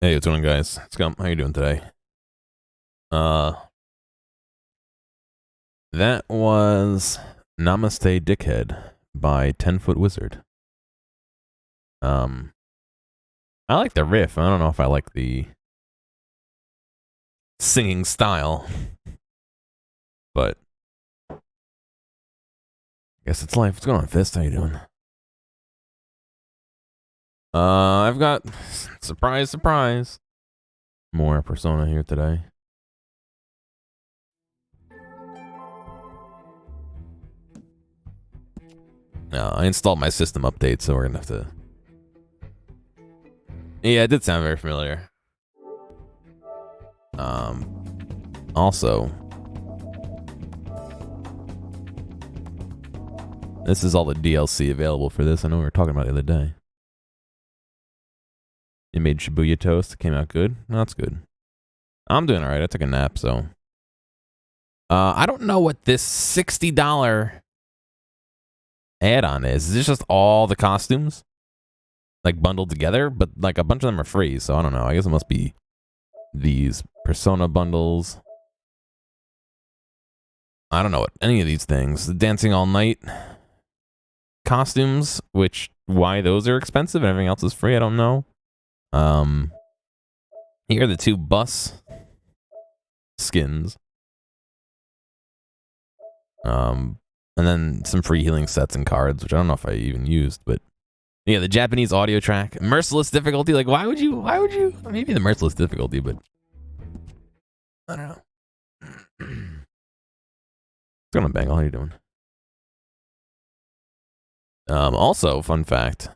Hey, what's going on, guys? Scum, how you doing today? Uh, that was Namaste Dickhead by 10-Foot Wizard. I like the riff. I don't know if I like the singing style, but I guess it's life. What's going on, Fist? How you doing? I've got surprise, more Persona here today. I installed my system update, so we're gonna have to. Yeah, it did sound very familiar. Also, this is all the DLC available for this. I know we were talking about it the other day. You made Shibuya toast. It came out good. No, that's good. I'm doing all right. I took a nap, so. I don't know what this $60 add-on is. Is this just all the costumes? Like bundled together? But like a bunch of them are free, so I don't know. I guess it must be these Persona bundles. I don't know what any of these things. The Dancing All Night costumes, which why those are expensive and everything else is free, I don't know. Here are the two bus skins. And then some free healing sets and cards, which I don't know if I even used, but yeah, the Japanese audio track, merciless difficulty. Like, why would you? Maybe the merciless difficulty, but I don't know. What's going on, Bangle? How you doing? Also, fun fact.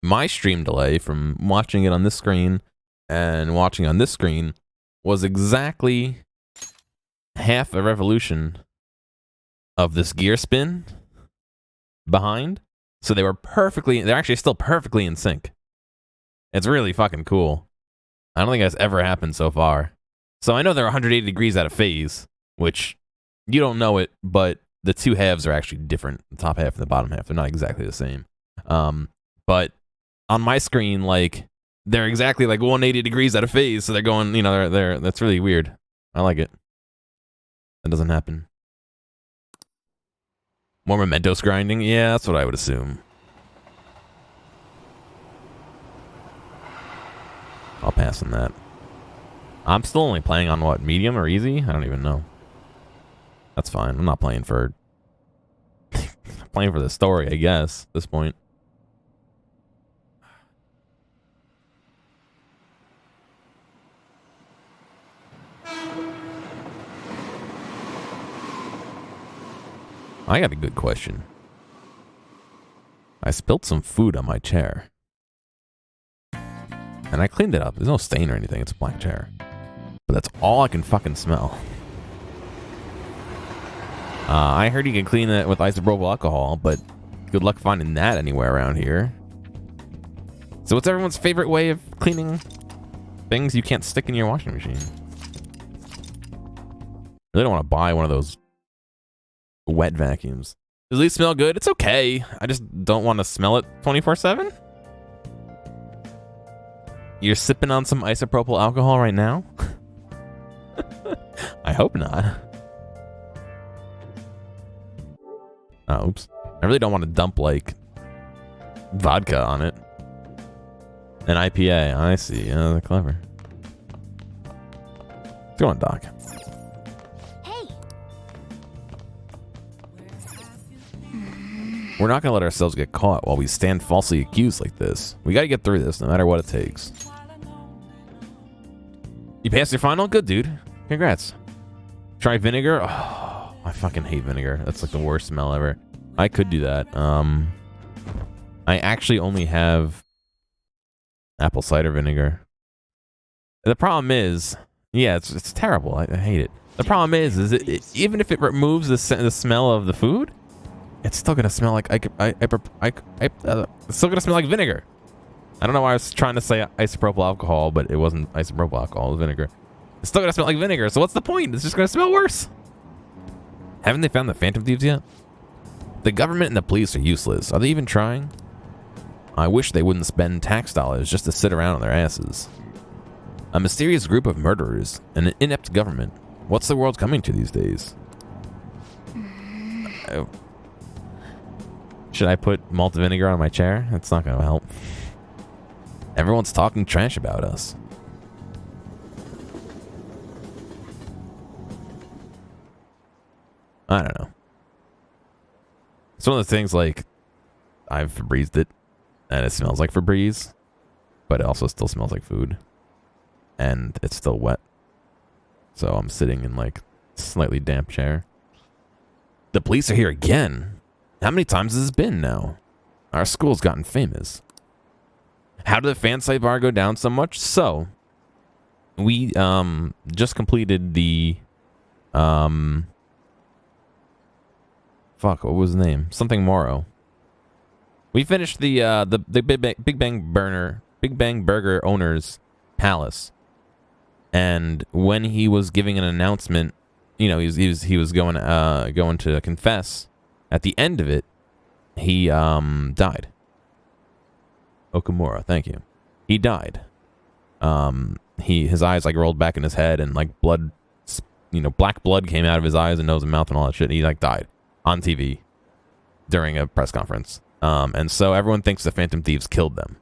My stream delay from watching it on this screen and watching on this screen was exactly half a revolution of this gear spin behind. So they're actually still perfectly in sync. It's really fucking cool. I don't think that's ever happened so far. So I know they're 180 degrees out of phase, which you don't know it, but the two halves are actually different. The top half and the bottom half, they're not exactly the same. But on my screen, like, they're exactly like 180 degrees out of phase, so they're going, they're that's really weird. I like it. That doesn't happen. More Mementos grinding? Yeah, that's what I would assume. I'll pass on that. I'm still only playing on what, medium or easy? I don't even know. That's fine. I'm not playing for playing for the story, I guess, at this point. I got a good question. I spilled some food on my chair. And I cleaned it up. There's no stain or anything. It's a black chair. But that's all I can fucking smell. I heard you can clean it with isopropyl alcohol, but good luck finding that anywhere around here. So what's everyone's favorite way of cleaning things you can't stick in your washing machine? I really don't want to buy one of those wet vacuums. Does these smell good? It's okay. I just don't want to smell it 24/7. You're sipping on some isopropyl alcohol right now? I hope not. Oh, oops. I really don't want to dump, like, vodka on it. An IPA. I see. Yeah, they're clever. What's going on, Doc? We're not going to let ourselves get caught while we stand falsely accused like this. We got to get through this no matter what it takes. You passed your final? Good, dude. Congrats. Try vinegar? Oh, I fucking hate vinegar. That's like the worst smell ever. I could do that. I actually only have apple cider vinegar. The problem is, yeah, it's terrible. I hate it. The problem is even if it removes the smell of the food, it's still gonna smell like it's still gonna smell like vinegar. I don't know why I was trying to say isopropyl alcohol, but it wasn't isopropyl alcohol, it was vinegar. It's still gonna smell like vinegar, so what's the point? It's just gonna smell worse. Haven't they found the Phantom Thieves yet? The government and the police are useless. Are they even trying? I wish they wouldn't spend tax dollars just to sit around on their asses. A mysterious group of murderers and an inept government. What's the world coming to these days? Should I put malt vinegar on my chair? That's not going to help. Everyone's talking trash about us. I don't know. It's one of the things, like, I've Febrezed it, and it smells like Febreze, but it also still smells like food. And it's still wet. So I'm sitting in, like, slightly damp chair. The police are here again. How many times has this been now? Our school's gotten famous. How did the fan site bar go down so much? So, we just completed the fuck, what was the name? Something Morrow. We finished the Big Bang Burger owner's palace, and when he was giving an announcement, you know, he was going to confess. At the end of it, he died. Okamura, thank you. He died. His eyes like rolled back in his head, and like blood, you know, black blood came out of his eyes and nose and mouth and all that shit. And he like died on TV during a press conference. And so everyone thinks the Phantom Thieves killed them.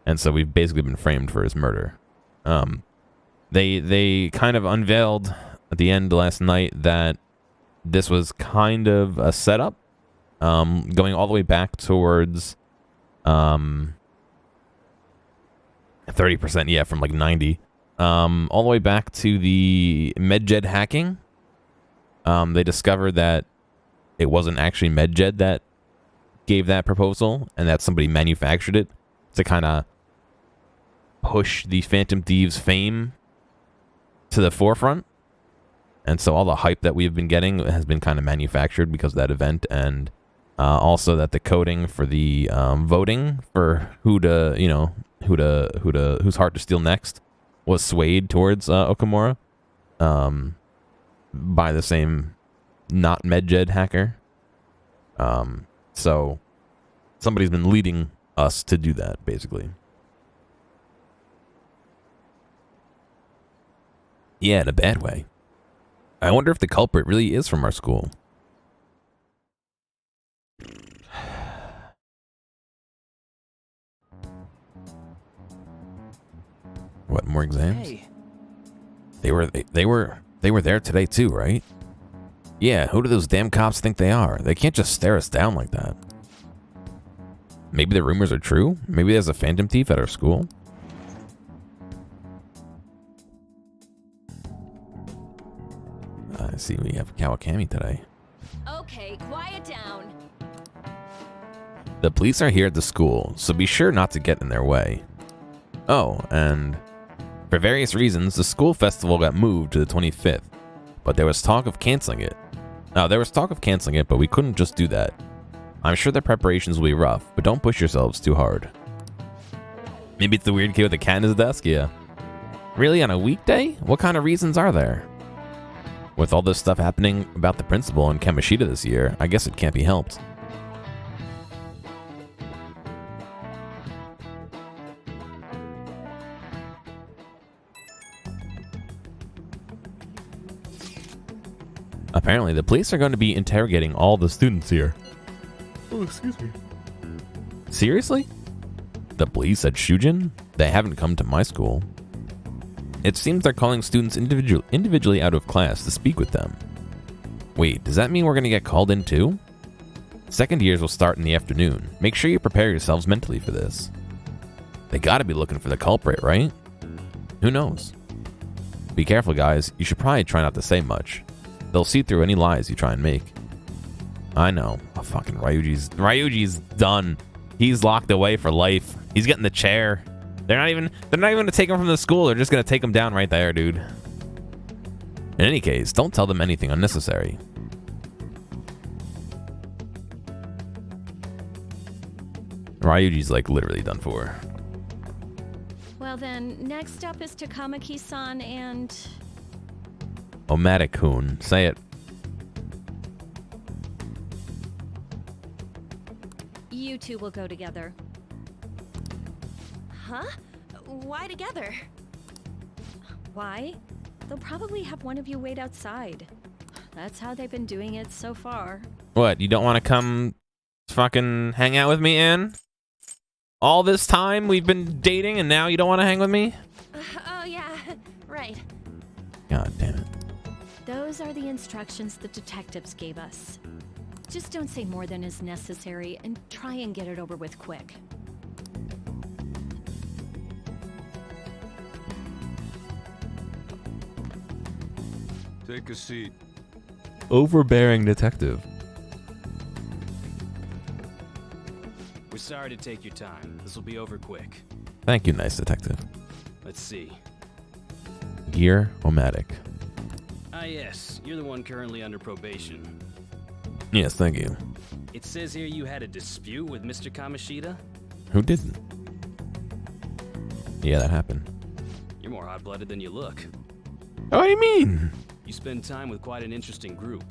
And so we've basically been framed for his murder. They kind of unveiled at the end last night that this was kind of a setup, going all the way back towards 30%, yeah, from like 90, all the way back to the MedJed hacking. They discovered that it wasn't actually MedJed that gave that proposal, and that somebody manufactured it to kind of push the Phantom Thieves' fame to the forefront. And so all the hype that we've been getting has been kind of manufactured because of that event, and also that the coding for the voting for whose heart to steal next was swayed towards Okamura by the same not MedJed hacker. So somebody's been leading us to do that, basically. Yeah, in a bad way. I wonder if the culprit really is from our school. What, more exams? Hey. They were there today too, right? Yeah, who do those damn cops think they are? They can't just stare us down like that. Maybe the rumors are true? Maybe there's a Phantom Thief at our school? I see we have Kawakami today. Okay, quiet down. The police are here at the school, so be sure not to get in their way. Oh, and for various reasons, the school festival got moved to the 25th, but there was talk of canceling it. But we couldn't just do that. I'm sure the preparations will be rough, but don't push yourselves too hard. Maybe it's the weird kid with the cat in his desk, yeah. Really, on a weekday? What kind of reasons are there? With all this stuff happening about the principal and Kamishita this year, I guess it can't be helped. Apparently, the police are going to be interrogating all the students here. Oh, excuse me. Seriously? The police at Shujin? They haven't come to my school. It seems they're calling students individually out of class to speak with them. Wait, does that mean we're going to get called in too? Second years will start in the afternoon. Make sure you prepare yourselves mentally for this. They gotta be looking for the culprit, right? Who knows? Be careful, guys. You should probably try not to say much. They'll see through any lies you try and make. I know. Oh, fucking Ryuji's done. He's locked away for life. He's getting the chair. They're not even gonna take him from the school. They're just gonna take him down right there, dude. In any case, don't tell them anything unnecessary. Ryuji's like literally done for. Well then, next up is Takamaki-san and... Omatic-kun. Say it. You two will go together. Huh? Why together? Why? They'll probably have one of you wait outside. That's how they've been doing it so far. What, you don't want to come fucking hang out with me, Anne? All this time we've been dating and now you don't want to hang with me? Oh, yeah, right. God damn it. Those are the instructions the detectives gave us. Just don't say more than is necessary and try and get it over with quick. Take a seat. Overbearing detective. We're sorry to take your time. This will be over quick. Thank you, nice detective. Let's see. Gearomatic. Ah, yes. You're the one currently under probation. Yes, thank you. It says here you had a dispute with Mr. Kamishita? Who didn't? Yeah, that happened. You're more hot-blooded than you look. Oh, what do you mean? You spend time with quite an interesting group.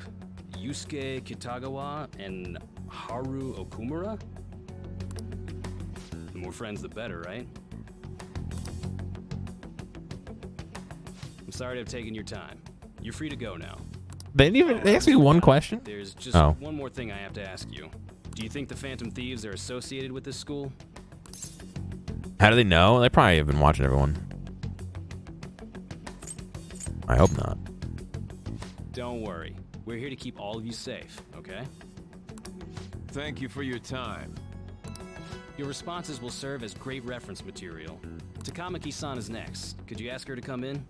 Yusuke Kitagawa and Haru Okumura? The more friends, the better, right? I'm sorry to have taken your time. You're free to go now. They didn't even they asked me one question? There's just one more thing I have to ask you. Do you think the Phantom Thieves are associated with this school? How do they know? They probably have been watching everyone. I hope not. Don't worry. We're here to keep all of you safe, okay? Thank you for your time. Your responses will serve as great reference material. Takamaki-san is next. Could you ask her to come in?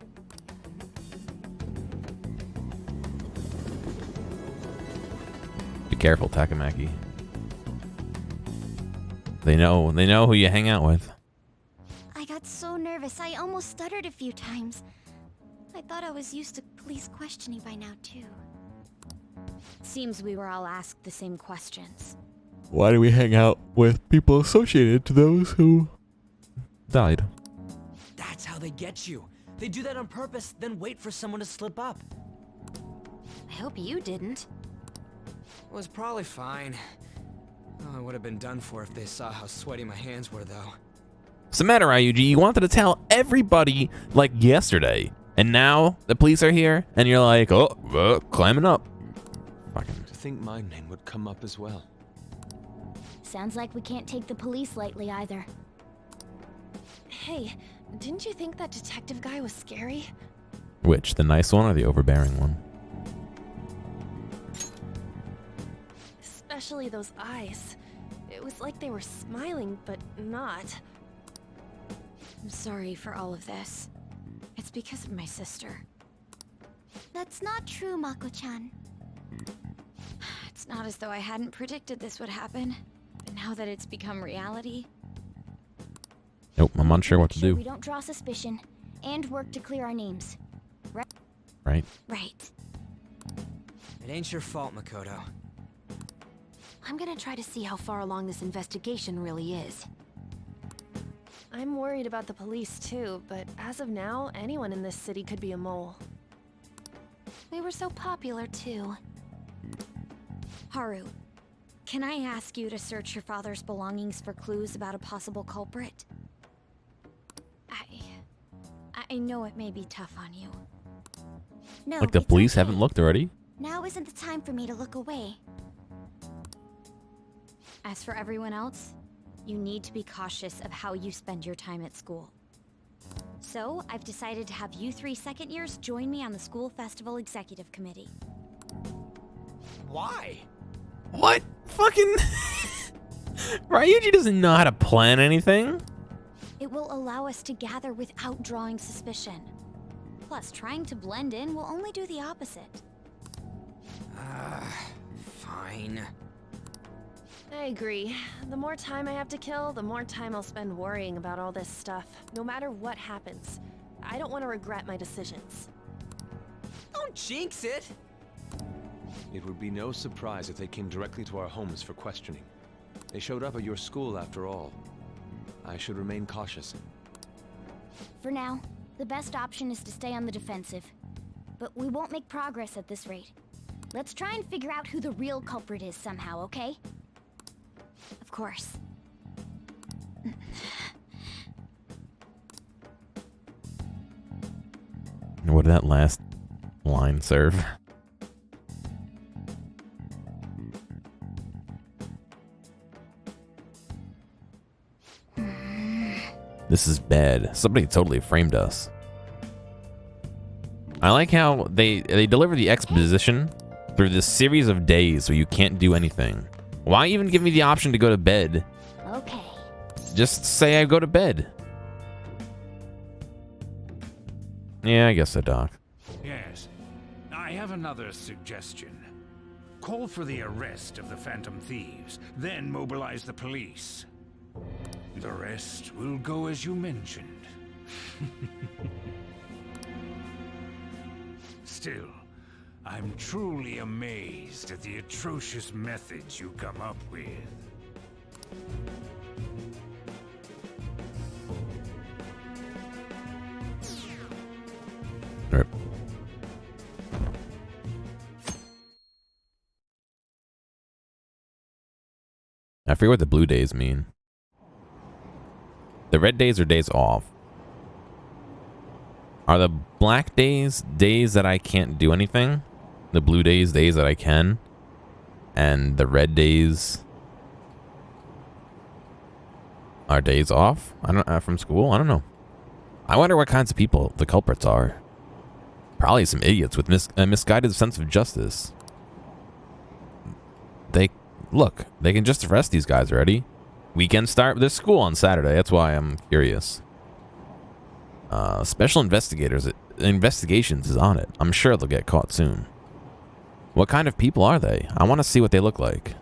Be careful, Takamaki. They know who you hang out with. I got so nervous, I almost stuttered a few times. I thought I was used to police questioning by now, too. Seems we were all asked the same questions. Why do we hang out with people associated to those who died? That's how they get you. They do that on purpose, then wait for someone to slip up. I hope you didn't. It was probably fine. Oh, I would have been done for if they saw how sweaty my hands were, though. What's the matter, IUG? You wanted to tell everybody like yesterday, and now the police are here, and you're like, climbing up. Fucking. To think my name would come up as well. Sounds like we can't take the police lightly either. Hey, didn't you think that detective guy was scary? Which, the nice one or the overbearing one? Especially those eyes. It was like they were smiling, but not. I'm sorry for all of this. It's because of my sister. That's not true, Mako-chan. It's not as though I hadn't predicted this would happen. But now that it's become reality... Nope, I'm unsure what to Sure do. we don't draw suspicion, and work to clear our names. Right? Right. It ain't your fault, Makoto. I'm gonna try to see how far along this investigation really is. I'm worried about the police too, but as of now, anyone in this city could be a mole. We were so popular too. Haru, can I ask you to search your father's belongings for clues about a possible culprit? I know it may be tough on you. No, Like the it's police okay. haven't looked already? Now isn't the time for me to look away. As for everyone else, you need to be cautious of how you spend your time at school. So, I've decided to have you 3 second years join me on the school festival executive committee. Why? What? Fucking... Ryuji doesn't know how to plan anything. It will allow us to gather without drawing suspicion. Plus, trying to blend in will only do the opposite. Fine. I agree. The more time I have to kill, the more time I'll spend worrying about all this stuff, no matter what happens. I don't want to regret my decisions. Don't jinx it! It would be no surprise if they came directly to our homes for questioning. They showed up at your school after all. I should remain cautious. For now, the best option is to stay on the defensive. But we won't make progress at this rate. Let's try and figure out who the real culprit is somehow, okay? Of course. what did that last line serve? This is bad. Somebody totally framed us. I like how they deliver the exposition through this series of days where you can't do anything. Why even give me the option to go to bed? Okay. Just say I go to bed. Yeah, I guess so, Doc. Yes. I have another suggestion. Call for the arrest of the Phantom Thieves, then mobilize the police. The rest will go as you mentioned. Still, I'm truly amazed at the atrocious methods you come up with. Rip. I forget what the blue days mean. The red days are days off. Are the black days days that I can't do anything? The blue days days that I can? And the red days are days off? I don't from school? I don't know. I wonder what kinds of people the culprits are. Probably some idiots with a misguided sense of justice. They can just arrest these guys already. Weekend start. There's school on Saturday. That's why I'm curious. Special investigations is on it. I'm sure they'll get caught soon. What kind of people are they? I want to see what they look like.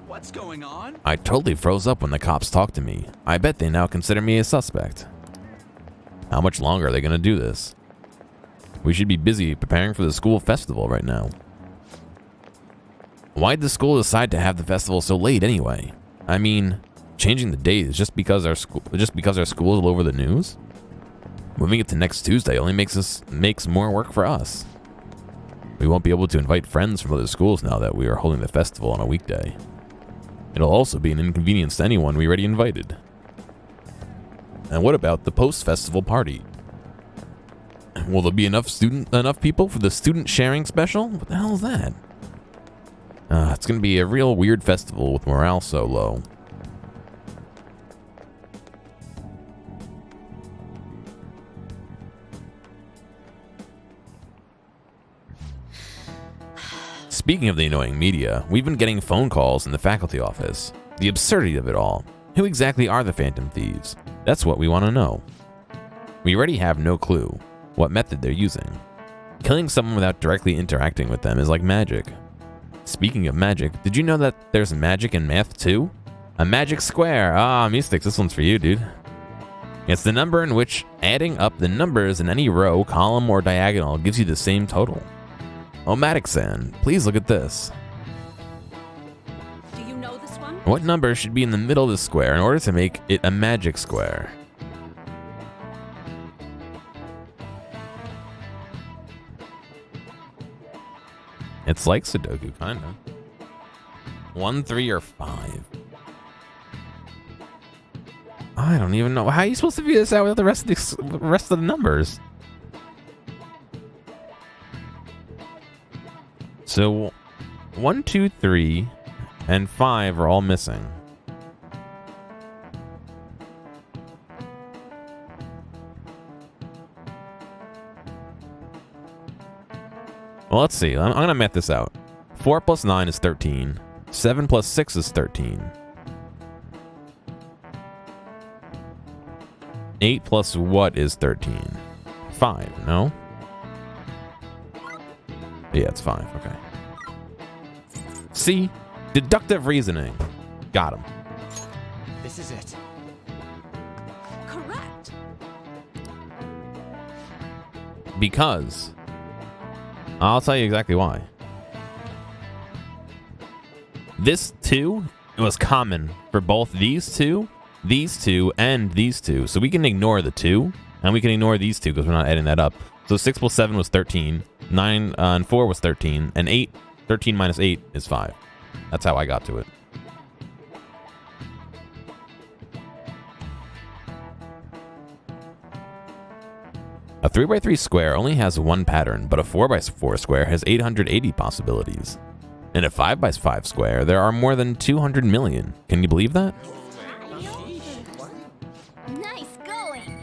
What's going on? I totally froze up when the cops talked to me. I bet they now consider me a suspect. How much longer are they going to do this? We should be busy preparing for the school festival right now. Why'd the school decide to have the festival so late anyway? I mean, changing the date is just because our school is all over the news? Moving it to next Tuesday only makes more work for us. We won't be able to invite friends from other schools now that we are holding the festival on a weekday. It'll also be an inconvenience to anyone we already invited. And what about the post-festival party? Will there be enough people for the student sharing special? What the hell is that? It's going to be a real weird festival with morale so low. Speaking of the annoying media, we've been getting phone calls in the faculty office. The absurdity of it all. Who exactly are the Phantom Thieves? That's what we want to know. We already have no clue what method they're using. Killing someone without directly interacting with them is like magic. Speaking of magic, did you know that there's magic in math too? A magic square. Mystics, this one's for you, dude. It's the number in which adding up the numbers in any row, column, or diagonal gives you the same total. Gearomatic-san, please look at this. Do you know this one? What number should be in the middle of the square in order to make it a magic square? It's like Sudoku, kinda. 1, 3, or 5. I don't even know. How are you supposed to figure this out without the rest of the numbers? So, 1, 2, 3, and 5 are all missing. Well, let's see. I'm going to math this out. 4 plus 9 is 13. 7 plus 6 is 13. 8 plus what is 13? 5, no? Yeah, it's 5. Okay. See? Deductive reasoning. Got him. This is it. Correct. Because I'll tell you exactly why. This 2 was common for both these two, and these two. So we can ignore the 2, and we can ignore these 2 because we're not adding that up. So 6 plus 7 was 13, 9 and 4 was 13, and 13 minus 8 is 5. That's how I got to it. A 3x3 square only has one pattern, but a 4x4 square has 880 possibilities. In a 5x5 square, there are more than 200 million. Can you believe that? Nice going.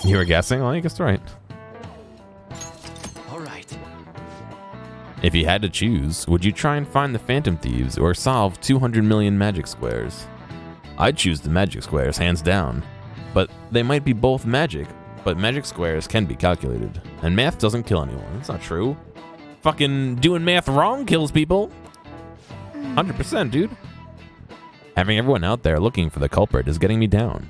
You were guessing? Well, you guessed right. All right. If you had to choose, would you try and find the Phantom Thieves or solve 200 million magic squares? I'd choose the magic squares, hands down. But they might be both magic, but magic squares can be calculated. And math doesn't kill anyone. That's not true. Fucking doing math wrong kills people. 100%, dude. Having everyone out there looking for the culprit is getting me down.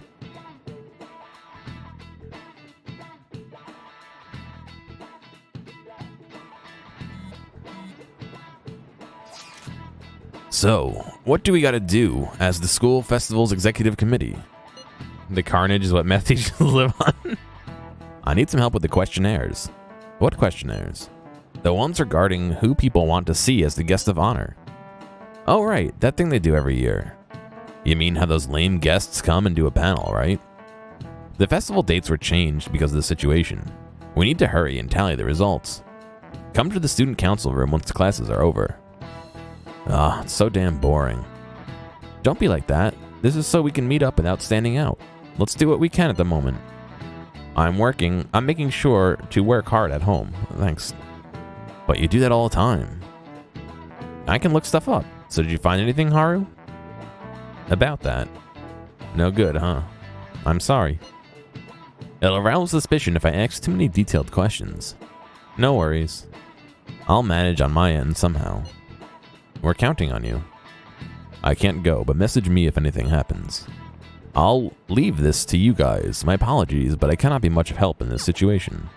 So, what do we gotta do as the school festival's executive committee? The carnage is what meth teachers live on? I need some help with the questionnaires. What questionnaires? The ones regarding who people want to see as the guest of honor. Oh right, that thing they do every year. You mean how those lame guests come and do a panel, right? The festival dates were changed because of the situation. We need to hurry and tally the results. Come to the student council room once the classes are over. Ah, it's so damn boring. Don't be like that. This is so we can meet up without standing out. Let's do what we can at the moment. I'm making sure to work hard at home. Thanks. But you do that all the time. I can look stuff up. So did you find anything, Haru? About that? No good, huh? I'm sorry. It'll arouse suspicion if I ask too many detailed questions. No worries. I'll manage on my end somehow. We're counting on you. I can't go, but message me if anything happens. I'll leave this to you guys. My apologies, but I cannot be much help in this situation.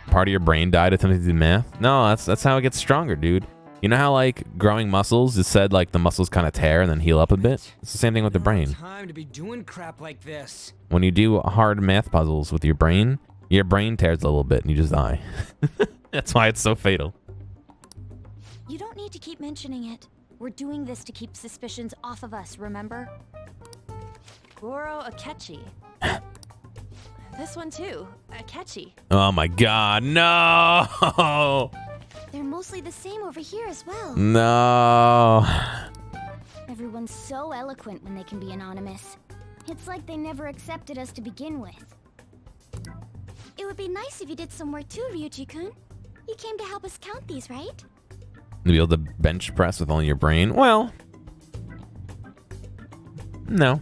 Part of your brain died attempting to do math? No, that's how it gets stronger, dude. You know how, like, growing muscles is said, like, the muscles kind of tear and then heal up a bit? It's the same thing with the brain. Time to be doing crap like this. When you do hard math puzzles with your brain tears a little bit and you just die. That's why it's so fatal. You don't need to keep mentioning it. We're doing this to keep suspicions off of us, remember? Goro Akechi. This one too, Akechi. Oh my god, no! They're mostly the same over here as well. No. Everyone's so eloquent when they can be anonymous. It's like they never accepted us to begin with. It would be nice if you did some work too, Ryuji-kun. You came to help us count these, right? To be able to bench press with only your brain? Well, no.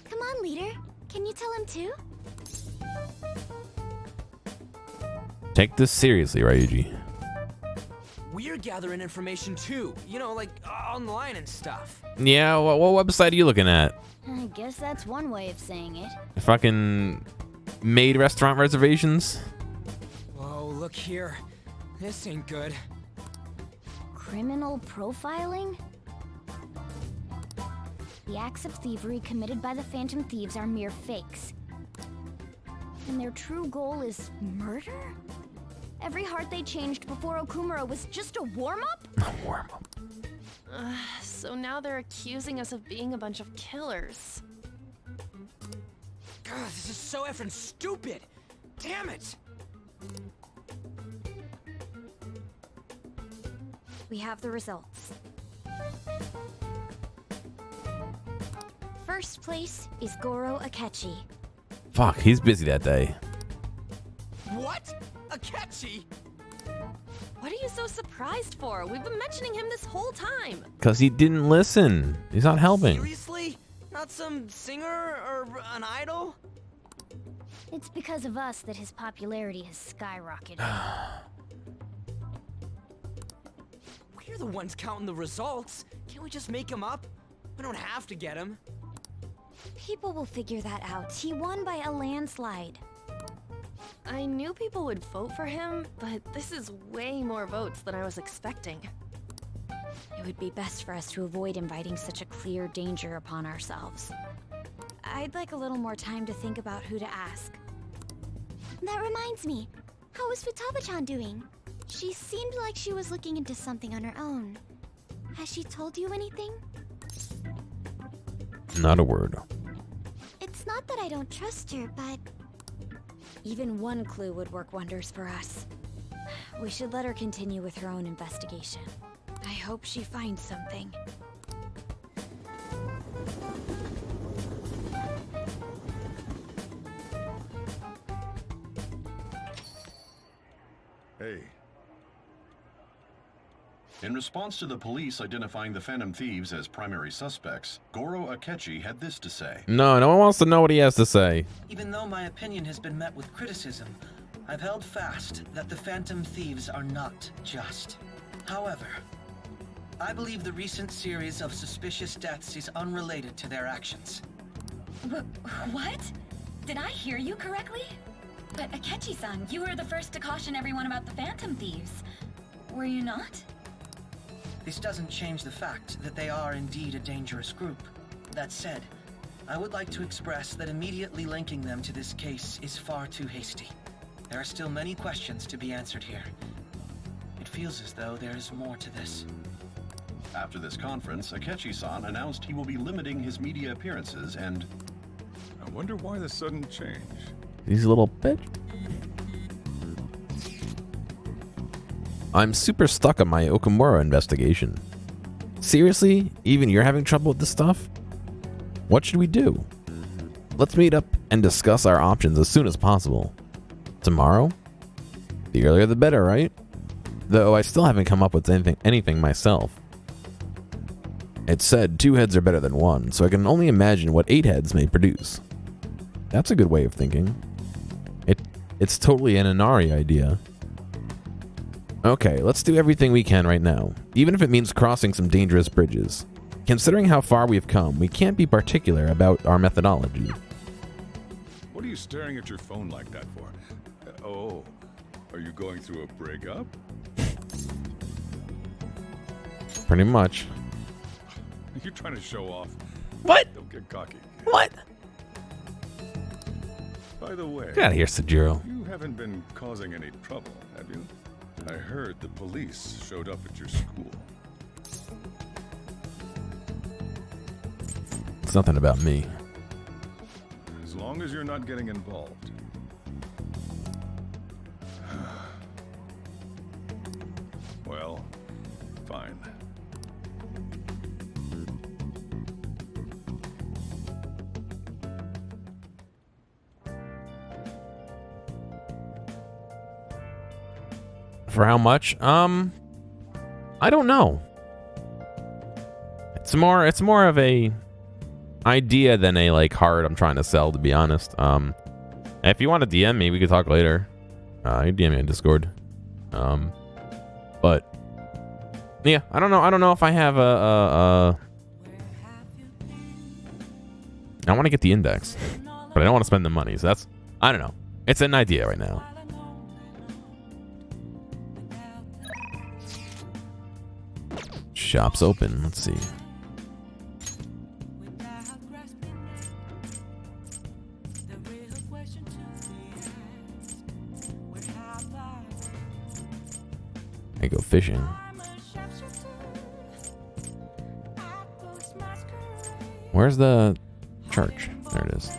Come on, leader. Can you tell him too? Take this seriously, Ryuji. We're gathering information too. You know, like online and stuff. Yeah, what website are you looking at? I guess that's one way of saying it. Fucking maid restaurant reservations? Whoa, look here. This ain't good. Criminal profiling? The acts of thievery committed by the Phantom Thieves are mere fakes. And their true goal is murder? Every heart they changed before Okumura was just a warm-up? Warm-up. So now they're accusing us of being a bunch of killers. God, this is so effing stupid. Damn it. We have the results. First place is Goro Akechi. Fuck, he's busy that day. What? Akechi? What are you so surprised for? We've been mentioning him this whole time. Because he didn't listen. He's not helping. Seriously? Not some singer or an idol? It's because of us that his popularity has skyrocketed. We're the ones counting the results. Can't we just make him up? We don't have to get him. People will figure that out. He won by a landslide. I knew people would vote for him, but this is way more votes than I was expecting. It would be best for us to avoid inviting such a clear danger upon ourselves. I'd like a little more time to think about who to ask. That reminds me. How is Futaba-chan doing? She seemed like she was looking into something on her own. Has she told you anything? Not a word. don't trust her, but... Even one clue would work wonders for us. We should let her continue with her own investigation. I hope she finds something. Hey. In response to the police identifying the Phantom Thieves as primary suspects, Goro Akechi had this to say. No one wants to know what he has to say. Even though my opinion has been met with criticism, I've held fast that the Phantom Thieves are not just. However, I believe the recent series of suspicious deaths is unrelated to their actions. What? Did I hear you correctly? But Akechi-san, you were the first to caution everyone about the Phantom Thieves. Were you not? This doesn't change the fact that they are indeed a dangerous group. That said, I would like to express that immediately linking them to this case is far too hasty. There are still many questions to be answered here. It feels as though there is more to this. After this conference, Akechi-san announced he will be limiting his media appearances and... I wonder why the sudden change. He's a little bitch. I'm super stuck on my Okamura investigation. Seriously? Even you're having trouble with this stuff? What should we do? Let's meet up and discuss our options as soon as possible. Tomorrow? The earlier the better, right? Though I still haven't come up with anything myself. It said 2 heads are better than 1, so I can only imagine what 8 heads may produce. That's a good way of thinking. It's totally an Inari idea. Okay, let's do everything we can right now, even if it means crossing some dangerous bridges. Considering how far we've come, we can't be particular about our methodology. What are you staring at your phone like that for? Oh, are you going through a breakup? Pretty much. You're trying to show off. What? Don't get cocky. What? By the way, Get out of here, Sajiro. You haven't been causing any trouble, have you? I heard the police showed up at your school. It's nothing about me. As long as you're not getting involved. Well, fine. For how much? I don't know. It's more of a idea than a like hard I'm trying to sell, to be honest. If you want to DM me, we could talk later. You DM me on Discord. But yeah, I don't know if I have a I want to get the index, but I don't want to spend the money. So I don't know. It's an idea right now. Shop's open. Let's see. I go fishing. Where's the church? There it is.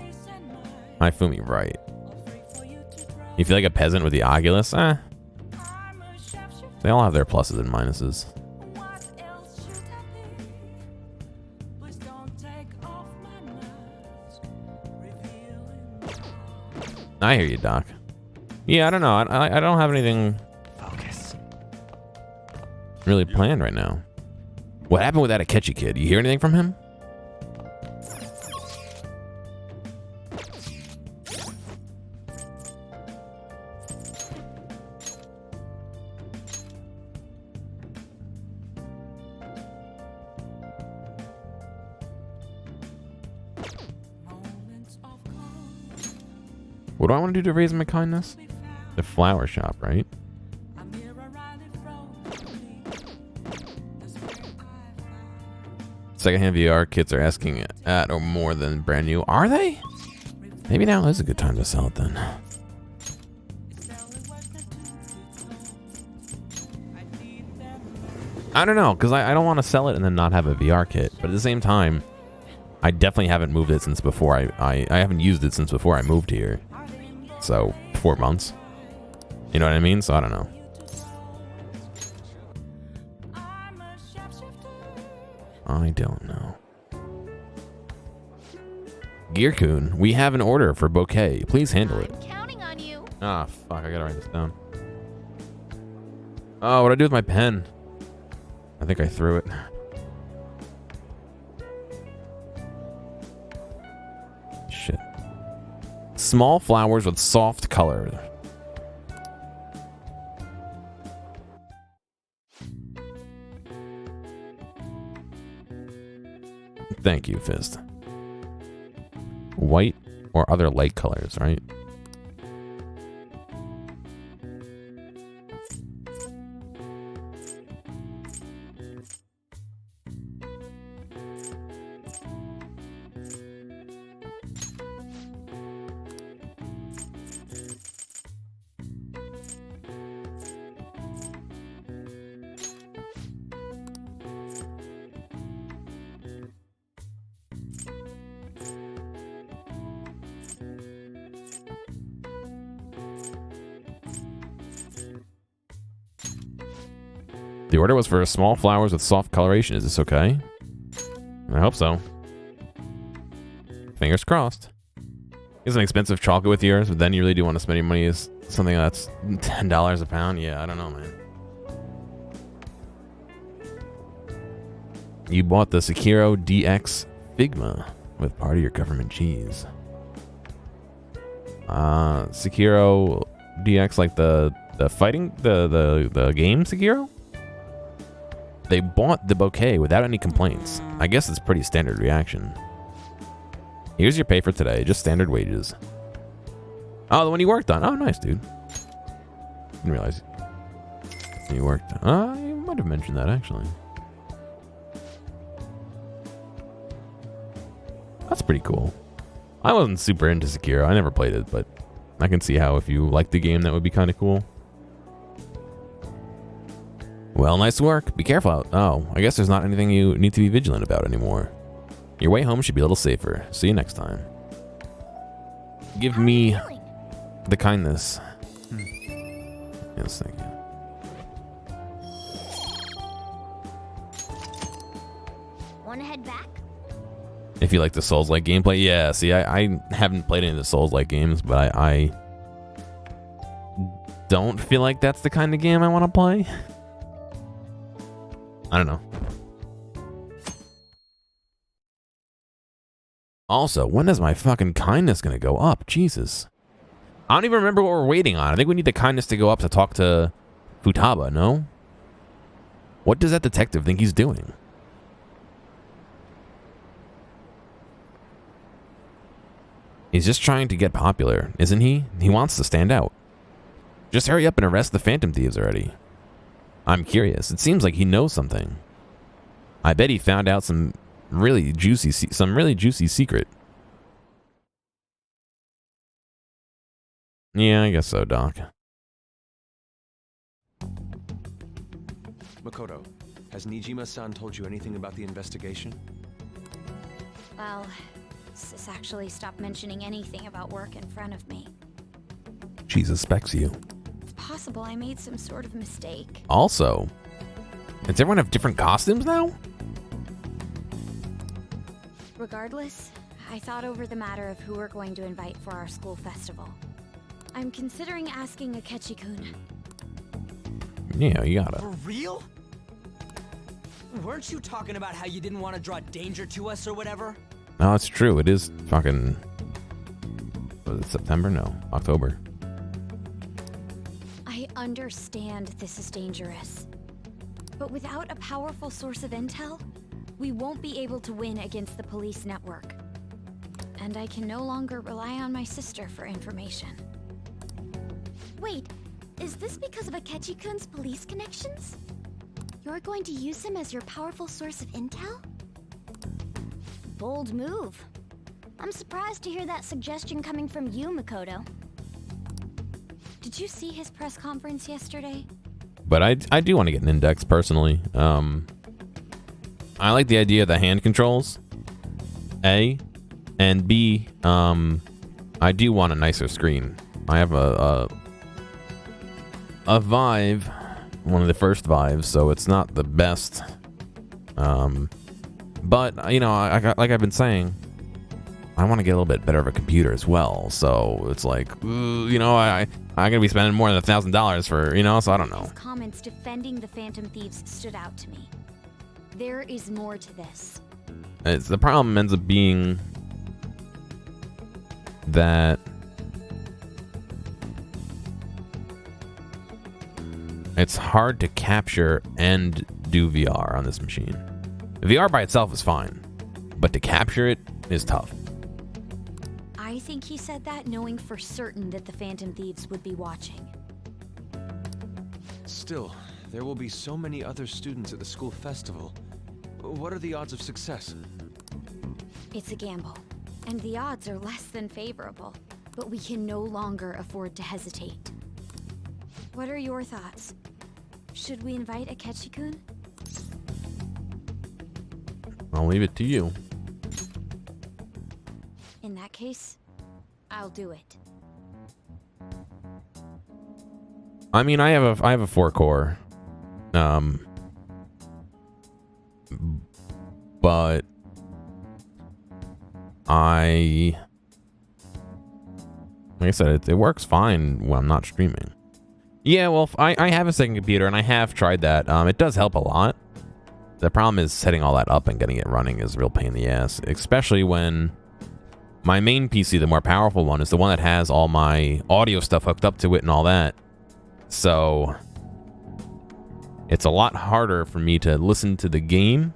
Ifumi, right. You feel like a peasant with the Oculus? They all have their pluses and minuses. I hear you, Doc. Yeah, I don't know. I don't have anything really planned right now. What happened with that Akechi kid? You hear anything from him? What do I want to do to raise my kindness? The flower shop, right? Secondhand VR kits are asking at or more than brand new. Are they? Maybe now is a good time to sell it then. I don't know, because I don't want to sell it and then not have a VR kit. But at the same time, I definitely haven't moved it since before I haven't used it since before I moved here. So 4 months. You know what I mean? So I don't know. I don't know. Gearcoon, we have an order for bouquet. Please handle it. I'm counting on you. Ah, fuck, I gotta write this down. Oh, what'd I do with my pen? I think I threw it. Shit. Small flowers with soft color. Thank you, Fist. White or other light colors, right? The order was for small flowers with soft coloration. Is this okay? I hope so. Fingers crossed. It's an expensive chocolate with yours, but then you really do want to spend your money as something that's $10 a pound? Yeah, I don't know, man. You bought the Sekiro DX Figma with part of your government cheese. Sekiro DX, like the fighting, the game Sekiro? They bought the bouquet without any complaints. I guess it's pretty standard reaction. Here's your pay for today, just standard wages. Oh, the one you worked on. Oh, nice, dude. Didn't realize you worked on. I might have mentioned that, actually. That's pretty cool. I wasn't super into Sekiro. I never played it, but I can see how if you like the game, that would be kind of cool. Well, nice work. Be careful out. Oh, I guess there's not anything you need to be vigilant about anymore. Your way home should be a little safer. See you next time. Give me the kindness. Yes, thank you. Wanna head back? If you like the Souls-like gameplay, yeah. See, I haven't played any of the Souls-like games, but I don't feel like that's the kind of game I want to play. I don't know. Also, when is my fucking kindness gonna go up? Jesus. I don't even remember what we're waiting on. I think we need the kindness to go up to talk to Futaba, no? What does that detective think he's doing? He's just trying to get popular, isn't he? He wants to stand out. Just hurry up and arrest the Phantom Thieves already. I'm curious. It seems like he knows something. I bet he found out some really juicy secret. Yeah, I guess so, Doc. Makoto, has Nijima-san told you anything about the investigation? Well, Sis actually stopped mentioning anything about work in front of me. She suspects you. It's possible I made some sort of mistake. Also, does everyone have different costumes now? Regardless, I thought over the matter of who we're going to invite for our school festival. I'm considering asking Akechi-kun. Yeah, you gotta. For real? Weren't you talking about how you didn't want to draw danger to us or whatever? No, it's true. It is fucking... Was it September? No, October. I understand this is dangerous. But without a powerful source of intel, we won't be able to win against the police network. And I can no longer rely on my sister for information. Wait, is this because of Akechi-kun's police connections? You're going to use him as your powerful source of intel? Bold move. I'm surprised to hear that suggestion coming from you, Makoto. Did you see his press conference yesterday? But I do want to get an index, personally. I like the idea of the hand controls. A, and B, I do want a nicer screen. I have a Vive, one of the first Vives, so it's not the best. But you know, like I've been saying, I want to get a little bit better of a computer as well. So it's like, you know, I'm gonna be spending more than $1,000 for, you know, so I don't know. His comments defending the Phantom Thieves stood out to me. There is more to this. The problem ends up being that it's hard to capture and do VR on this machine. VR by itself is fine, but to capture it is tough. I think he said that knowing for certain that the Phantom Thieves would be watching. Still, there will be so many other students at the school festival. What are the odds of success? It's a gamble, and the odds are less than favorable, but we can no longer afford to hesitate. What are your thoughts? Should we invite Akechi-kun? I'll leave it to you. In that case, I'll do it. I mean, I have a 4-core, but like I said, it works fine when I'm not streaming. Yeah, well, I have a second computer and I have tried that. It does help a lot. The problem is setting all that up and getting it running is a real pain in the ass, especially when my main PC, the more powerful one, is the one that has all my audio stuff hooked up to it and all that. So it's a lot harder for me to listen to the game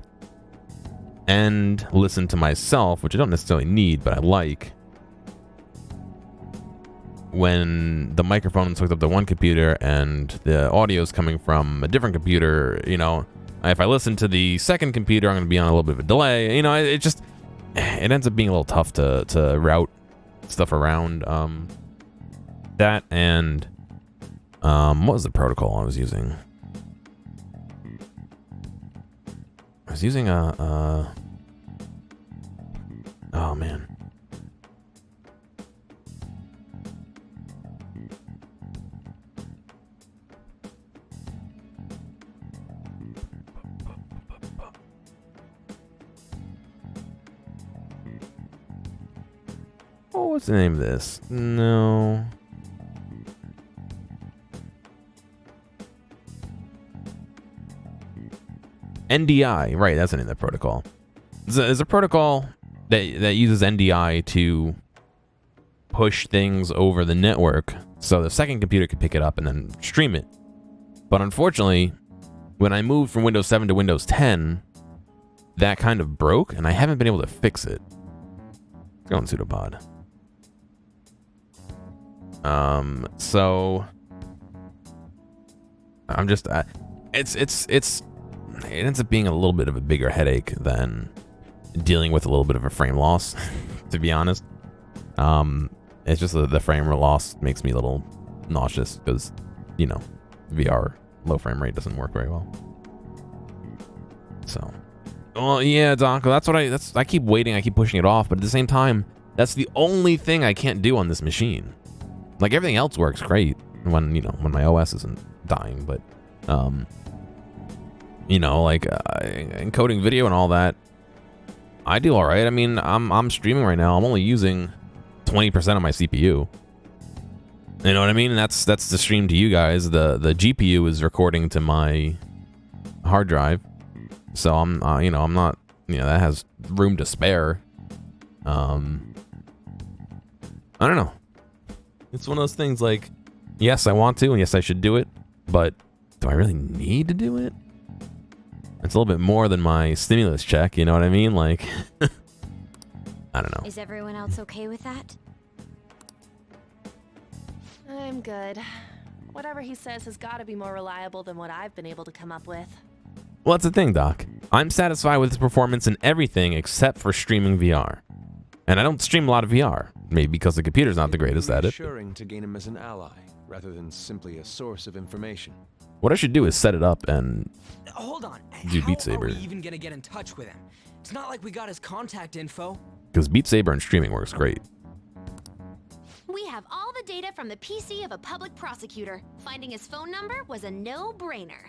and listen to myself, which I don't necessarily need, but I like, when the microphone is hooked up to one computer and the audio is coming from a different computer. You know, if I listen to the second computer, I'm going to be on a little bit of a delay. You know, it ends up being a little tough to route stuff around. That and what was the protocol I was using? I was using oh man. Oh, what's the name of this? No. NDI, right? That's the name of the protocol. There's a protocol that uses NDI to push things over the network, so the second computer could pick it up and then stream it. But unfortunately, when I moved from Windows 7 to Windows 10, that kind of broke, and I haven't been able to fix it. Let's go in pseudopod. So I'm just it ends up being a little bit of a bigger headache than dealing with a little bit of a frame loss, to be honest. It's just the frame loss makes me a little nauseous because, you know, VR low frame rate doesn't work very well. So, well, yeah, Doc, I keep waiting, I keep pushing it off, but at the same time, that's the only thing I can't do on this machine. Like, everything else works great when my OS isn't dying, but you know, like encoding video and all that, I do all right. I mean, I'm streaming right now. I'm only using 20% of my CPU. You know what I mean? And that's the stream to you guys. The GPU is recording to my hard drive, so I'm not, that has room to spare. I don't know. It's one of those things like, yes, I want to, and yes, I should do it, but do I really need to do it? It's a little bit more than my stimulus check, you know what I mean? Like, I don't know. Is everyone else okay with that? I'm good. Whatever he says has got to be more reliable than what I've been able to come up with. Well, that's the thing, Doc. I'm satisfied with his performance in everything except for streaming VR. And I don't stream a lot of VR. Maybe because the computer's not the greatest at it. Reassuring to gain him as an ally, rather than simply a source of information. What I should do is set it up and Hold on. do Beat Saber. How are we even gonna get in touch with him? It's not like we got his contact info. Because Beat Saber and streaming works great. We have all the data from the PC of a public prosecutor. Finding his phone number was a no-brainer.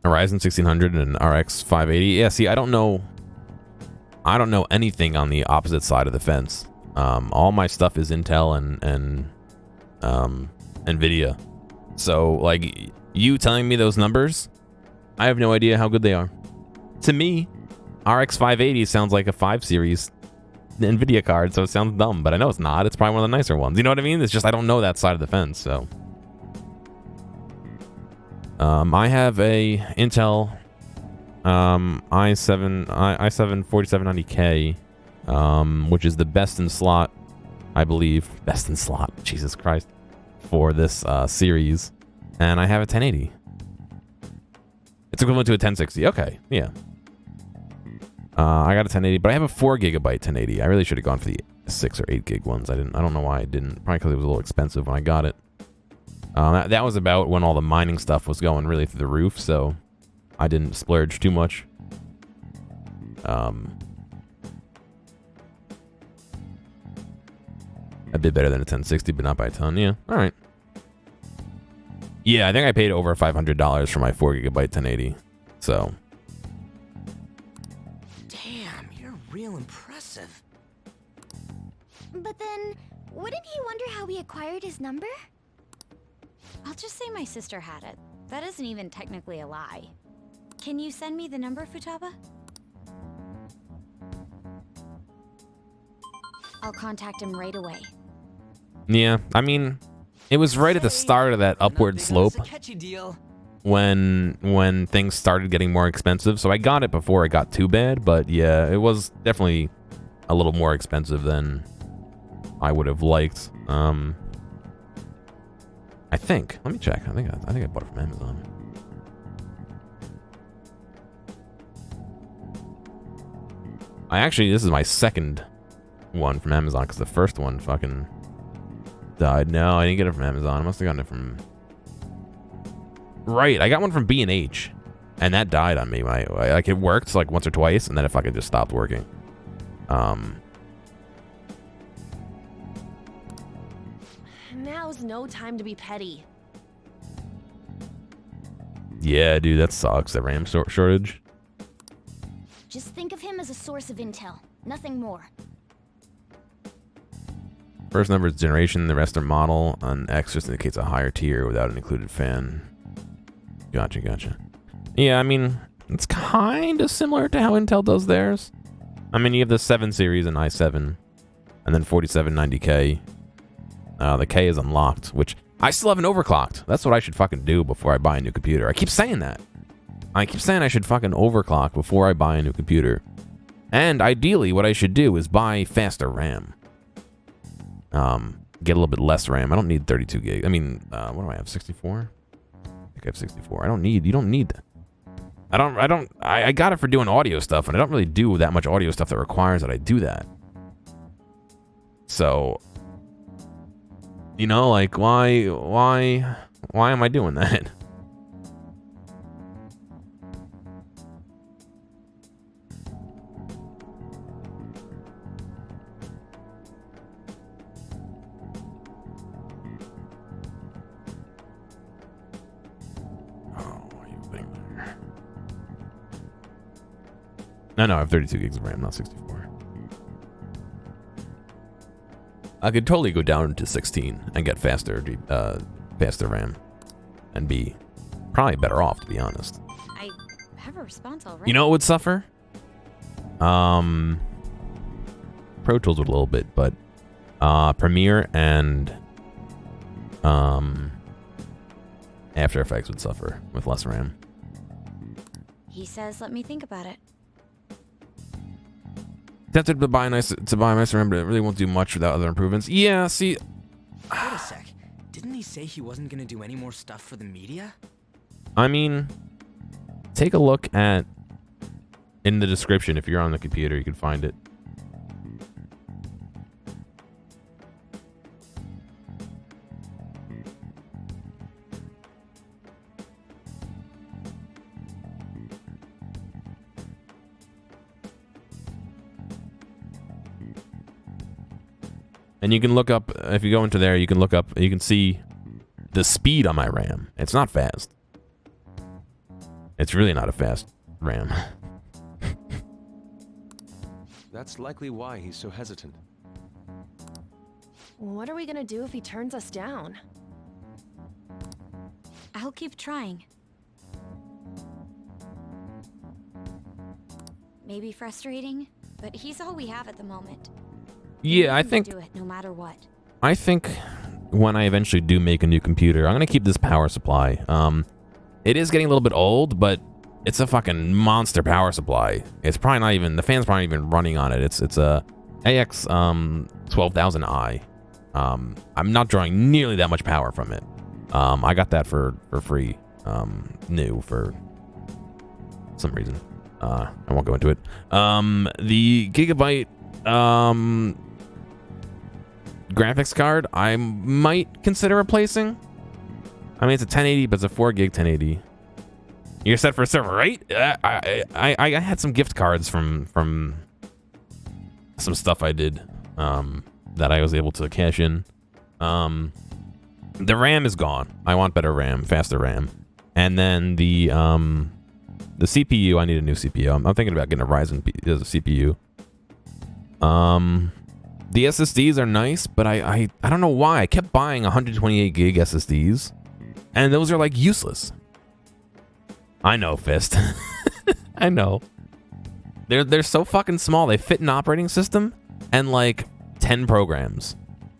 Horizon 1600 and RX 580. Yeah, see, I don't know anything on the opposite side of the fence. All my stuff is Intel and Nvidia. So, like, you telling me those numbers, I have no idea how good they are. To me, RX 580 sounds like a 5 series Nvidia card, so it sounds dumb, but I know it's not. It's probably one of the nicer ones. You know what I mean? It's just I don't know that side of the fence, so. I have a Intel i7 4790K, which is the best in slot, I believe. Best in slot, Jesus Christ, for this series. And I have a 1080. It's equivalent to a 1060. Okay, yeah. I got a 1080, but I have a 4 gigabyte 1080. I really should have gone for the 6 or 8 gig ones. I don't know why I didn't. Probably because it was a little expensive when I got it. That was about when all the mining stuff was going really through the roof, so I didn't splurge too much. A bit better than a 1060, but not by a ton. Yeah, all right. Yeah, I think I paid over $500 for my 4 gigabyte 1080. So. Damn, you're real impressive. But then, wouldn't he wonder how we acquired his number? I'll just say my sister had it. That isn't even technically a lie. Can you send me the number, Futaba? I'll contact him right away. Yeah, I mean, it was right at the start of that upward slope when things started getting more expensive. So I got it before it got too bad, but yeah, it was definitely a little more expensive than I would have liked. I think. Let me check. I think I bought it from Amazon. This is my second one from Amazon because the first one fucking died. No, I didn't get it from Amazon. I must have gotten it from... Right, I got one from B&H, and that died on me. Like, it worked like once or twice, and then it fucking just stopped working. Now's no time to be petty. Yeah, dude, that sucks. The RAM shortage. Just think of him as a source of intel, nothing more. First number is generation, the rest are model. On X just indicates a higher tier without an included fan. Gotcha. Yeah, I mean, it's kind of similar to how Intel does theirs. I mean, you have the 7 series and i7, and then 4790K. The K is unlocked, which I still haven't overclocked. That's what I should fucking do before I buy a new computer. I keep saying that. I keep saying I should fucking overclock before I buy a new computer. And ideally, what I should do is buy faster RAM. Get a little bit less RAM. I don't need 32 gig. I mean, what do I have? 64? I think I have 64. You don't need that. I got it for doing audio stuff, and I don't really do that much audio stuff that requires that I do that. So, you know, like, why am I doing that? No, I have 32 gigs of RAM, not 64. I could totally go down to 16 and get faster RAM, and be probably better off, to be honest. I have a response already. You know what would suffer? Pro Tools would a little bit, but Premiere and After Effects would suffer with less RAM. He says, let me think about it. Tempted to buy a nicer RAM, but it really won't do much without other improvements. Yeah, see... Wait a sec. Didn't he say he wasn't gonna do any more stuff for the media? I mean, take a look at... in the description, if you're on the computer, you can find it. And you can look up, if you go into there, you can look up, you can see the speed on my RAM. It's not fast. It's really not a fast RAM. That's likely why he's so hesitant. What are we gonna do if he turns us down? I'll keep trying. Maybe frustrating, but he's all we have at the moment. Yeah, I We think do it no matter what. I think when I eventually do make a new computer, I'm gonna keep this power supply. It is getting a little bit old, but it's a fucking monster power supply. It's probably not even, the fan's probably not even running on it. It's a AX 12000i. I'm not drawing nearly that much power from it. I got that for free, new for some reason. I won't go into it. The Gigabyte graphics card, I might consider replacing. I mean, it's a 1080, but it's a 4 gig 1080. You're set for a server, right? I had some gift cards from some stuff I did that I was able to cash in. The RAM is gone. I want better RAM, faster RAM. And then the CPU, I need a new CPU. I'm thinking about getting a Ryzen as a CPU. The SSDs are nice, but I don't know why. I kept buying 128 gig SSDs, and those are like useless. I know, Fist. I know. They're so fucking small. They fit an operating system and like 10 programs.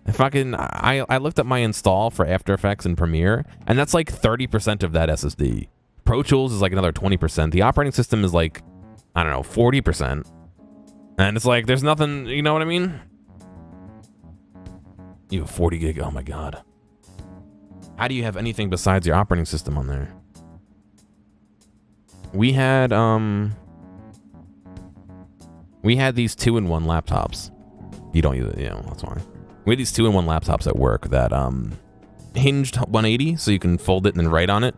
I looked up my install for After Effects and Premiere, and that's like 30% of that SSD. Pro Tools is like another 20%. The operating system is like, I don't know, 40%. And it's like, there's nothing, you know what I mean? You have 40 gig, oh my god. How do you have anything besides your operating system on there? We had these 2-in-1 laptops. You don't use it, yeah, that's fine. We had these 2-in-1 laptops at work that hinged 180, so you can fold it and then write on it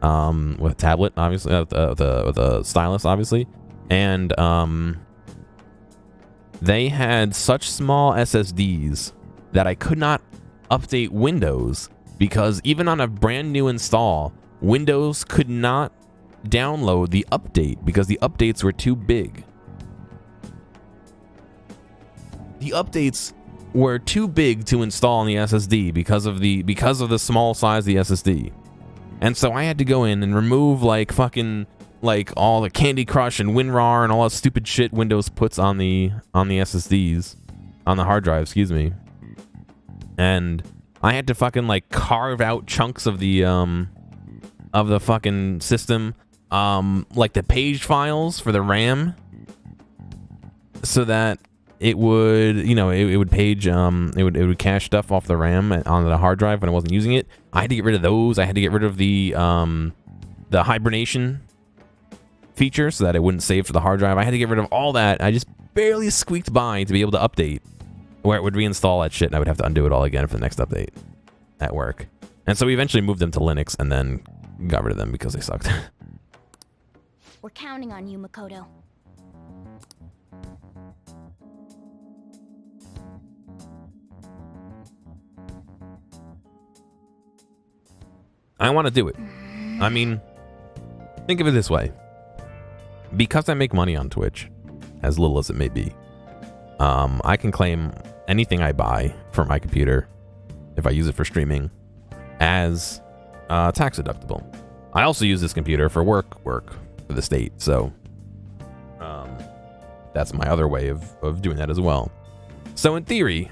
with a tablet, obviously, with a stylus, obviously. And they had such small SSDs that I could not update Windows, because even on a brand new install, Windows could not download the update because the updates were too big. The updates were too big to install on the SSD because of the small size of the SSD. And so I had to go in and remove like fucking like all the Candy Crush and WinRAR and all that stupid shit Windows puts on the SSDs, on the hard drive, excuse me. And I had to fucking like carve out chunks of the fucking system, like the page files for the RAM, so that it would, you know, it would page, it would cache stuff off the RAM on the hard drive when I wasn't using it. I had to get rid of those. I had to get rid of the hibernation feature so that it wouldn't save to the hard drive. I had to get rid of all that. I just barely squeaked by to be able to update, where it would reinstall that shit and I would have to undo it all again for the next update at work. And so we eventually moved them to Linux and then got rid of them because they sucked. We're counting on you, Makoto. I want to do it. I mean, think of it this way. Because I make money on Twitch, as little as it may be, I can claim anything I buy for my computer, if I use it for streaming, as tax deductible. I also use this computer for work for the state, so that's my other way of doing that as well. So in theory,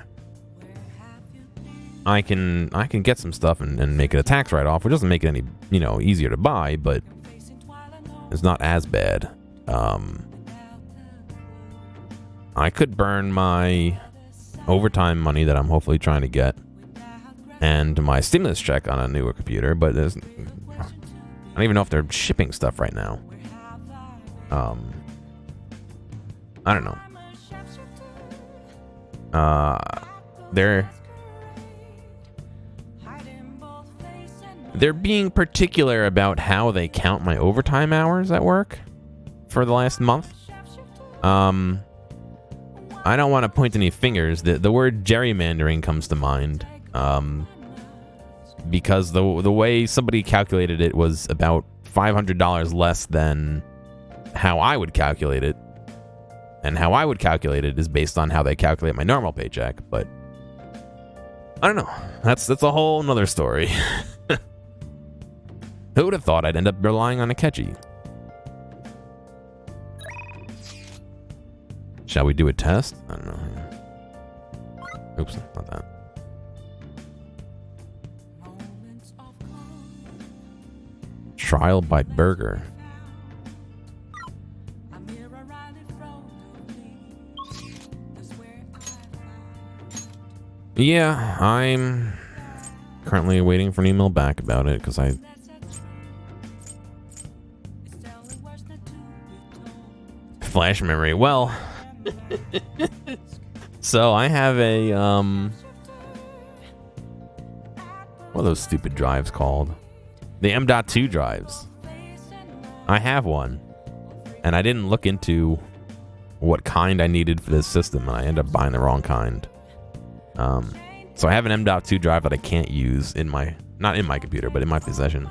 I can get some stuff and make it a tax write-off, which doesn't make it any, you know, easier to buy, but it's not as bad. I could burn my overtime money that I'm hopefully trying to get and my stimulus check on a newer computer, but I don't even know if they're shipping stuff right now. I don't know. They're being particular about how they count my overtime hours at work for the last month. I don't want to point any fingers. The word gerrymandering comes to mind. Because the way somebody calculated it was about $500 less than how I would calculate it. And how I would calculate it is based on how they calculate my normal paycheck, but I don't know. That's a whole nother story. Who would have thought I'd end up relying on Akechi? Shall we do a test? I don't know. Oops, not that. Trial by burger. Yeah, I'm currently waiting for an email back about it because I... Flash memory. Well, so I have a, what are those stupid drives called? The M.2 drives. I have one, and I didn't look into what kind I needed for this system, and I ended up buying the wrong kind. So I have an M.2 drive that I can't use in my, not in my computer, but in my possession.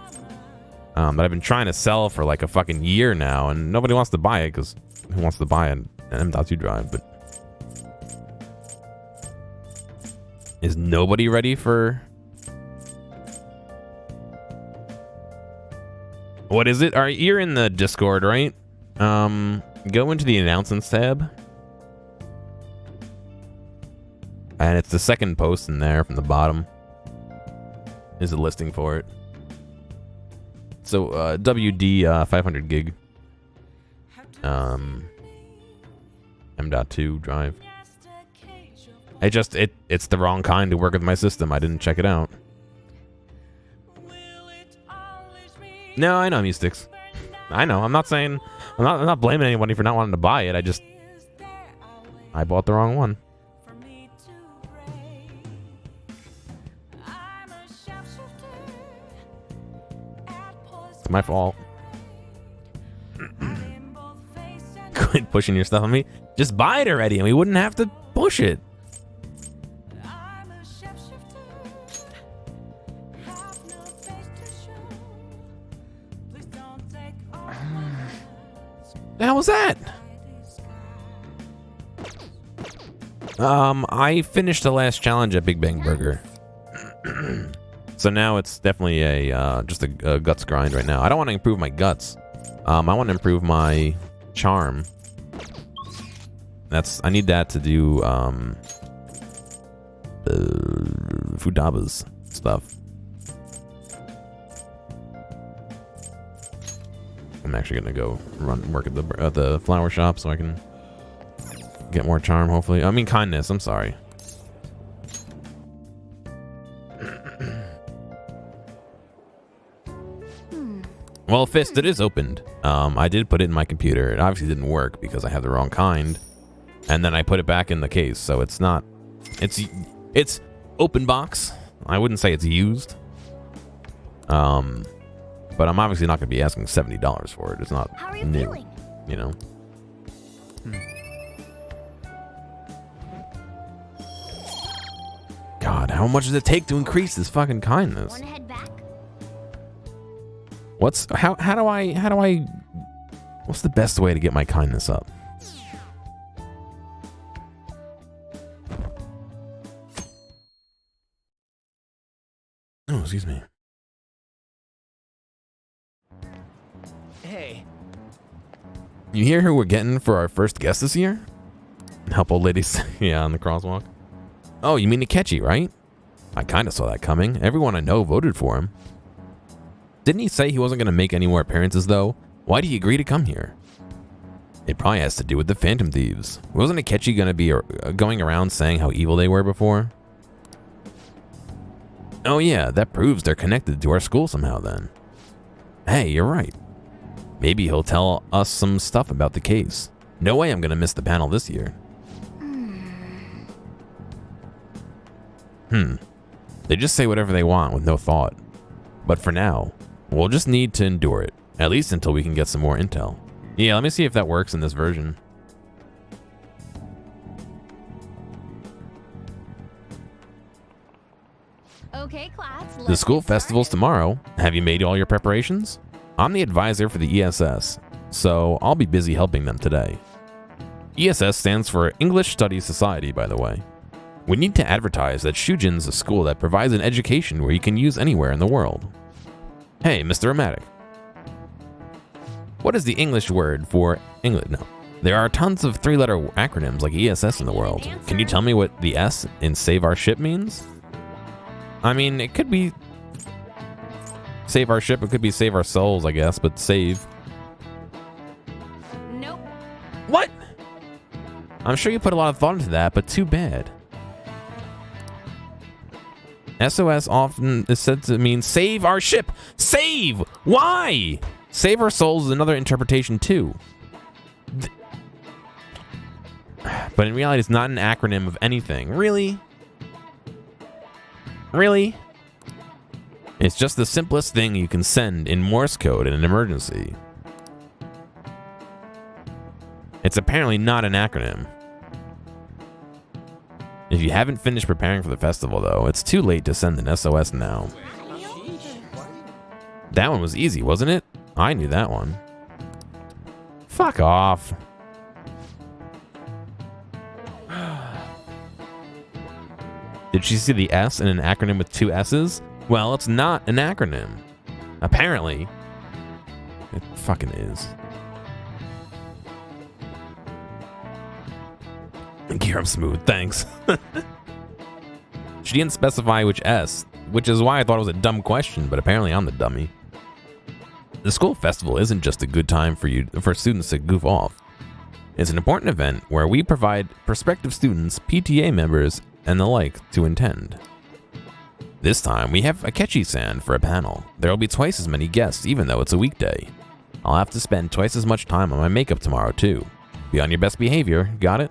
That I've been trying to sell for like a fucking year now, and nobody wants to buy it because who wants to buy an M.2 drive? But is nobody ready for? What is it? All right, you're in the Discord, right? Go into the announcements tab. And it's the second post in there from the bottom. Is a listing for it. So, WD 500 gig. M.2 drive. It's the wrong kind to work with my system. I didn't check it out. No, I know I'm sticks. I know. I'm not saying I'm not blaming anybody for not wanting to buy it. I bought the wrong one. It's my fault. Quit pushing your stuff on me. Just buy it already and we wouldn't have to push it. The hell was that? I finished the last challenge at Big Bang Burger. So now it's definitely a just a guts grind right now. I don't want to improve my guts. I want to improve my charm. I need that to do Fudaba's stuff. I'm actually gonna go work at the flower shop so I can get more charm. Hopefully, I mean kindness. I'm sorry. Well, Fist, it is opened. I did put it in my computer. It obviously didn't work because I have the wrong kind. And then I put it back in the case, so it's not... It's open box. I wouldn't say it's used. But I'm obviously not going to be asking $70 for it. It's not new, feeling? You know? God, how much does it take to increase this fucking kindness? Wanna head back? How do I what's the best way to get my kindness up? Oh, excuse me. Hey. You hear who we're getting for our first guest this year? Help old ladies. Yeah, on the crosswalk. Oh, you mean Akechi, right? I kind of saw that coming. Everyone I know voted for him. Didn't he say he wasn't going to make any more appearances, though? Why did he agree to come here? It probably has to do with the Phantom Thieves. Wasn't Akechi going to be going around saying how evil they were before? Oh yeah, that proves they're connected to our school somehow then. Hey, you're right. Maybe he'll tell us some stuff about the case. No way I'm going to miss the panel this year. They just say whatever they want with no thought. But for now, we'll just need to endure it. At least until we can get some more intel. Yeah, let me see if that works in this version. Okay, class. The Let's school get started. festival's tomorrow. Have you made all your preparations? I'm the advisor for the ESS, so I'll be busy helping them today. ESS stands for English Studies Society, by the way. We need to advertise that Shujin's a school that provides an education where you can use anywhere in the world. Hey, Mr. Gearomatic. What is the English word for England? No. There are tons of three-letter acronyms like ESS in the world. Can you tell me what the S in Save Our Ship means? I mean, it could be Save Our Ship, it could be Save Our Souls, I guess, but save. Nope. What? I'm sure you put a lot of thought into that, but too bad. SOS often is said to mean save our ship. Save! Why? Save our souls is another interpretation too. But in reality, it's not an acronym of anything. Really? Really? It's just the simplest thing you can send in Morse code in an emergency. It's apparently not an acronym. If you haven't finished preparing for the festival, though, it's too late to send an SOS now. That one was easy, wasn't it? I knew that one. Fuck off. Did she see the S in an acronym with two S's? Well, it's not an acronym. Apparently. It fucking is. Gear up smooth, thanks. She didn't specify which S, which is why I thought it was a dumb question, but apparently I'm the dummy. The school festival isn't just a good time for students to goof off. It's an important event where we provide prospective students, PTA members, and the like to attend. This time we have Akechi-san for a panel. There will be twice as many guests even though it's a weekday. I'll have to spend twice as much time on my makeup tomorrow too. Be on your best behavior, got it?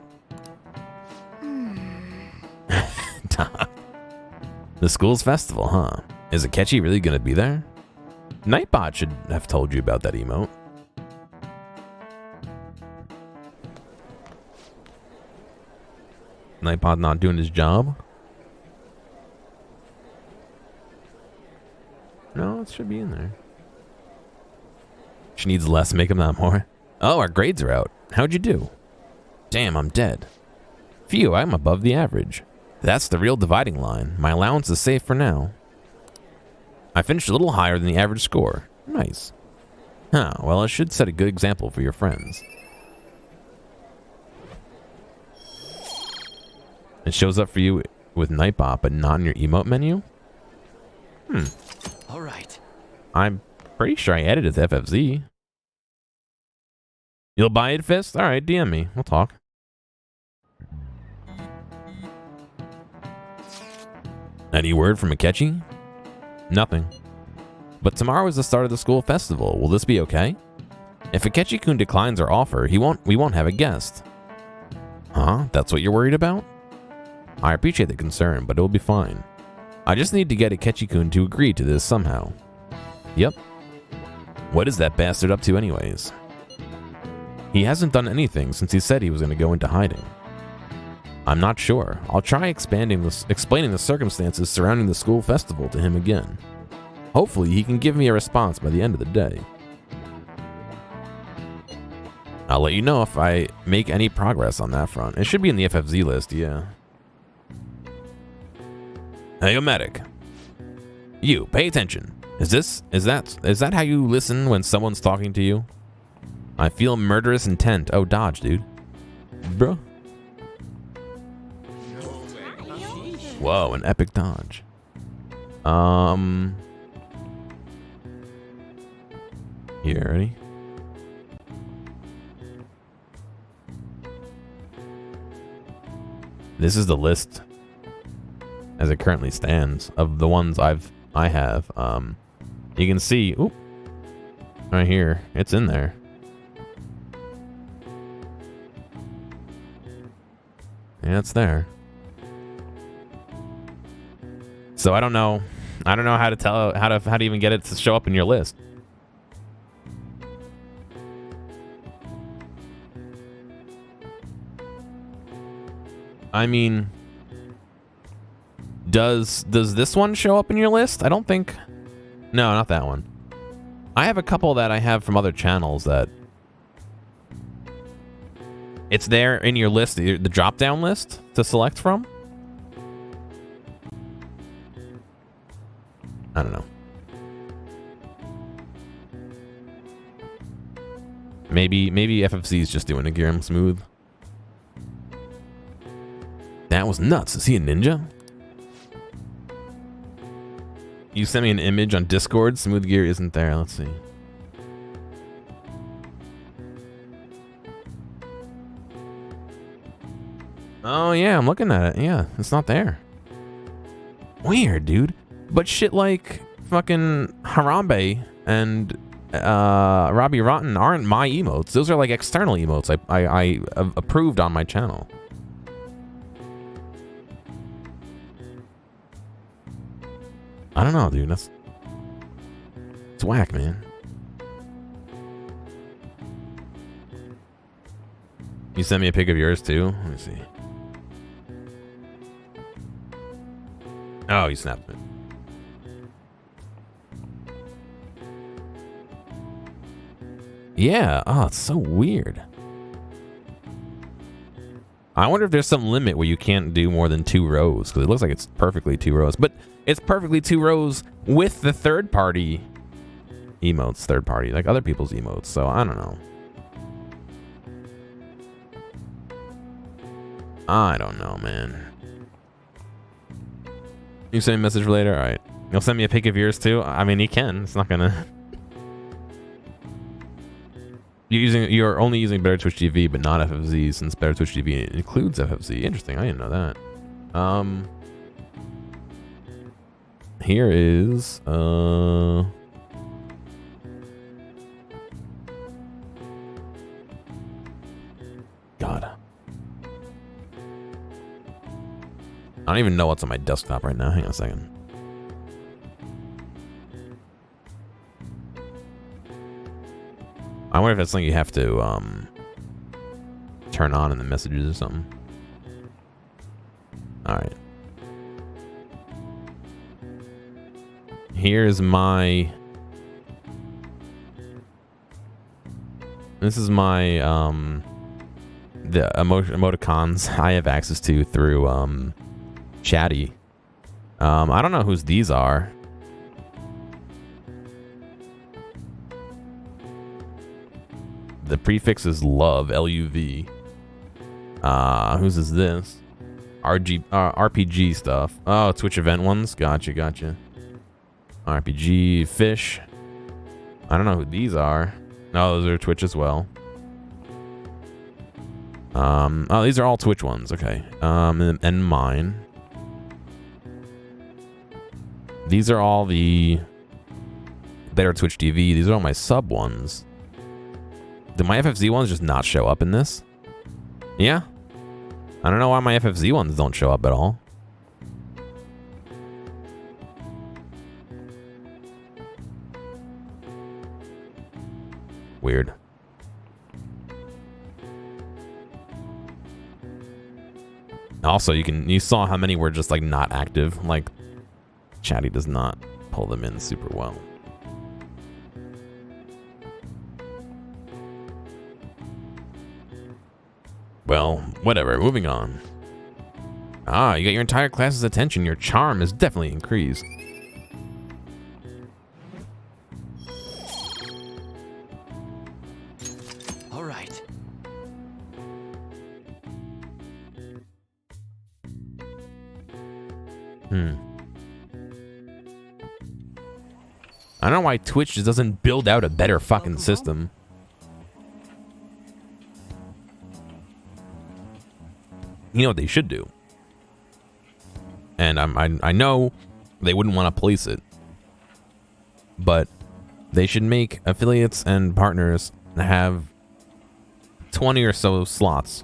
The school's festival, huh? Is Akechi really gonna be there? Nightbot should have told you about that emote. Nightbot not doing his job? No, it should be in there. She needs less makeup, not more. Oh, our grades are out. How'd you do? Damn, I'm dead. Phew, I'm above the average. That's the real dividing line. My allowance is safe for now. I finished a little higher than the average score. Nice. Huh, well, it should set a good example for your friends. It shows up for you with Nightbot, but not in your emote menu? All right. I'm pretty sure I added it to FFZ. You'll buy it, Fist? Alright, DM me. We'll talk. Any word from Akechi? Nothing. But tomorrow is the start of the school festival. Will this be okay? If Akechi-kun declines our offer, we won't have a guest. Huh? That's what you're worried about? I appreciate the concern, but it will be fine. I just need to get Akechi-kun to agree to this somehow. Yep. What is that bastard up to anyways? He hasn't done anything since he said he was going to go into hiding. I'm not sure. I'll try explaining the circumstances surrounding the school festival to him again. Hopefully he can give me a response by the end of the day. I'll let you know if I make any progress on that front. It should be in the FFZ list, yeah. Hey, Gearomatic. You, pay attention. Is that how you listen when someone's talking to you? I feel murderous intent. Oh, dodge, dude. Bro. Whoa, an epic dodge. Here, ready? This is the list as it currently stands of the ones I have. You can see, oop, right here, it's in there. Yeah, it's there. So I don't know how to tell how to even get it to show up in your list. I mean, Does this one show up in your list? I don't think. No, not that one. I have a couple that I have from other channels that it's there in your list, the drop down list to select from. I don't know. Maybe FFC is just doing a Gearum smooth. That was nuts. Is he a ninja? You sent me an image on Discord. Smooth Gear isn't there. Let's see. Oh yeah, I'm looking at it. Yeah, it's not there. Weird, dude. But shit like fucking Harambe and Robbie Rotten aren't my emotes. Those are like external emotes I approved on my channel. I don't know, dude. It's whack, man. You sent me a pic of yours too? Let me see. Oh, you snapped it. Yeah. Oh, it's so weird. I wonder if there's some limit where you can't do more than 2 rows, because it looks like it's perfectly 2 rows. But it's perfectly 2 rows with the third-party emotes, third-party, like other people's emotes. So I don't know. I don't know, man. You send me a message later? All right. You'll send me a pic of yours too? I mean, you can. It's not gonna... You're only using Better Twitch TV, but not FFZ, since Better Twitch TV includes FFZ. Interesting. I didn't know that. Here is God. I don't even know what's on my desktop right now. Hang on a second. I wonder if that's something you have to turn on in the messages or something. Alright. Here's my... This is my, the emoticons I have access to through, Chatty. I don't know whose these are. The prefix is love, L-U-V. Whose is this? RPG stuff. Oh, Twitch event ones. Gotcha. RPG, fish. I don't know who these are. No, those are Twitch as well. Oh, these are all Twitch ones. Okay. And mine. These are all the Better Twitch TV. These are all my sub ones. Do my FFZ ones just not show up in this? Yeah. I don't know why my FFZ ones don't show up at all. Weird. Also, you saw how many were just like not active. Like, Chatty does not pull them in super well. Well, whatever. Moving on. Ah, you got your entire class's attention. Your charm is definitely increased. All right. I don't know why Twitch just doesn't build out a better fucking system. You know what they should do? And I know they wouldn't want to police it, but they should make affiliates and partners have 20 or so slots.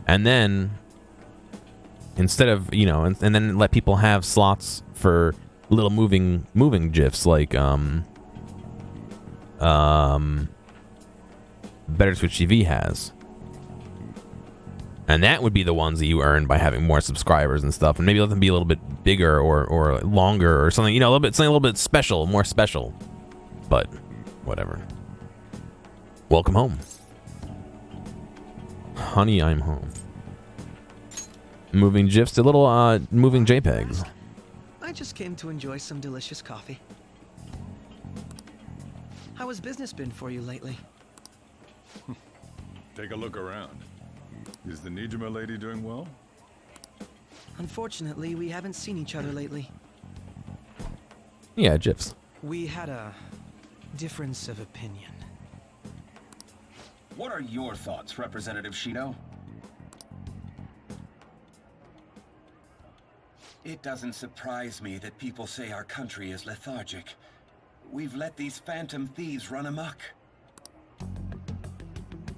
And then instead of, you know, and then let people have slots for little moving GIFs like Better Twitch TV has. And that would be the ones that you earn by having more subscribers and stuff, and maybe let them be a little bit bigger or longer or something, you know, something a little bit special, more special. But whatever. Welcome home. Honey, I'm home. Moving GIFs to little moving JPEGs. I just came to enjoy some delicious coffee. How has business been for you lately? Take a look around. Is the Nijima lady doing well? Unfortunately, we haven't seen each other lately. Yeah, GIFs. We had a difference of opinion. What are your thoughts, Representative Shido? It doesn't surprise me that people say our country is lethargic. We've let these phantom thieves run amok.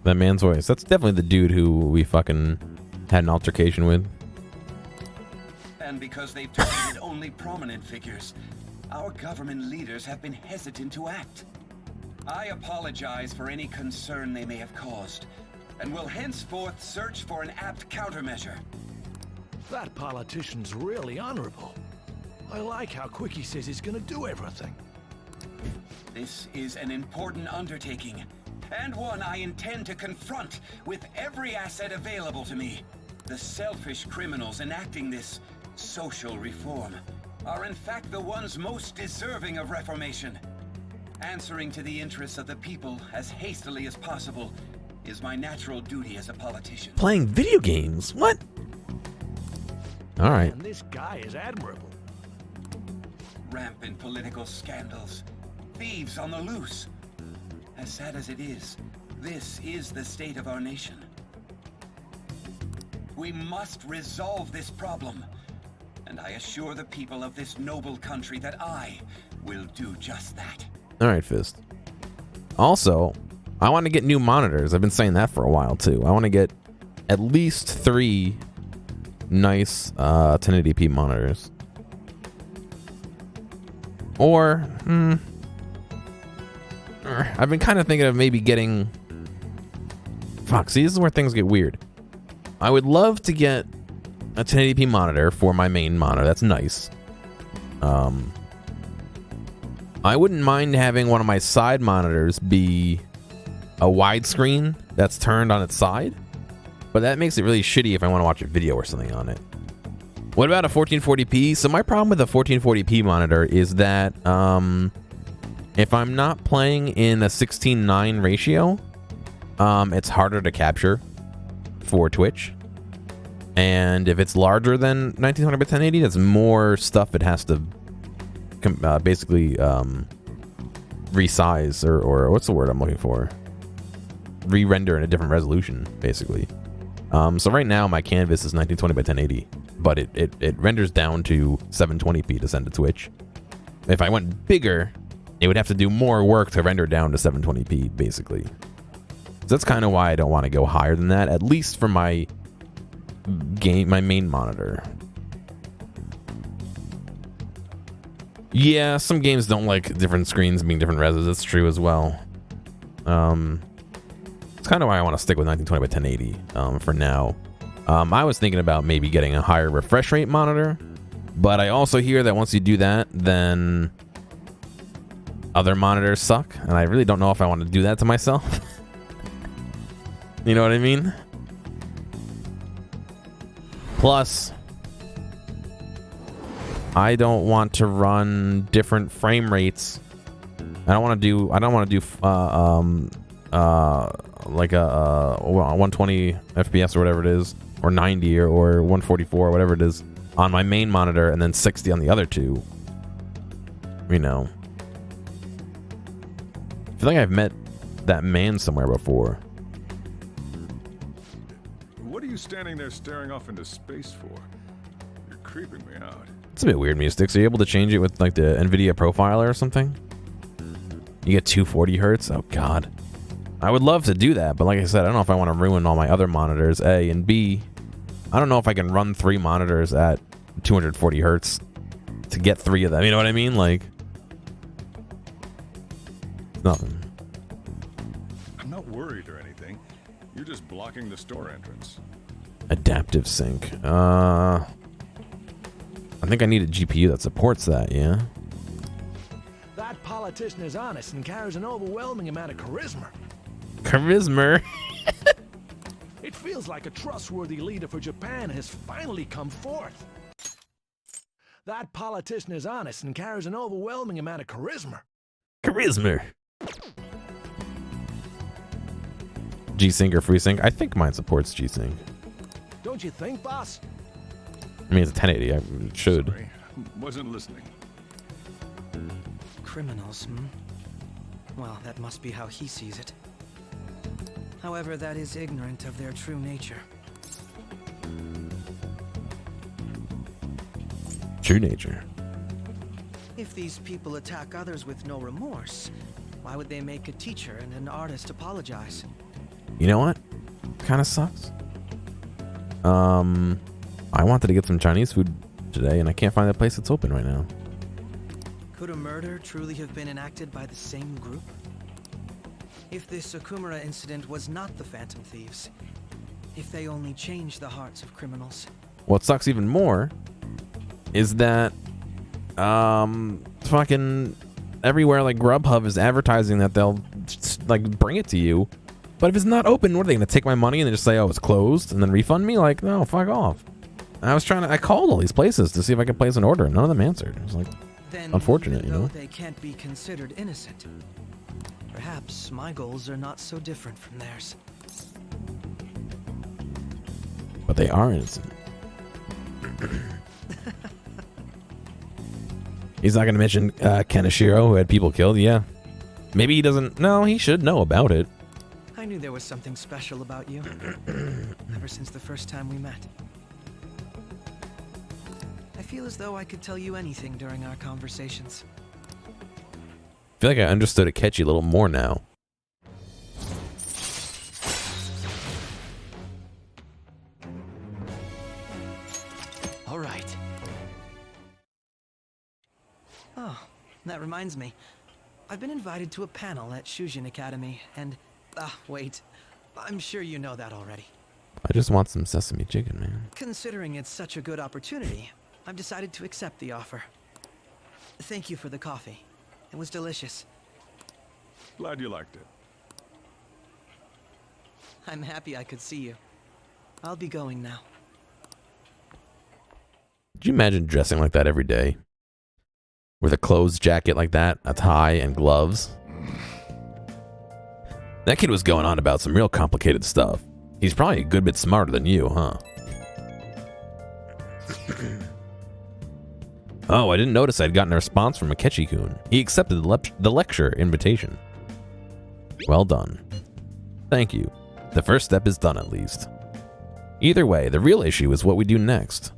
That man's voice. That's definitely the dude who we fucking had an altercation with. And because they've targeted only prominent figures, our government leaders have been hesitant to act. I apologize for any concern they may have caused, and will henceforth search for an apt countermeasure. That politician's really honorable. I like how quick he says he's gonna do everything. This is an important undertaking, and one I intend to confront with every asset available to me. The selfish criminals enacting this social reform are in fact the ones most deserving of reformation. Answering to the interests of the people as hastily as possible is my natural duty as a politician. Playing video games? What? All right. And this guy is admirable. Rampant political scandals, thieves on the loose. As sad as it is, this is the state of our nation. We must resolve this problem, and I assure the people of this noble country that I will do just that. All right, Fist. Also, I want to get new monitors. I've been saying that for a while, too. I want to get at least 3 nice 1080p monitors. Or, I've been kind of thinking of maybe getting... Fuck, see, this is where things get weird. I would love to get a 1080p monitor for my main monitor. That's nice. I wouldn't mind having one of my side monitors be a widescreen that's turned on its side, but that makes it really shitty if I want to watch a video or something on it. What about a 1440p? So my problem with a 1440p monitor is that if I'm not playing in a 16:9 ratio, it's harder to capture for Twitch. And if it's larger than 1920 by 1080, that's more stuff it has to basically resize or what's the word I'm looking for? Re-render in a different resolution, basically. So right now my canvas is 1920 by 1080, but it renders down to 720p to send to Twitch. If I went bigger, it would have to do more work to render down to 720p, basically. So that's kind of why I don't want to go higher than that, at least for my main monitor. Yeah, some games don't like different screens being different reses. That's true as well. It's kind of why I want to stick with 1920 by 1080 for now. I was thinking about maybe getting a higher refresh rate monitor, but I also hear that once you do that, then other monitors suck, and I really don't know if I want to do that to myself. You know what I mean? Plus, I don't want to run different frame rates. I don't want to do like a 120 FPS or whatever it is, or 90 or 144 or whatever it is on my main monitor, and then 60 on the other two. You know, I feel like I've met that man somewhere before. What are you standing there staring off into space for? You're creeping me out. It's a bit weird, Mystics. Are you able to change it with like the NVIDIA profiler or something? You get 240 hertz? Oh god. I would love to do that, but like I said, I don't know if I want to ruin all my other monitors, A, and B, I don't know if I can run 3 monitors at 240 hertz to get 3 of them. You know what I mean? Like, nothing. I'm not worried or anything. You're just blocking the store entrance. Adaptive sync. I think I need a GPU that supports that, yeah? That politician is honest and carries an overwhelming amount of charisma. Charisma? It feels like a trustworthy leader for Japan has finally come forth. That politician is honest and carries an overwhelming amount of charisma. Charisma. G-Sync or FreeSync? I think mine supports G-Sync. Don't you think, boss? I mean, it's a 1080. I should. Sorry, wasn't listening. Criminals, Well, that must be how he sees it. However, that is ignorant of their true nature. True nature. If these people attack others with no remorse, why would they make a teacher and an artist apologize? You know what? Kind of sucks. I wanted to get some Chinese food today, and I can't find a place that's open right now. Could a murder truly have been enacted by the same group? If this Okumura incident was not the Phantom Thieves, if they only changed the hearts of criminals. What sucks even more is that fucking everywhere like Grubhub is advertising that they'll like bring it to you, but if it's not open, what are they gonna take my money and then just say, oh, it's closed and then refund me? Like, no, fuck off. I called all these places to see if I could place an order and none of them answered. It was like Then, unfortunate, even you know. though they can't be considered innocent, perhaps my goals are not so different from theirs. But they are innocent. He's not going to mention Kaneshiro, who had people killed. Yeah. Maybe he doesn't. No, he should know about it. I knew there was something special about you, ever since the first time we met. I feel as though I could tell you anything during our conversations. I feel like I understood Akechi a little more now. All right. Oh, that reminds me. I've been invited to a panel at Shujin Academy, and... wait. I'm sure you know that already. I just want some sesame chicken, man. Considering it's such a good opportunity, I've decided to accept the offer. Thank you for the coffee. It was delicious. Glad you liked it. I'm happy I could see you. I'll be going now. Could you imagine dressing like that every day? With a closed jacket like that, a tie, and gloves? That kid was going on about some real complicated stuff. He's probably a good bit smarter than you, huh? Oh, I didn't notice I'd gotten a response from Akechi-kun. He accepted the lecture invitation. Well done. Thank you. The first step is done at least. Either way, the real issue is what we do next.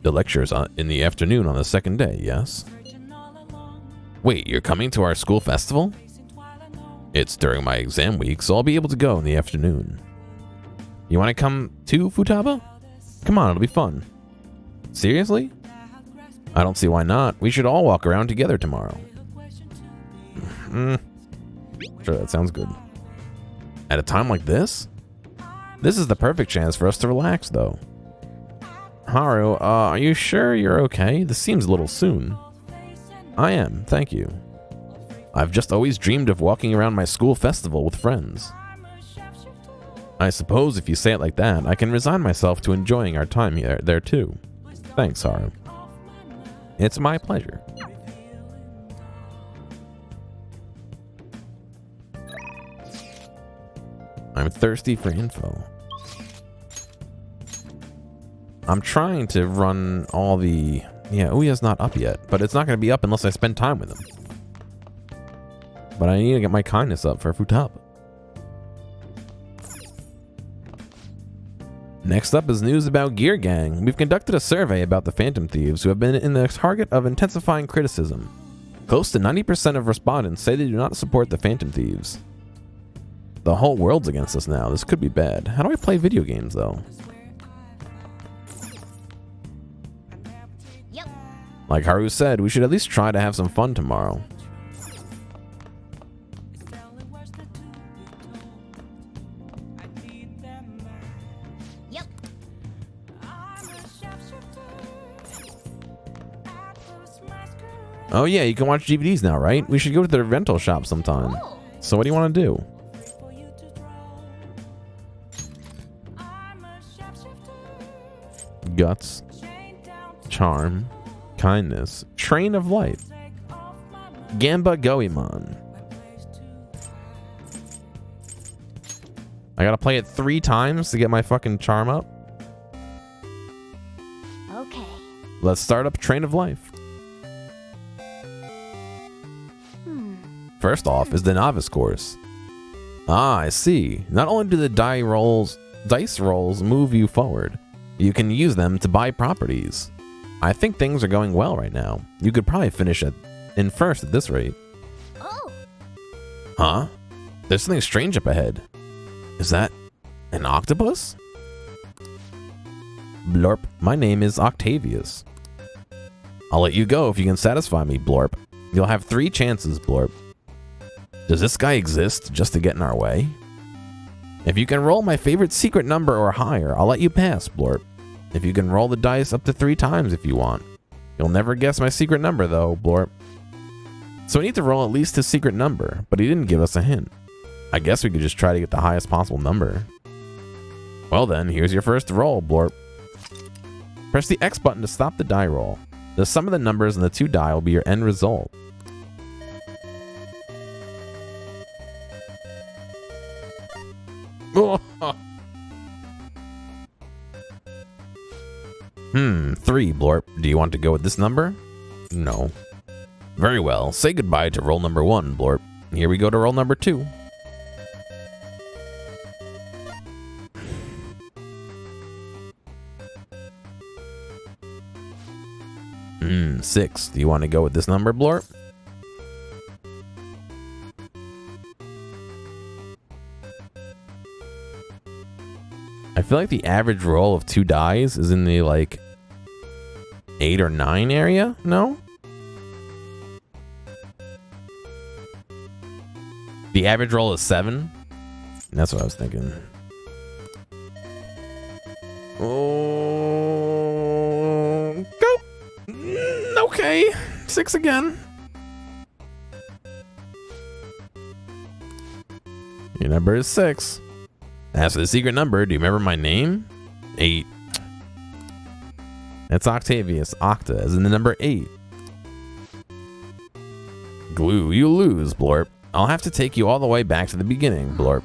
The lecture's in the afternoon on the second day, yes? Wait, you're coming to our school festival? It's during my exam week, so I'll be able to go in the afternoon. You want to come too, Futaba? Come on, it'll be fun. Seriously? I don't see why not. We should all walk around together tomorrow. Sure, that sounds good. At a time like this? This is the perfect chance for us to relax, though. Haru, are you sure you're okay? This seems a little soon. I am, thank you. I've just always dreamed of walking around my school festival with friends. I suppose if you say it like that, I can resign myself to enjoying our time there too. Thanks, Haru. It's my pleasure. I'm thirsty for info. I'm trying to run all the... Yeah, Ouya's not up yet, but it's not going to be up unless I spend time with him. But I need to get my kindness up for Futaba. Next up is news about Gear Gang. We've conducted a survey about the Phantom Thieves who have been in the target of intensifying criticism. Close to 90% of respondents say they do not support the Phantom Thieves. The whole world's against us now. This could be bad. How do I play video games, though? Yep. Like Haru said, we should at least try to have some fun tomorrow. Yep. Oh yeah, you can watch DVDs now, right? We should go to the rental shop sometime. So what do you want to do? Guts, charm, kindness, train of life, Gamba Goemon. I gotta play it 3 times to get my fucking charm up. Okay. Let's start up Train of Life. First off is the novice course. Ah, I see. Not only do the dice rolls move you forward, you can use them to buy properties. I think things are going well right now. You could probably finish in first at this rate. Oh. Huh? There's something strange up ahead. Is that an octopus? Blorp, my name is Octavius. I'll let you go if you can satisfy me, Blorp. You'll have 3 chances, Blorp. Does this guy exist just to get in our way? If you can roll my favorite secret number or higher, I'll let you pass, Blorp. If you can roll the dice up to 3 times if you want. You'll never guess my secret number though, Blorp. So we need to roll at least his secret number, but he didn't give us a hint. I guess we could just try to get the highest possible number. Well then, here's your first roll, Blorp. Press the X button to stop the die roll. The sum of the numbers in the 2 die will be your end result. Three, Blorp. Do you want to go with this number? No. Very well. Say goodbye to roll number 1, Blorp. Here we go to roll number 2. 6. Do you want to go with this number, Blorp? I feel like the average roll of 2 dice is in the, like, 8 or 9 area? No? The average roll is 7? That's what I was thinking. Oh, go! Okay, 6 again. Your number is 6. As for the secret number, do you remember my name? 8. That's Octavius. Octa, as in the number 8. Glue, you lose, Blorp. I'll have to take you all the way back to the beginning, Blorp.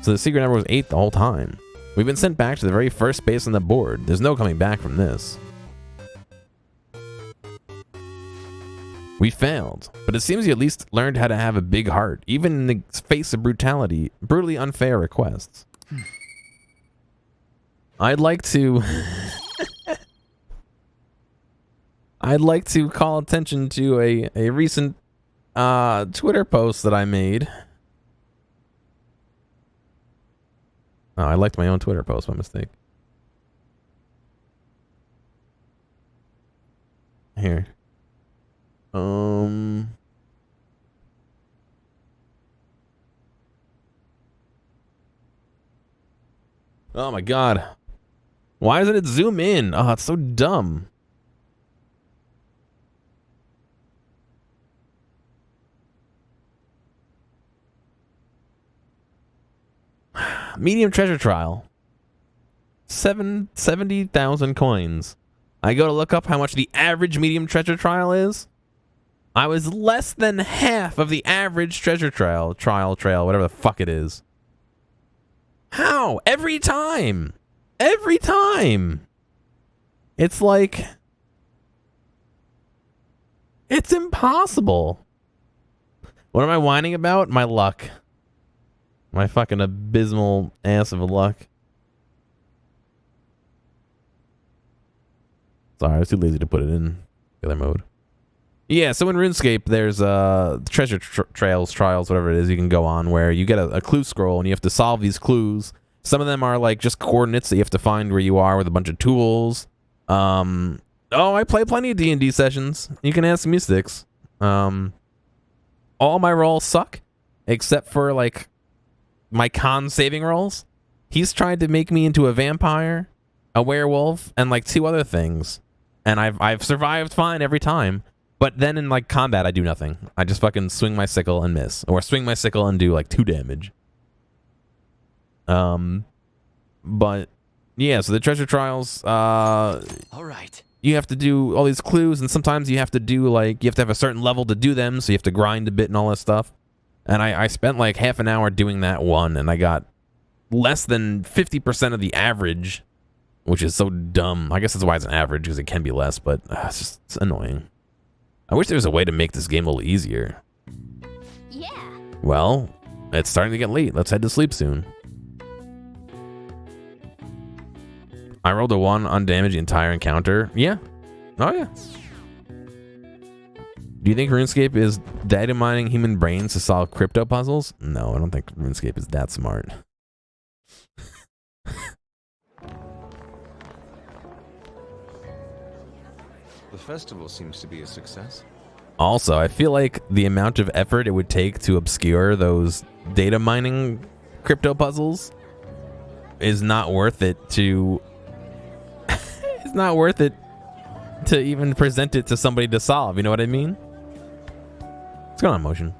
So the secret number was 8 the whole time. We've been sent back to the very first space on the board. There's no coming back from this. We failed, but it seems you at least learned how to have a big heart, even in the face of brutally unfair requests. I'd like to call attention to a recent Twitter post that I made. Oh, I liked my own Twitter post by mistake. Here. Oh my god. Why doesn't it zoom in? Oh, it's so dumb. Medium treasure trial. 70,000 coins. I go to look up how much the average medium treasure trial is. I was less than half of the average treasure trail, whatever the fuck it is. How? Every time. Every time. It's like, it's impossible. What am I whining about? My luck. My fucking abysmal ass of luck. Sorry, I was too lazy to put it in the other mode. Yeah, so in RuneScape, there's treasure trials, whatever it is, you can go on where you get a clue scroll and you have to solve these clues. Some of them are like just coordinates that you have to find where you are with a bunch of tools. Oh, I play plenty of D&D sessions. You can ask Mystics. All my rolls suck, except for like my con saving rolls. He's tried to make me into a vampire, a werewolf, and like 2 other things. And I've survived fine every time. But then in like combat, I do nothing. I just fucking swing my sickle and miss, or swing my sickle and do like 2 damage. But yeah, so the treasure trials. All right. You have to do all these clues, and sometimes you have to do like you have to have a certain level to do them, so you have to grind a bit and all that stuff. And I spent like half an hour doing that one, and I got less than 50% of the average, which is so dumb. I guess that's why it's an average, because it can be less, but it's annoying. I wish there was a way to make this game a little easier. Yeah. Well, it's starting to get late. Let's head to sleep soon. I rolled a 1 on damage the entire encounter. Yeah. Oh, yeah. Do you think RuneScape is data mining human brains to solve crypto puzzles? No, I don't think RuneScape is that smart. The festival seems to be a success. Also, I feel like the amount of effort it would take to obscure those data mining crypto puzzles is not worth it to... it's not worth it to even present it to somebody to solve, you know what I mean? What's going on, Motion?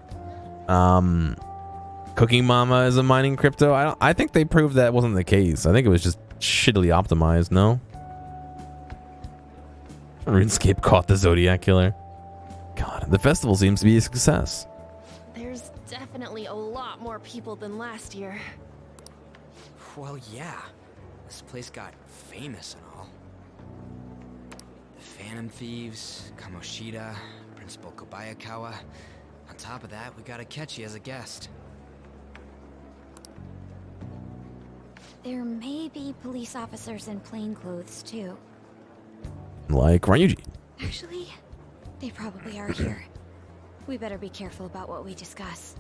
Cooking Mama is a mining crypto. I think they proved that wasn't the case. I think it was just shittily optimized, no? RuneScape caught the Zodiac Killer. God, the festival seems to be a success. There's definitely a lot more people than last year. Well, yeah. This place got famous and all. The Phantom Thieves, Kamoshida, Principal Kobayakawa. On top of that, we got Akechi as a guest. There may be police officers in plain clothes, too. Like Ryuji. Actually, they probably are here. We better be careful about what we discuss.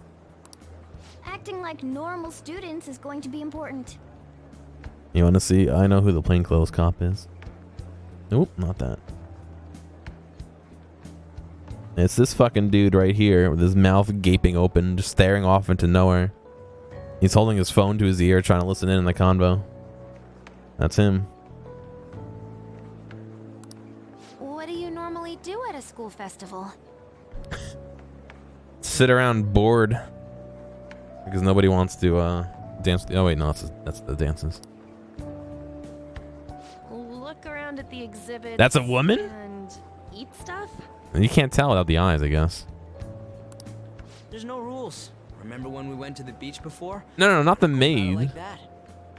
Acting like normal students is going to be important. You want to see? I know who the plainclothes cop is. Nope, not that. It's this fucking dude right here with his mouth gaping open, just staring off into nowhere. He's holding his phone to his ear, trying to listen in the convo. That's him. What do you normally do at a school festival? Sit around bored. Because nobody wants to dance. Oh wait, no, that's the dances. Look around at the exhibit. That's a woman? And eat stuff? You can't tell without the eyes, I guess. There's no rules. Remember when we went to the beach before? No, not the maid. Like that.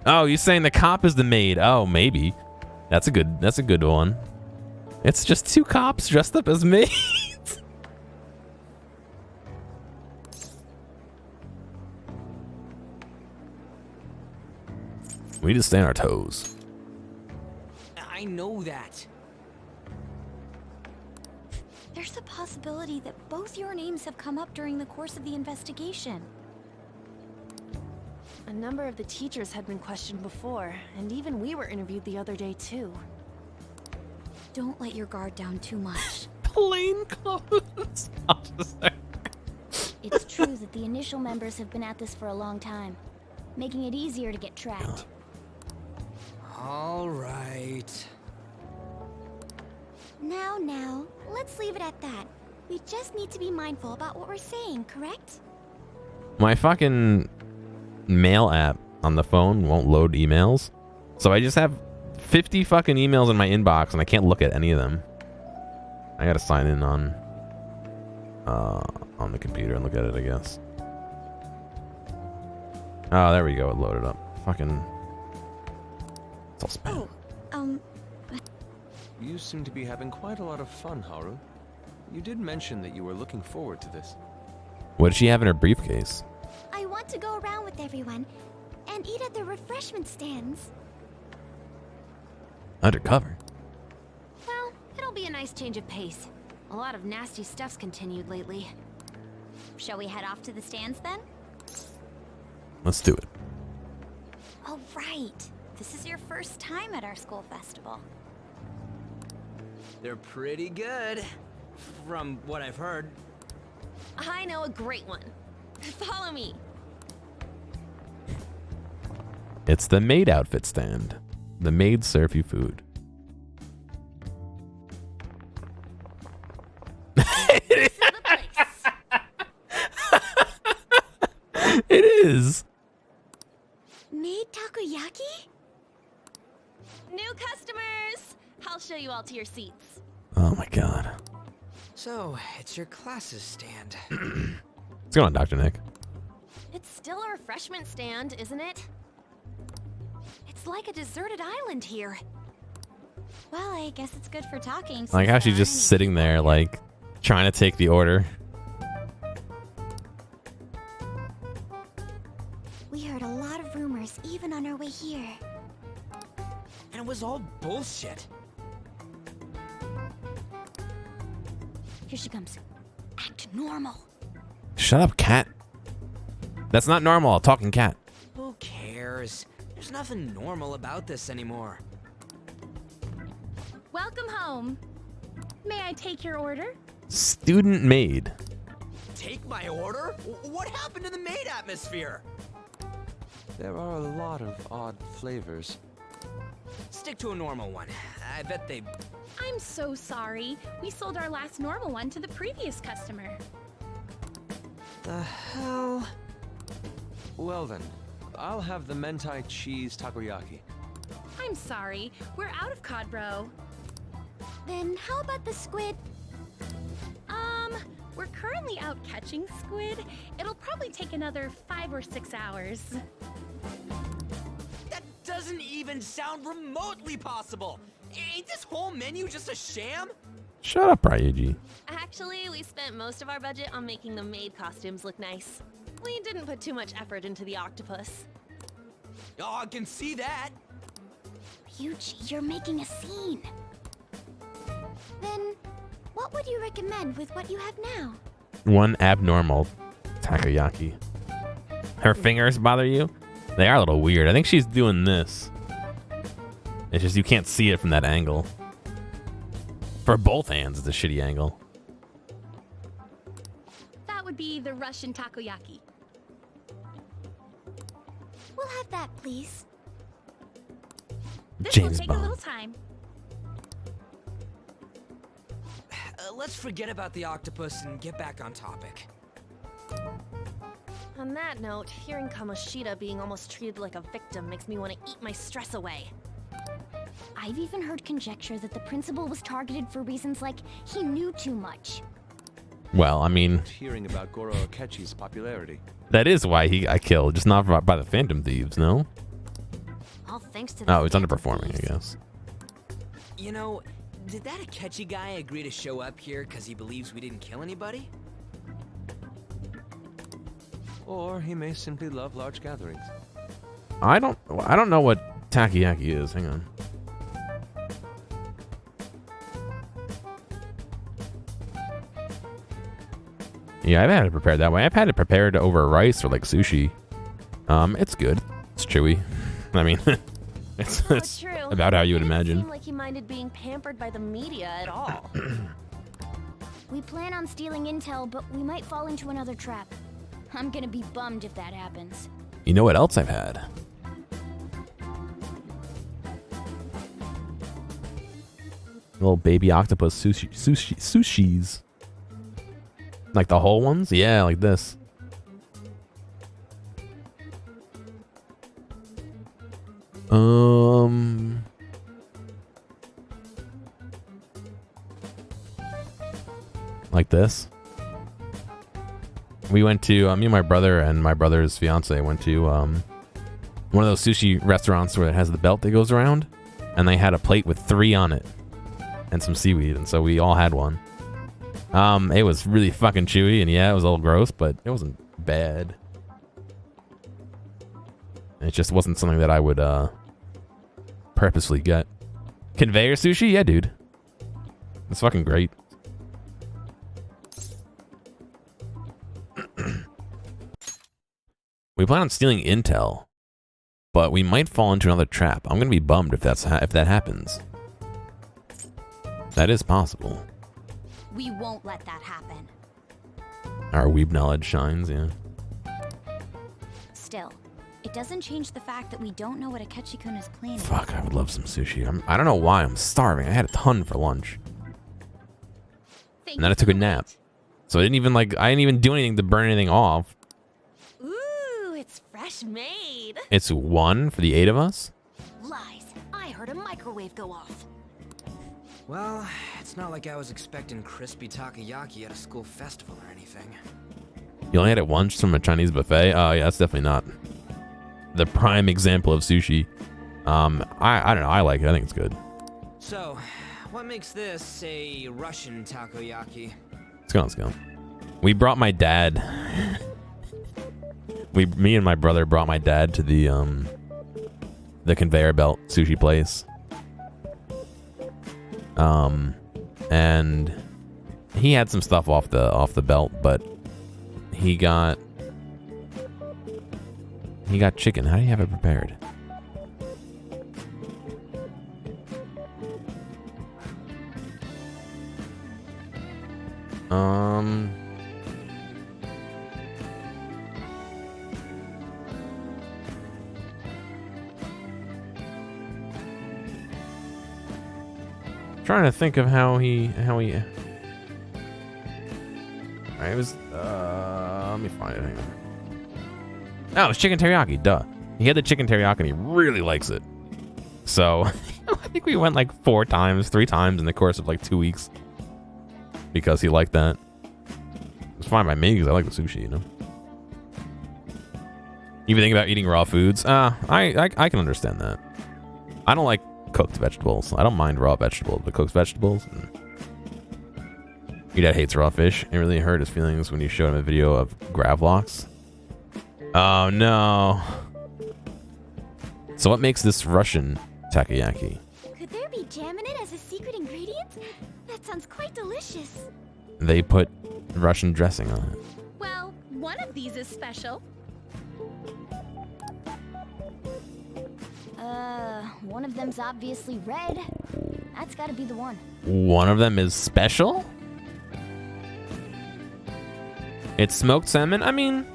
Oh, you're saying the cop is the maid? Oh, maybe. That's a good one. It's just 2 cops dressed up as maids. We need to stay on our toes. I know that. There's a possibility that both your names have come up during the course of the investigation. A number of the teachers had been questioned before, and even we were interviewed the other day too. Don't let your guard down too much. Plain clothes. It's true that the initial members have been at this for a long time, making it easier to get tracked. All right. Now, let's leave it at that. We just need to be mindful about what we're saying, correct? My fucking mail app on the phone won't load emails. So I just have 50 fucking emails in my inbox and I can't look at any of them. I gotta sign in on the computer and look at it, I guess. Oh, there we go. It loaded up. Fucking... It's all spam. You seem to be having quite a lot of fun, Haru. You did mention that you were looking forward to this. What does she have in her briefcase? I want to go around with everyone and eat at the refreshment stands. Undercover. Well, it'll be a nice change of pace. A lot of nasty stuff's continued lately. Shall we head off to the stands then? Let's do it. Oh, right. This is your first time at our school festival. They're pretty good, from what I've heard. I know a great one. Follow me. It's the maid outfit stand. The maids serve you food. to your seats. Oh my god. So, it's your classes stand. What's going on, Dr. Nick? It's still a refreshment stand, isn't it? It's like a deserted island here. Well, I guess it's good for talking. Like how she's just sitting there, like, trying to take the order. We heard a lot of rumors, even on our way here. And it was all bullshit. Here she comes. Act normal. Shut up, cat. That's not normal, a talking cat. Who cares? There's nothing normal about this anymore. Welcome home. May I take your order? Student maid. Take my order? What happened to the maid atmosphere? There are a lot of odd flavors. Stick to a normal one. I bet they... I'm so sorry. We sold our last normal one to the previous customer. The hell? Well then, I'll have the mentai cheese takoyaki. I'm sorry. We're out of cod bro. Then how about the squid? We're currently out catching squid. It'll probably take another 5 or 6 hours. That doesn't even sound remotely possible. Ain't this whole menu just a sham? Shut up, Ryuji. Actually, we spent most of our budget on making the maid costumes look nice. We didn't put too much effort into the octopus. Oh, I can see that. Ryuji, you're making a scene. Then, what would you recommend with what you have now? One abnormal takoyaki. Her fingers bother you? They are a little weird. I think she's doing this. It's just you can't see it from that angle. For both hands, it's a shitty angle. That would be the Russian takoyaki. We'll have that, please. This James will take Bond. a little time. Let's forget about the octopus and get back on topic. On that note, hearing Kamoshida being almost treated like a victim makes me want to eat my stress away. I've even heard conjecture that the principal was targeted for reasons like he knew too much. Well, I mean, Hearing about Goro Akechi's popularity. that is why he got killed, just not by the Phantom Thieves, no? All thanks to the Oh, he's underperforming, I guess. You know, did that Akechi guy agree to show up here because he believes we didn't kill anybody? Or he may simply love large gatherings. I don't know what takoyaki is. Hang on. Yeah, I've had it prepared that way. I've had it prepared over rice or like sushi. It's good. It's chewy. I mean, it's True. about how you would It didn't imagine. seem like he minded being pampered by the media at all. We plan on stealing intel, but we might fall into another trap. I'm gonna be bummed if that happens. You know what else I've had? Little baby octopus sushis. Like the whole ones? Yeah, like this. Like this. We went to, me and my brother and my brother's fiance went to one of those sushi restaurants where it has the belt that goes around, and they had a plate with 3 on it and some seaweed, and so we all had one. It was really fucking chewy, and yeah, it was a little gross, but it wasn't bad. It just wasn't something that I would purposely get. Conveyor sushi? Yeah, dude. It's fucking great. We plan on stealing intel, but we might fall into another trap. I'm gonna be bummed if that happens. That is possible. We won't let that happen. Our weeb knowledge shines, yeah. Still, it doesn't change the fact that we don't know what Akechi-kun is planning. Fuck, I would love some sushi. I don't know why, I'm starving. I had a ton for lunch. And then I took a nap. So I didn't even do anything to burn anything off. Ooh, it's fresh made. It's 1 for the 8 of us. Lies. I heard a microwave go off. Well, it's not like I was expecting crispy takoyaki at a school festival or anything. You only had it once from a Chinese buffet? Oh, yeah, that's definitely not the prime example of sushi. I don't know. I like it. I think it's good. So, what makes this a Russian takoyaki? Let's go. We brought my dad. Me and my brother brought my dad to the conveyor belt sushi place. And he had some stuff off the belt, but he got chicken. How do you have it prepared? Trying to think of how he I was let me find it. Hang on. Oh, it's chicken teriyaki, duh. He had the chicken teriyaki and he really likes it. So I think we went like 3 times in the course of like 2 weeks because he liked that. It's fine by me because I like the sushi, you know. You think about eating raw foods? I can understand that. I don't like cooked vegetables. I don't mind raw vegetables, but cooked vegetables. Your dad hates raw fish. It really hurt his feelings when you showed him a video of gravlax. Oh no. So what makes this Russian takoyaki? Could there be jam in it as a secret ingredient? That sounds quite delicious. They put Russian dressing on it. Well, one of these is special. One of them's obviously red. That's gotta be the one. One of them is special? It's smoked salmon? I mean,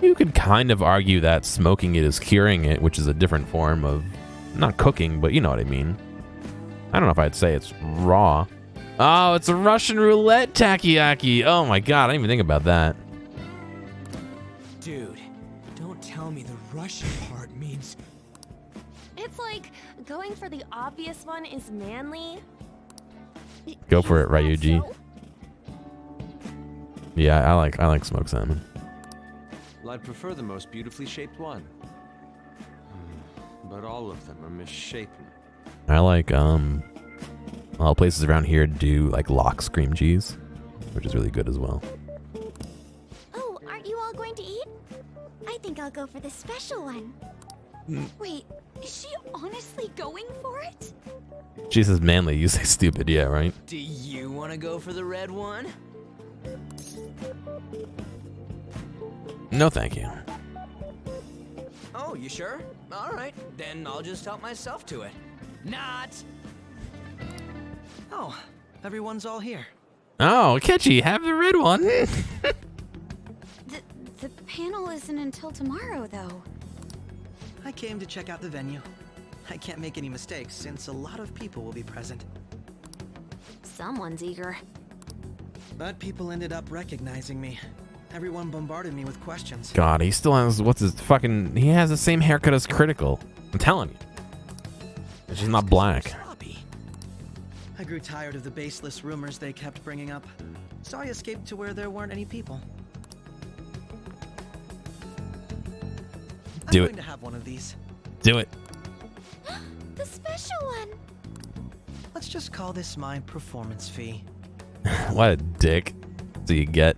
you could kind of argue that smoking it is curing it, which is a different form of, not cooking, but you know what I mean. I don't know if I'd say it's raw. Oh, it's a Russian roulette takoyaki. Oh my god, I didn't even think about that. Dude, don't tell me the Russian part means... It's like going for the obvious one is manly. Go for it, Ryuji. Yeah, I like smoked salmon. Well, I'd prefer the most beautifully shaped one. But all of them are misshapen. I like all places around here do like lox cream cheese, which is really good as well. Oh, aren't you all going to eat? I think I'll go for the special one. Wait, is she honestly going for it? She says manly, you say stupid, yeah, right? Do you want to go for the red one? No, thank you. Oh, you sure? All right, then I'll just help myself to it. Not. Oh, everyone's all here. Oh, Ketchy, have the red one. The panel isn't until tomorrow, though. I came to check out the venue. I can't make any mistakes since a lot of people will be present. Someone's eager. But people ended up recognizing me. Everyone bombarded me with questions. God, he still has, he has the same haircut as Critical. I'm telling you. And she's not black. I grew tired of the baseless rumors they kept bringing up, so I escaped to where there weren't any people. Do I'm it. going to have one of these. Do it. The special one. Let's just call this my performance fee. What a dick. Do you get?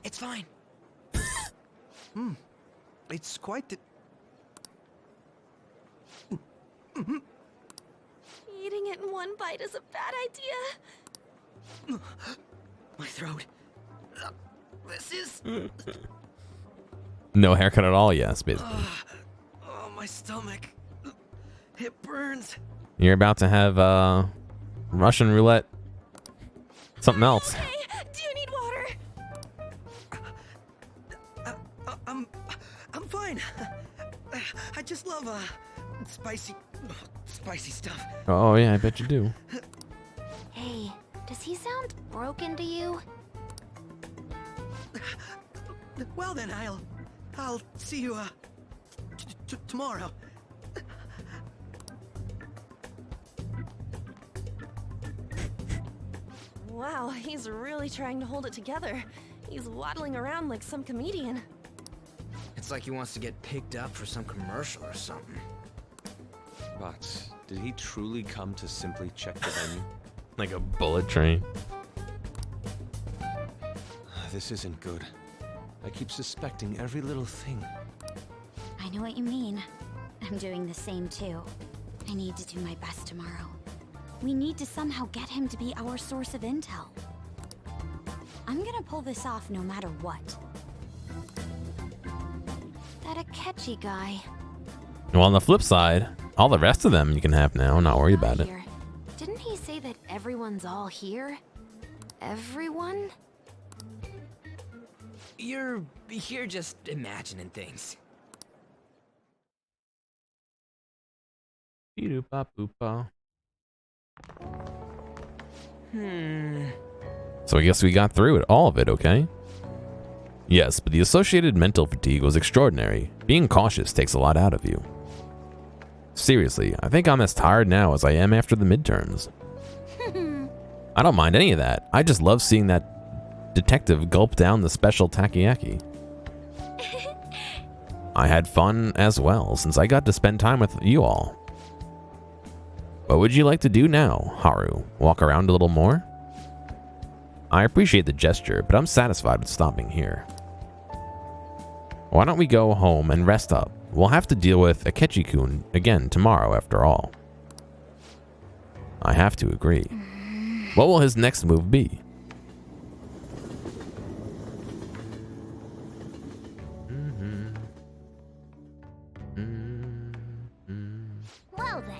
It's fine. It's quite the... Eating it in one bite is a bad idea. My throat. This is... No haircut at all, yes, basically. Oh, my stomach. It burns. You're about to have Russian roulette. Something else. Hey, do you need water? I'm fine. I just love spicy stuff. Oh yeah, I bet you do. Hey, does he sound broken to you? Well then, I'll see you tomorrow. Wow, he's really trying to hold it together. He's waddling around like some comedian. It's like he wants to get picked up for some commercial or something. But did he truly come to simply check the venue? Like a bullet train. This isn't good. I keep suspecting every little thing. I know what you mean. I'm doing the same too. I need to do my best tomorrow. We need to somehow get him to be our source of intel. I'm gonna pull this off no matter what. That Akechi guy. Well, on the flip side, all the rest of them you can have now. Not worry about it. Didn't he say that everyone's all here? Everyone? You're just imagining things. So I guess we got through it, all of it, okay? Yes, but the associated mental fatigue was extraordinary. Being cautious takes a lot out of you. Seriously, I think I'm as tired now as I am after the midterms. I don't mind any of that. I just love seeing that detective gulp down the special takoyaki. I had fun as well, since I got to spend time with you all. What would you like to do now, Haru? Walk around a little more? I appreciate the gesture, but I'm satisfied with stopping here. Why don't we go home and rest up? We'll have to deal with Akechi-kun again tomorrow, after all. I have to agree. What will his next move be? Well then.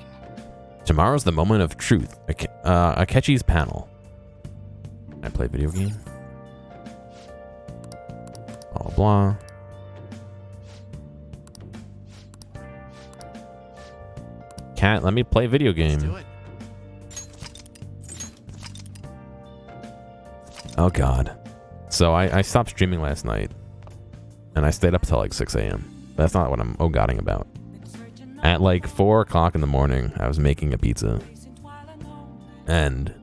Tomorrow's the moment of truth. Akechi's panel. I play video game. Blah blah. Cat, let me play video game. Oh god. So I stopped streaming last night. And I stayed up till like 6 a.m. That's not what I'm oh-godding about. At like 4 o'clock in the morning, I was making a pizza. And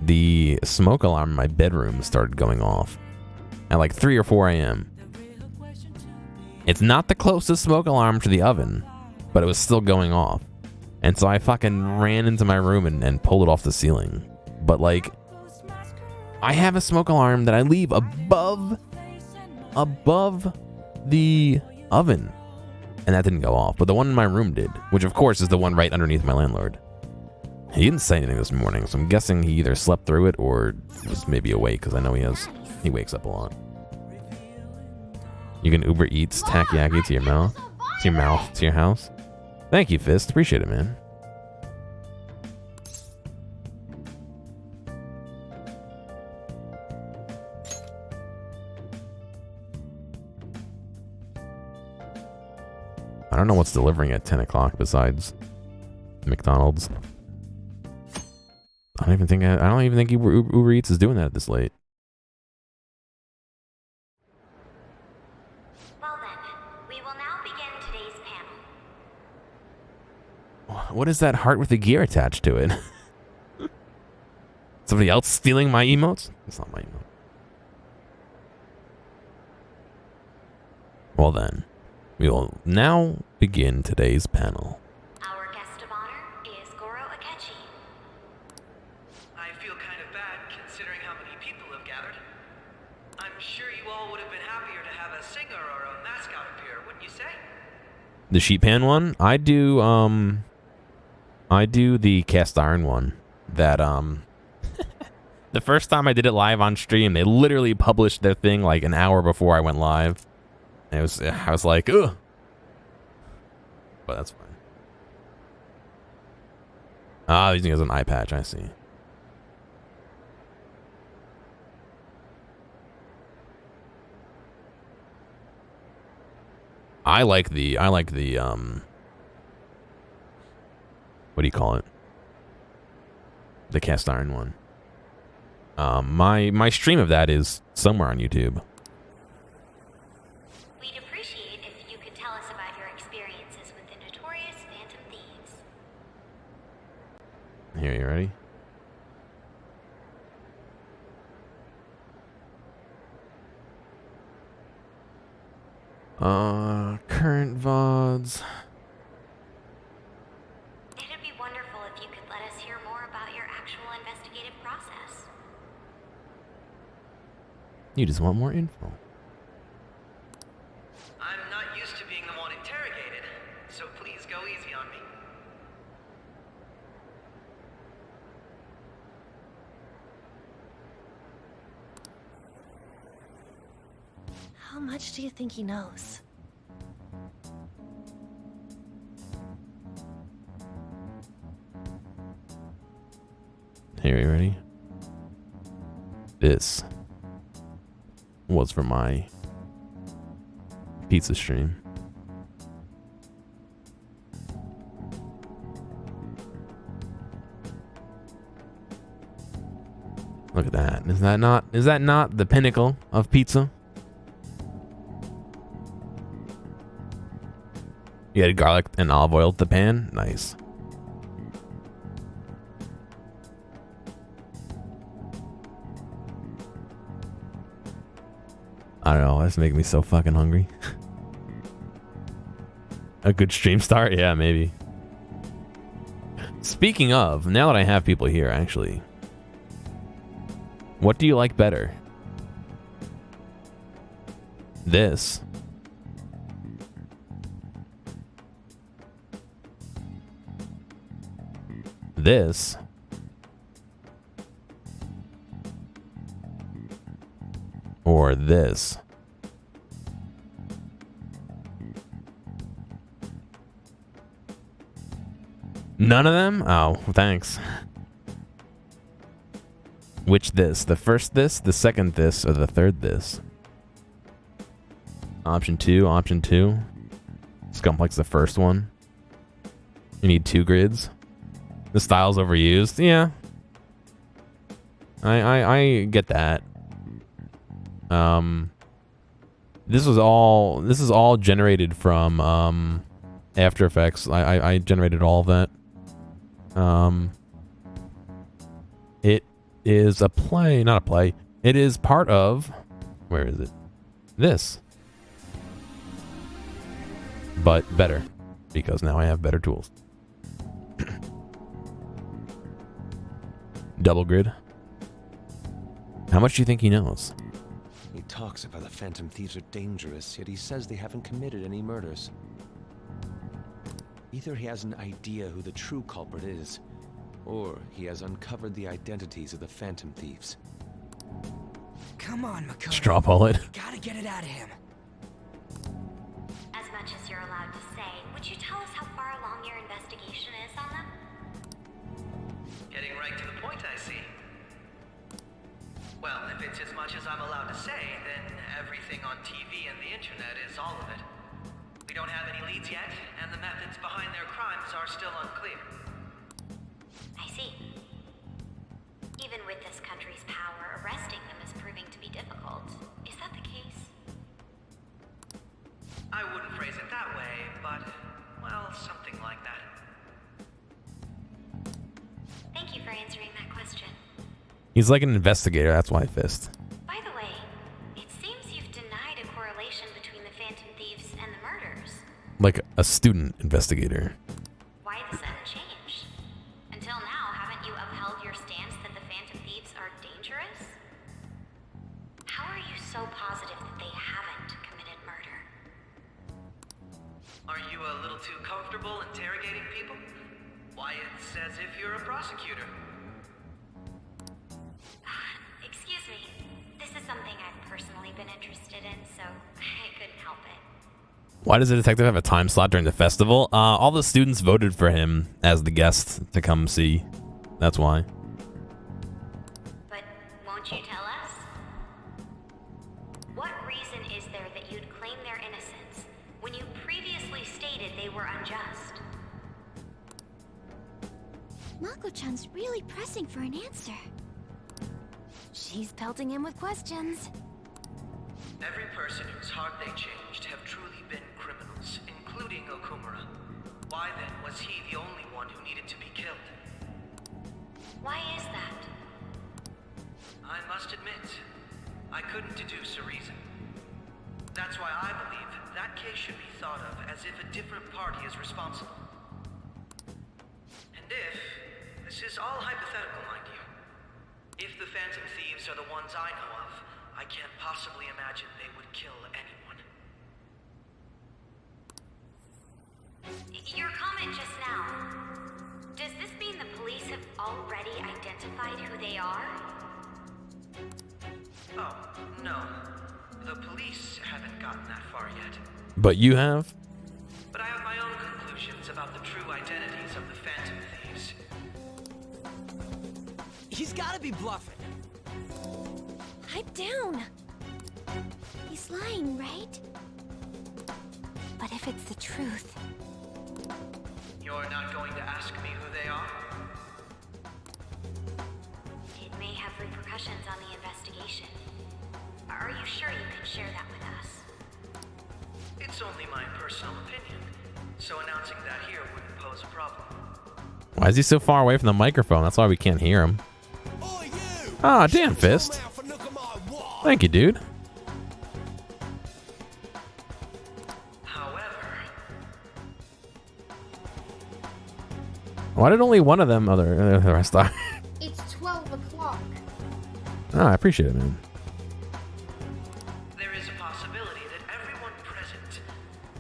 the smoke alarm in my bedroom started going off at like 3 or 4 a.m. It's not the closest smoke alarm to the oven, but it was still going off. And so I fucking ran into my room and pulled it off the ceiling. But like, I have a smoke alarm that I leave above the oven. And that didn't go off, but the one in my room did, which of course is the one right underneath my landlord. He didn't say anything this morning, so I'm guessing he either slept through it or was maybe awake, because I know he wakes up a lot. You can Uber Eats takoyaki to your house. Thank you, Fist. Appreciate it, man. I don't know what's delivering at 10 o'clock besides McDonald's. I don't even think Uber Eats is doing that this late. Well then, we will now begin today's panel. What is that heart with a gear attached to it? Somebody else stealing my emotes? It's not my emote. Well then, we will now begin today's panel. Our guest of honor is Goro Akechi. I feel kind of bad considering how many people have gathered. I'm sure you all would have been happier to have a singer or a mascot appear, wouldn't you say? The sheet pan one? I do the cast iron one. That the first time I did it live on stream, they literally published their thing like an hour before I went live. I was like, ugh. But that's fine. Ah, using it as an eye patch, I see. I like the what do you call it? The cast iron one. My stream of that is somewhere on YouTube. We'd appreciate if you could tell us about your experiences with the notorious Phantom Thieves. Here, you ready? Current VODs. It'd be wonderful if you could let us hear more about your actual investigative process. You just want more info. I'm not used to being the one interrogated, so please go easy on me. How much do you think he knows? Here, you ready? This was for my pizza stream. Look at that. Is that not the pinnacle of pizza? You had garlic and olive oil at the pan? Nice. I don't know, that's making me so fucking hungry. A good stream start? Yeah, maybe. Speaking of, now that I have people here, actually, what do you like better? This or this? None of them? Oh, thanks. Which this? The first this, the second this, or the third this? Option 2, option 2. Scumplex the first one. You need 2 grids. The style's overused. Yeah. I get that. This is all generated from After Effects. I generated all of that. It is a play, not a play. It is part of, where is it? This. But better, because now I have better tools. Double grid. How much do you think he knows? He talks about the Phantom Thieves are dangerous, yet he says they haven't committed any murders. Either he has an idea who the true culprit is, or he has uncovered the identities of the Phantom Thieves. Come on, Makoto. Straw bullet. Gotta get it out of him. As much as you're allowed to say, would you tell us how far along your investigation is on them? Getting right to the point, I see. Well, if it's as much as I'm allowed to say, then everything on TV and the internet is all of it. We don't have any leads yet, and the methods behind their crimes are still unclear. I see. Even with this country's power, arresting them is proving to be difficult. Is that the case? I wouldn't phrase it that way, but, well, something like that. Thank you for answering that question. He's like an investigator, that's why I fist. By the way, it seems you've denied a correlation between the Phantom Thieves and the murders. Like a student investigator. Why the sudden change? Until now, haven't you upheld your stance that the Phantom Thieves are dangerous? How are you so positive that they haven't committed murder? Are you a little too comfortable interrogating people? Why, it's as if you're a prosecutor. Excuse me. This is something I've personally been interested in, so I couldn't help it. Why does the detective have a time slot during the festival? All the students voted for him as the guest to come see. That's why. But won't you tell us? What reason is there that you'd claim their innocence when you previously stated they were unjust? Mako-chan's really pressing for an answer. She's pelting him with questions. Every person whose heart they changed have truly been criminals, including Okumura. Why then was he the only one who needed to be killed? I couldn't deduce a reason. That's why I believe that case should be thought of as if a different party is responsible. And if, this is all hypothetical, mind you, if the Phantom Thieves are the ones I know of, I can't possibly imagine they would kill anyone. Your comment just now, does this mean the police have already identified who they are? Oh, no. The police haven't gotten that far yet. But you have? But I have my own conclusions about the true identities of the Phantom Thieves. He's gotta be bluffing. Pipe down. He's lying, right? But if it's the truth... You're not going to ask me who they are? It may have repercussions on the investigation. Are you sure you can share that with us? It's only my personal opinion, so announcing that here wouldn't pose a problem. Why is he so far away from the microphone? That's why we can't hear him. Ah, damn, Fist. Thank you, dude. Why did only one of them the rest are? It's 12 o'clock. Oh, I appreciate it, man. There is a possibility that everyone present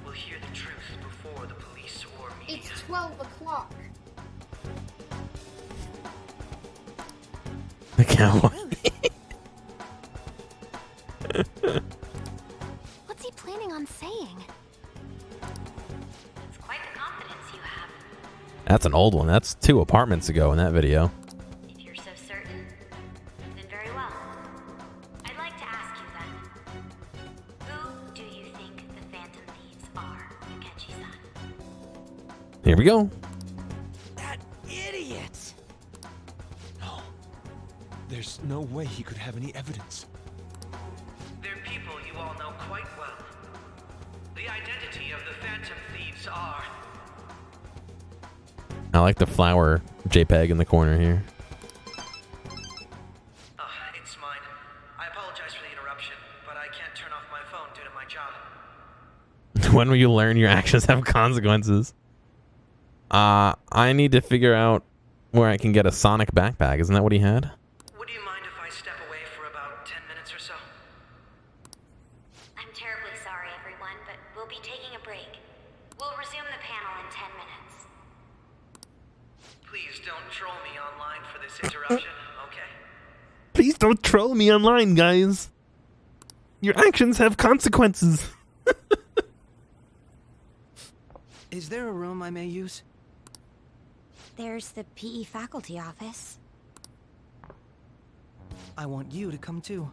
will hear the truth before the police or me. It's 12 o'clock. The cowboy. What's he planning on saying? It's quite the confidence you have. That's an old one. That's 2 apartments ago in that video. If you're so certain, then very well. I'd like to ask you then, who do you think the Phantom Thieves are, Akechi-san? Here we go. That idiot! No. There's no way he could have any evidence. They're people you all know quite well. The identity of the Phantom Thieves are... I like the flower JPEG in the corner here. It's mine. I apologize for the interruption, but I can't turn off my phone due to my job. When will you learn your actions have consequences? I need to figure out where I can get a Sonic backpack. Isn't that what he had? Would you mind if I step away for about 10 minutes or so? I'm terribly sorry, everyone, but we'll be taking a break. We'll resume the panel in 10 minutes. Please don't troll me online for this interruption, okay? Please don't troll me online, guys. Your actions have consequences. Is there a room I may use? There's the PE faculty office. I want you to come too.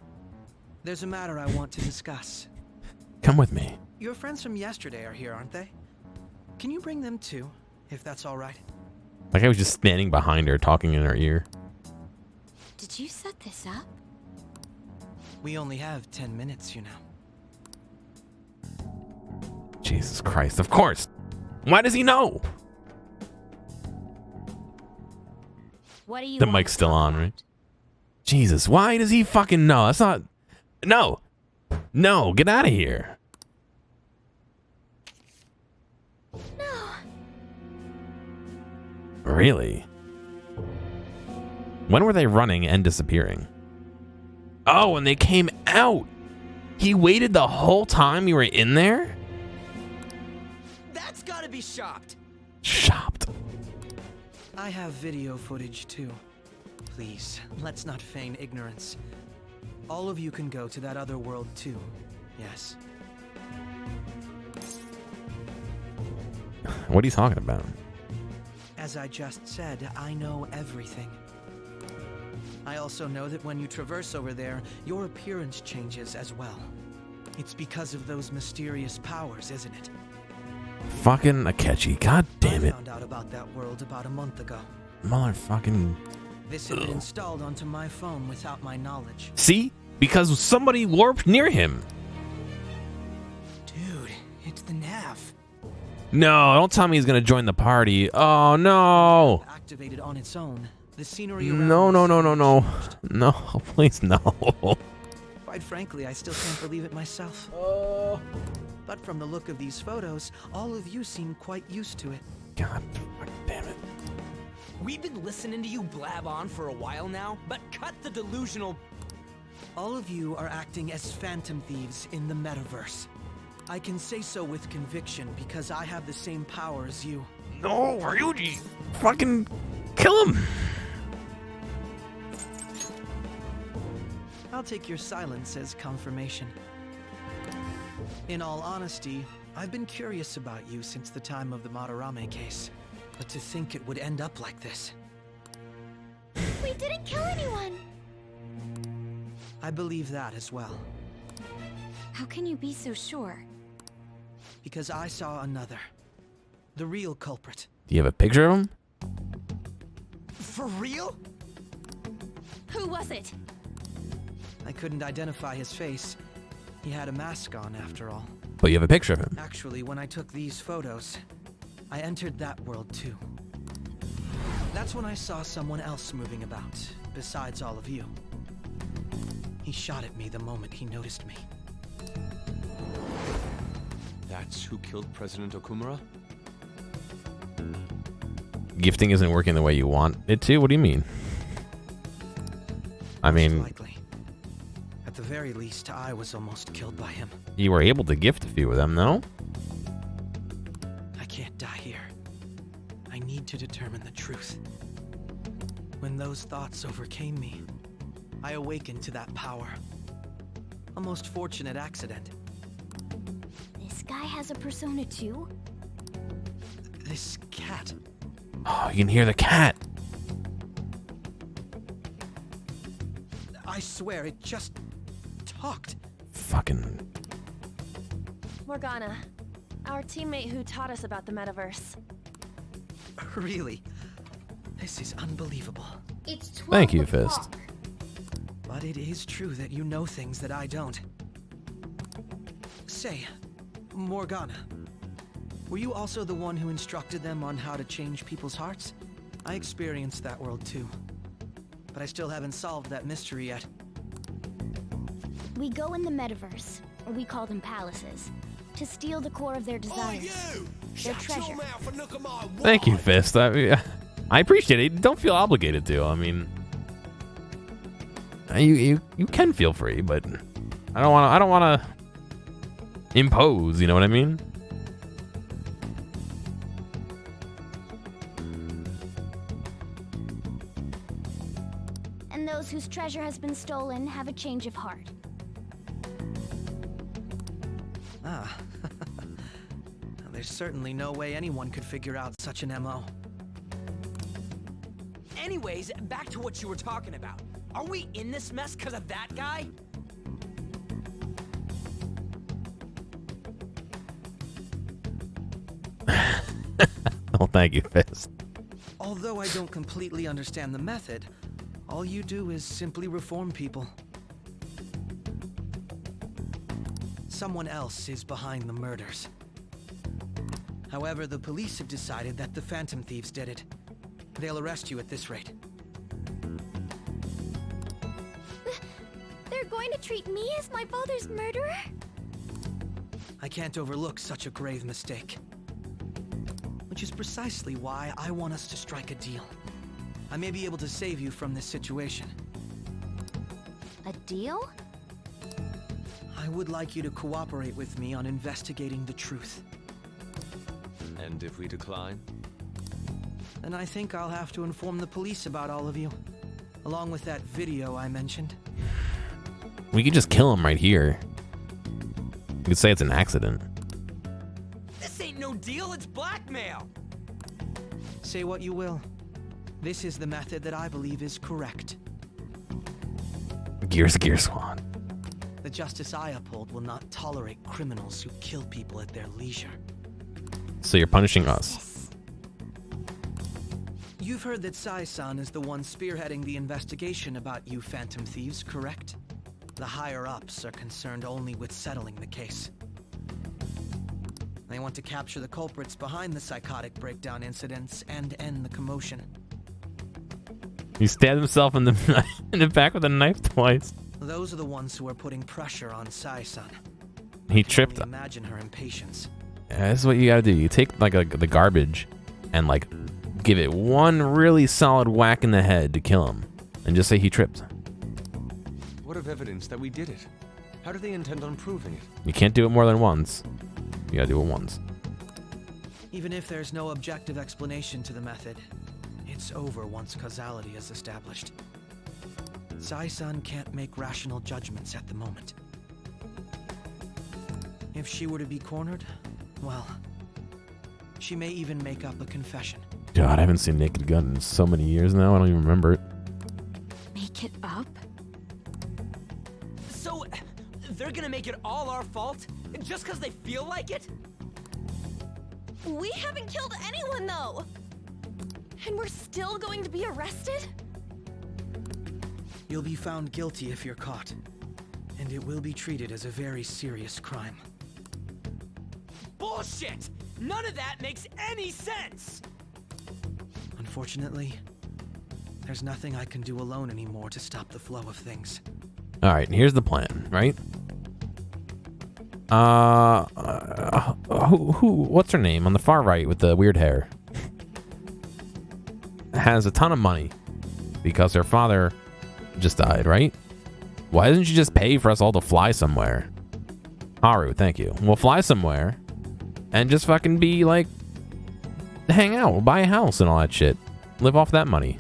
There's a matter I want to discuss. Come with me. Your friends from yesterday are here, aren't they? Can you bring them too, if that's all right? Like I was just standing behind her, talking in her ear. Did you set this up? We only have 10 minutes, you know. Jesus Christ, of course. Why does he know? What do you The mic's still on, right? Jesus, why does he fucking know? That's not... No. No, get out of here. No. Really? When were they running and disappearing? Oh, when they came out. He waited the whole time you were in there? That's gotta be shopped. Shopped. I have video footage too. Please, let's not feign ignorance. All of you can go to that other world too. Yes. What are you talking about? As I just said, I know everything. I also know that when you traverse over there, your appearance changes as well. It's because of those mysterious powers, isn't it? Fucking Akechi. God damn I it. found out about that world about a month ago. Motherfucking... This had been installed onto my phone without my knowledge. See? Because somebody warped near him. Dude, it's the nav. No, don't tell me he's gonna join the party. Oh, no. Activated on its own. The scenery around No, no, no, no, no. No, please no. If Quite frankly, I still can't believe it myself. But from the look of these photos, all of you seem quite used to it. God damn it. We've been listening to you blab on for a while now, but cut the delusional... All of you are acting as phantom thieves in the metaverse. I can say so with conviction because I have the same power as you. No, Ryuji! Fucking kill him! I'll take your silence as confirmation. In all honesty, I've been curious about you since the time of the Madarame case. But to think it would end up like this. We didn't kill anyone! I believe that as well. How can you be so sure? Because I saw another. The real culprit. Do you have a picture of him? For real? Who was it? I couldn't identify his face. He had a mask on, after all. But you have a picture of him. Actually, when I took these photos, I entered that world too. That's when I saw someone else moving about, besides all of you. He shot at me the moment he noticed me. That's who killed President Okumura? Gifting isn't working the way you want it to? What do you mean? I mean... Likely. At the very least, I was almost killed by him. You were able to gift a few of them, though? I can't die here. I need to determine the truth. When those thoughts overcame me, I awakened to that power. A most fortunate accident. This guy has a persona too? This cat. Oh, you can hear the cat. I swear, it just talked. Fucking... Morgana, our teammate who taught us about the metaverse. Really? This is unbelievable. It's 12 Thank you, o'clock. Fist. But it is true that you know things that I don't. Say, Morgana, were you also the one who instructed them on how to change people's hearts? I experienced that world too. But I still haven't solved that mystery yet. We go in the metaverse, or we call them palaces, to steal the core of their desires. Their treasure. Thank you, Fist. I appreciate it. Don't feel obligated to. I mean... You can feel free, but I don't want to impose, you know what I mean? And those whose treasure has been stolen have a change of heart. Ah. There's certainly no way anyone could figure out such an MO. Anyways, back to what you were talking about. Are we in this mess because of that guy? Oh, thank you, Fist. Although I don't completely understand the method, all you do is simply reform people. Someone else is behind the murders. However, the police have decided that the Phantom Thieves did it. They'll arrest you at this rate. They're going to treat me as my father's murderer? I can't overlook such a grave mistake. Which is precisely why I want us to strike a deal. I may be able to save you from this situation. A deal? I would like you to cooperate with me on investigating the truth. And if we decline? Then I think I'll have to inform the police about all of you. Along with that video I mentioned. We could just kill him right here. You could say it's an accident. This ain't no deal, it's blackmail! Say what you will. This is the method that I believe is correct. Gear Swan. The justice I uphold will not tolerate criminals who kill people at their leisure. So you're punishing us. You've heard that Sai-san is the one spearheading the investigation about you Phantom Thieves, correct? The higher-ups are concerned only with settling the case. They want to capture the culprits behind the psychotic breakdown incidents and end the commotion. He stabbed himself in the back with a knife twice. Those are the ones who are putting pressure on Sai-san. He tripped. Imagine her impatience. Yeah, this is what you gotta do. You take like the garbage and like give it one really solid whack in the head to kill him, and just say he tripped. What of evidence that we did it? How do they intend on proving it? You can't do it more than once. You gotta do it once. Even if there's no objective explanation to the method, it's over once causality is established. Sai-san can't make rational judgments at the moment. If she were to be cornered, well, she may even make up a confession. God, I haven't seen Naked Gun in so many years now, I don't even remember it. Make it up? So, they're gonna make it all our fault? Just because they feel like it? We haven't killed anyone, though! And we're still going to be arrested? You'll be found guilty if you're caught, and it will be treated as a very serious crime. Bullshit! None of that makes any sense! Unfortunately, there's nothing I can do alone anymore to stop the flow of things. Alright, here's the plan, right? What's her name on the far right with the weird hair? Has a ton of money because her father just died, right? Why doesn't she just pay for us all to fly somewhere? Haru, thank you. We'll fly somewhere and just fucking be like, hang out, we'll buy a house and all that shit. Live off that money.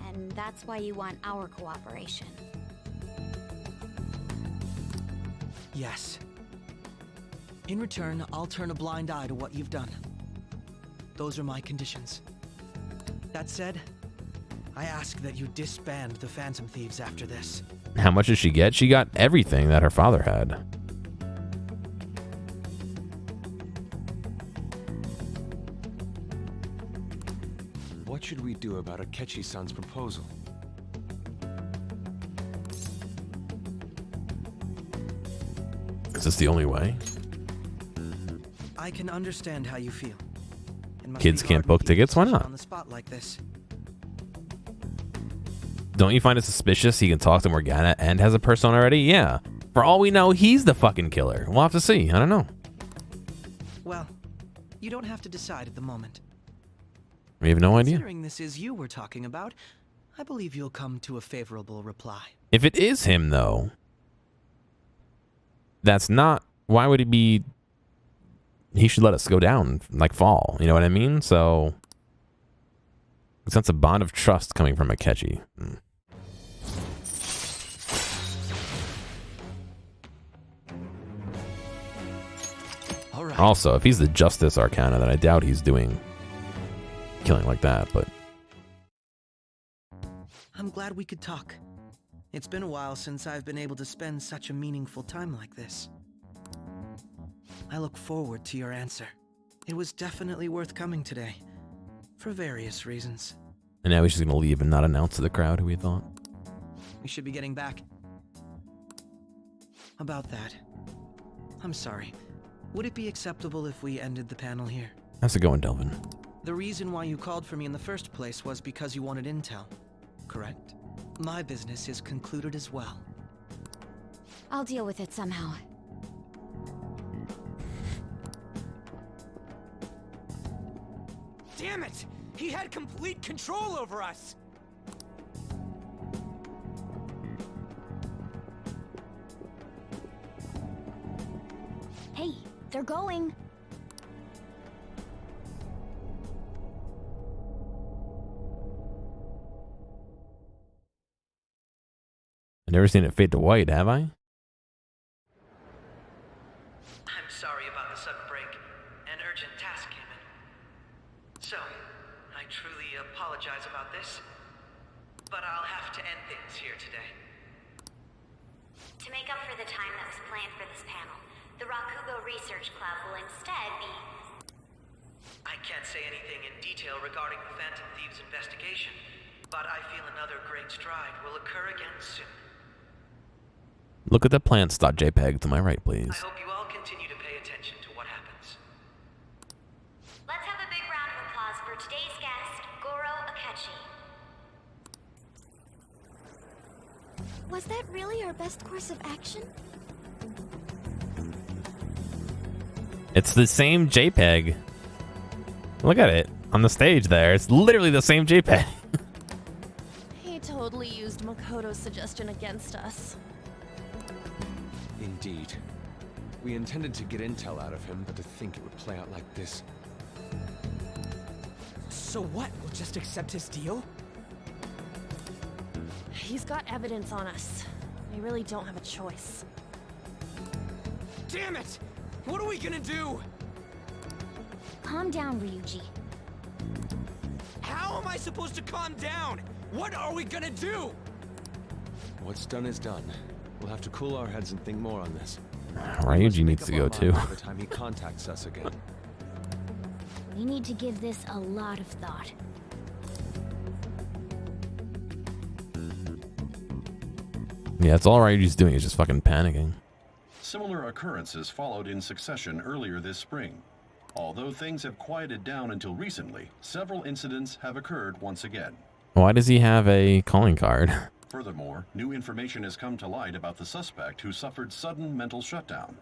And that's why you want our cooperation. Yes. In return, I'll turn a blind eye to what you've done. Those are my conditions. That said, I ask that you disband the Phantom Thieves after this. How much did she get? She got everything that her father had. What should we do about Akechi-san's proposal? Is this the only way? I can understand how you feel. It must Kids be can't hard book with you tickets? Why positioned not? On the spot like this. Don't you find it suspicious he can talk to Morgana and has a persona already? Yeah. For all we know, he's the fucking killer. We'll have to see. I don't know. Well, you don't have to decide at the moment. We have no idea. Considering this is you we're talking about, I believe you'll come to a favorable reply. If it is him, though, that's not... Why would he be... He should let us go down, like fall. You know what I mean? So... Sense a bond of trust coming from Akechi. All right. Also, if he's the Justice Arcana, then I doubt he's doing killing like that, but... I'm glad we could talk. It's been a while since I've been able to spend such a meaningful time like this. I look forward to your answer. It was definitely worth coming today, for various reasons. And now he's just gonna leave and not announce to the crowd who he thought. We should be getting back. About that, I'm sorry. Would it be acceptable if we ended the panel here? How's it going, Delvin? The reason why you called for me in the first place was because you wanted intel, correct? My business is concluded as well. I'll deal with it somehow. Damn it! He had complete control over us! Hey, they're going. I've never seen it fade to white, have I? I'm sorry about the sudden break. An urgent task came in. So, I truly apologize about this, but I'll have to end things here today. To make up for the time that was planned for this panel, the Rakugo Research Club will instead be... I can't say anything in detail regarding the Phantom Thieves investigation, but I feel another great stride will occur again soon. Look at the plants.jpg to my right, please. I hope you all continue to pay attention to what happens. Let's have a big round of applause for today's guest, Goro Akechi. Was that really our best course of action? It's the same JPEG. Look at it on the stage there. It's literally the same JPEG. He totally used Makoto's suggestion against us. Indeed. We intended to get intel out of him, but to think it would play out like this. So what? We'll just accept his deal? He's got evidence on us. We really don't have a choice. Damn it! What are we gonna do? Calm down, Ryuji. How am I supposed to calm down? What are we gonna do? What's done is done. We'll have to cool our heads and think more on this. Ryuji needs to go too. By the time he contacts us again. We need to give this a lot of thought. Yeah, that's all Ryuji's doing is just fucking panicking. Similar occurrences followed in succession earlier this spring. Although things have quieted down until recently, several incidents have occurred once again. Why does he have a calling card? Furthermore, new information has come to light about the suspect who suffered sudden mental shutdown.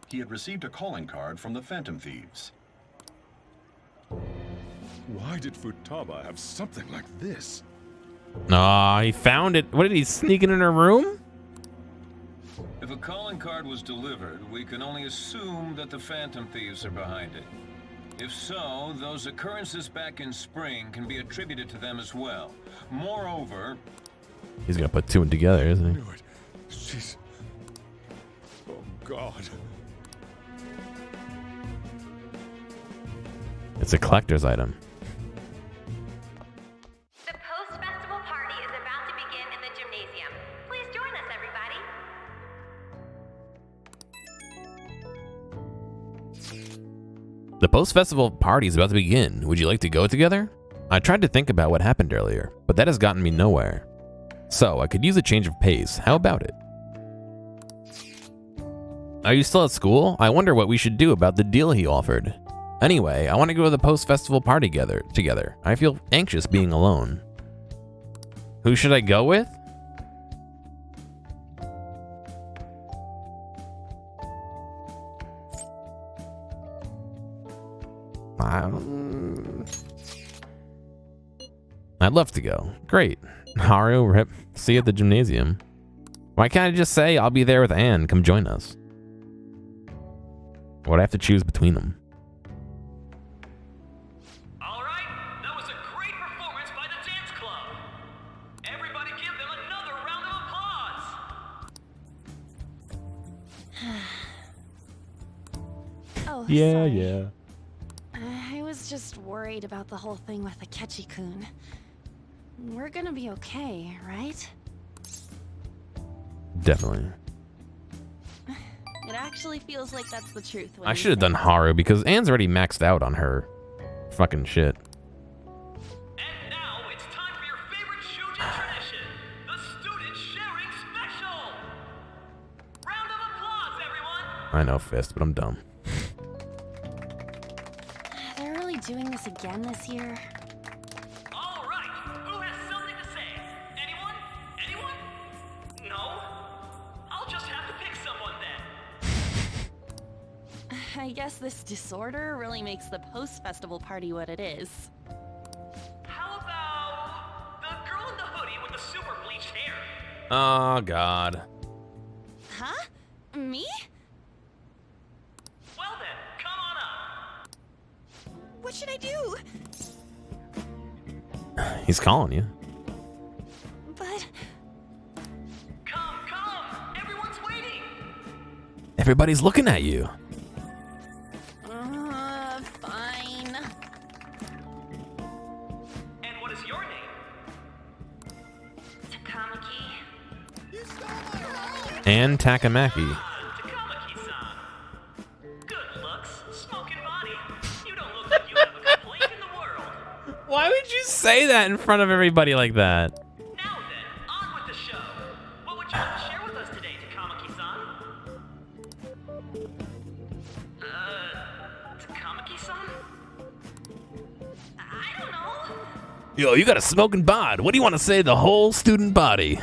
He had received a calling card from the Phantom Thieves. Why did Futaba have something like this? Aw, he found it. What, did he sneak it in her room? If a calling card was delivered, we can only assume that the Phantom Thieves are behind it. If so, those occurrences back in spring can be attributed to them as well. Moreover... He's gonna put two and together, isn't he? She's... Oh, God. It's a collector's item. The post-festival party is about to begin in the gymnasium. Please join us, everybody. The post-festival party is about to begin. Would you like to go together? I tried to think about what happened earlier, but that has gotten me nowhere. So, I could use a change of pace. How about it? Are you still at school? I wonder what we should do about the deal he offered. Anyway, I want to go to the post-festival party together. I feel anxious being alone. Who should I go with? I'd love to go. Great. Haru, Rip, see you at the gymnasium. Why can't I just say I'll be there with Anne? Come join us. What, I have to choose between them? Alright, that was a great performance by the dance club. Everybody give them another round of applause. Oh, Yeah, sorry. yeah. I was just worried about the whole thing with Akechi-kun. We're gonna be okay, right? Definitely. It actually feels like that's the truth. when I you should have say done it. Haru because Anne's already maxed out on her fucking shit. And now it's time for your favorite Shujin tradition, the student sharing special. Round of applause, everyone. I know, Fist, but I'm dumb. They're really doing this again this year? All right, who has something to say? Anyone? Anyone? No? I'll just have to pick someone then. I guess this disorder really makes the post-festival party what it is. How about the girl in the hoodie with the super bleached hair? Oh, God. Huh? Me? Well then, come on up. What should I do? He's calling you. But... Come, everyone's waiting. Everybody's looking at you. Fine. And what is your name? Takamaki. Anne Takamaki. Takamaki-san. Good looks, smoking body. You don't look like you have a complaint in the world. Why would you say that in front of everybody like that? Now then, on with the show. What would you like to share with us today, Takamaki-san? Takamaki-san? I don't know. Yo, you got a smoking bod. What do you want to say to the whole student body?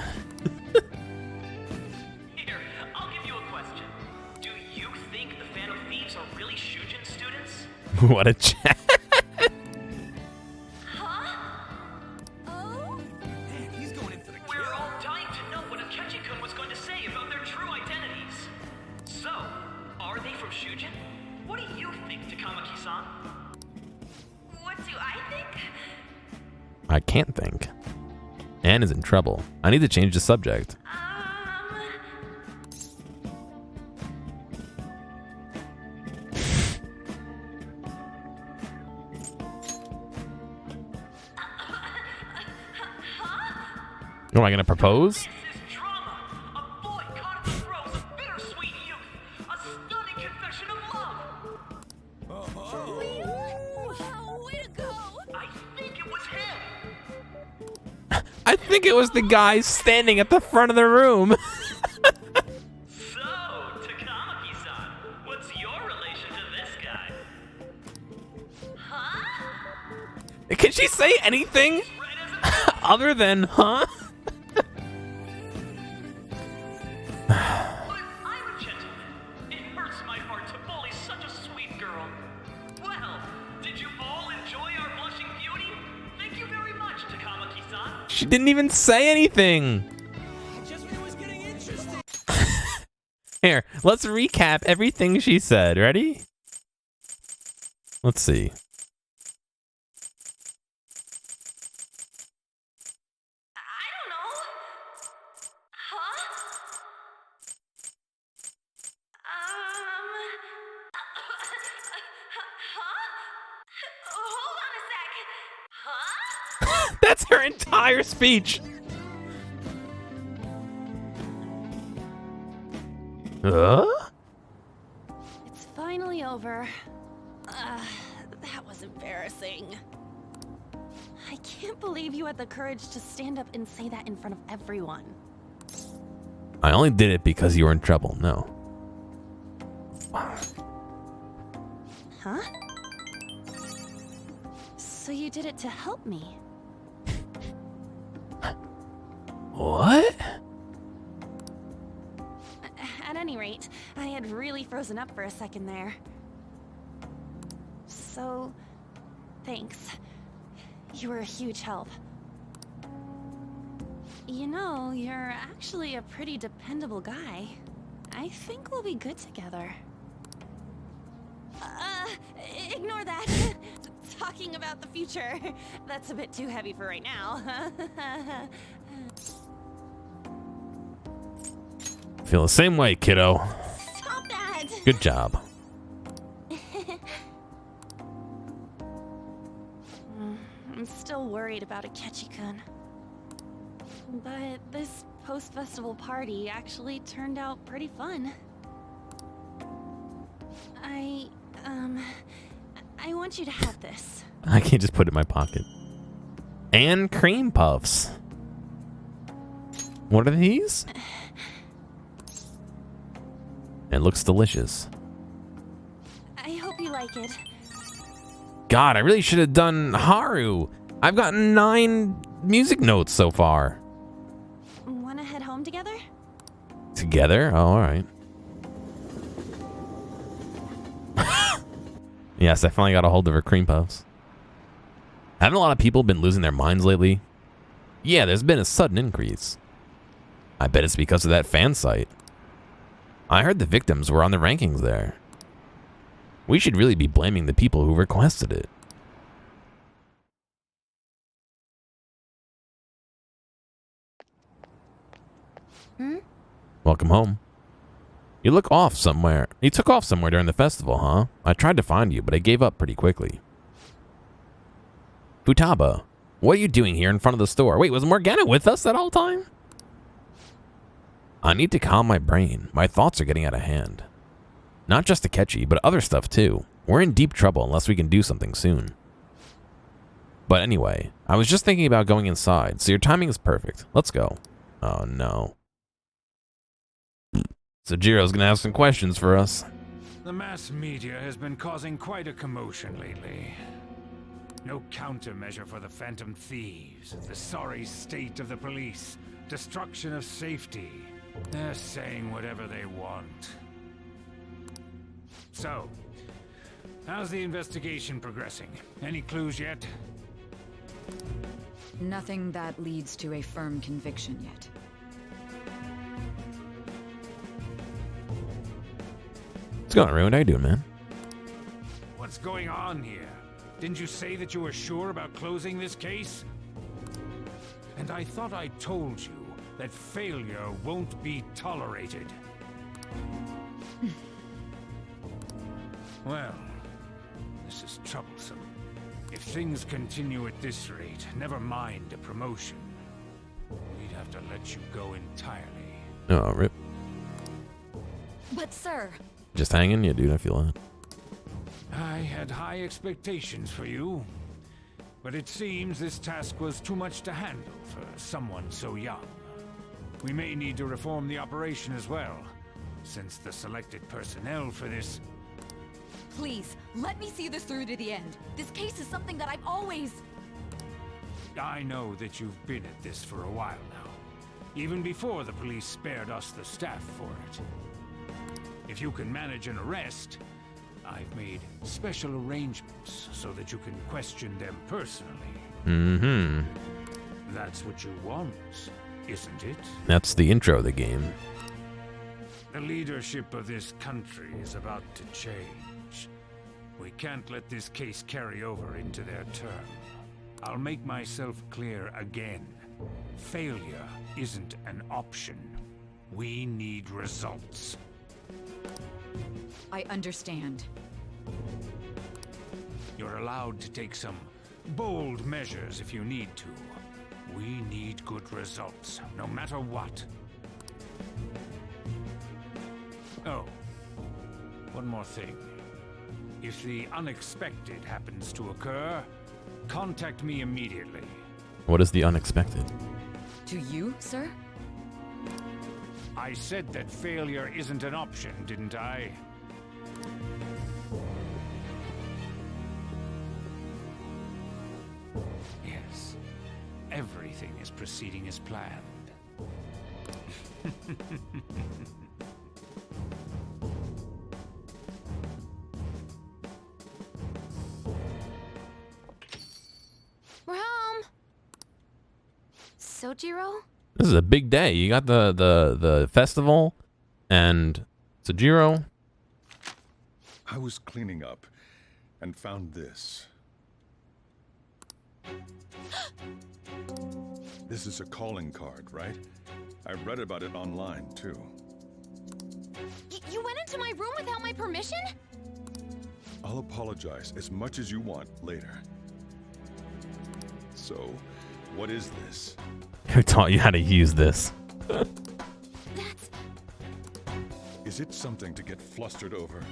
What a chat. We're all dying to know what Akechi-kun was going to say about their true identities. So, are they from Shujin? What do you think, Takamaki-san? What do I think? I can't think. Anne is in trouble. I need to change the subject. Am I gonna propose? I think it was the guy standing at the front of the room. So, Takamaki-san, what's your relation to this guy? Can she say anything other than, huh? I'm a gentleman. It hurts my heart to bully such a sweet girl. Well, did you all enjoy our blushing beauty? Thank you very much, Takamaki-san. She didn't even say anything. Here, let's recap everything she said. Ready? Let's see. That's her entire speech. It's finally over. That was embarrassing. I can't believe you had the courage to stand up and say that in front of everyone. I only did it because you were in trouble. No. Huh? So you did it to help me? What? At any rate, I had really frozen up for a second there. So, thanks. You were a huge help. You know, you're actually a pretty dependable guy. I think we'll be good together. Ignore that. Talking about the future. That's a bit too heavy for right now. Feel the same way, kiddo. Stop that! Good job. I'm still worried about Akechi-kun. But this post-festival party actually turned out pretty fun. I want you to have this. I can't just put it in my pocket. And cream puffs. What are these? It looks delicious. I hope you like it. God, I really should have done Haru. I've gotten 9 music notes so far. Wanna head home together? Together? Oh, all right. Yes, I finally got a hold of her cream puffs. Haven't a lot of people been losing their minds lately? Yeah, there's been a sudden increase. I bet it's because of that fan site. I heard the victims were on the rankings there. We should really be blaming the people who requested it. Welcome home. You look off somewhere. You took off somewhere during the festival, huh? I tried to find you, but I gave up pretty quickly. Futaba, what are you doing here in front of the store? Wait, was Morgana with us that whole time? I need to calm my brain. My thoughts are getting out of hand. Not just Akechi, but other stuff too. We're in deep trouble unless we can do something soon. But anyway, I was just thinking about going inside, so your timing is perfect. Let's go. Oh no. So Jiro's gonna have some questions for us. The mass media has been causing quite a commotion lately. No countermeasure for the Phantom Thieves, the sorry state of the police, destruction of safety. They're saying whatever they want. So, How's the investigation progressing? Any clues yet? Nothing that leads to a firm conviction yet. What's going on, Ray? What are you doing, man? What's going on here? Didn't you say that you were sure about closing this case? And I thought I told you that failure won't be tolerated. Well, this is troublesome. If things continue at this rate, never mind a promotion. We'd have to let you go entirely. Oh, rip. But sir... Just hanging? Yeah, dude, I feel that. I had high expectations for you. But it seems this task was too much to handle for someone so young. We may need to reform the operation as well, since the selected personnel for this... Please, let me see this through to the end. This case is something that I've always... I know that you've been at this for a while now, even before the police spared us the staff for it. If you can manage an arrest, I've made special arrangements so that you can question them personally. Mm-hmm. That's what you want, isn't it? That's the intro of the game. The leadership of this country is about to change. We can't let this case carry over into their term. I'll make myself clear again. Failure isn't an option. We need results. I understand. You're allowed to take some bold measures if you need to. We need good results, no matter what. Oh, one more thing. If the unexpected happens to occur, contact me immediately. What is the unexpected? To you, sir? I said that failure isn't an option, didn't I? Yes. Everything is proceeding as planned. We're home. So, Jiro? This is a big day. You got the festival and Sojiro. I was cleaning up and found this. This is a calling card, right? I read about it online, too. You went into my room without my permission? I'll apologize as much as you want later. So, what is this? Who taught you how to use this? Is it something to get flustered over?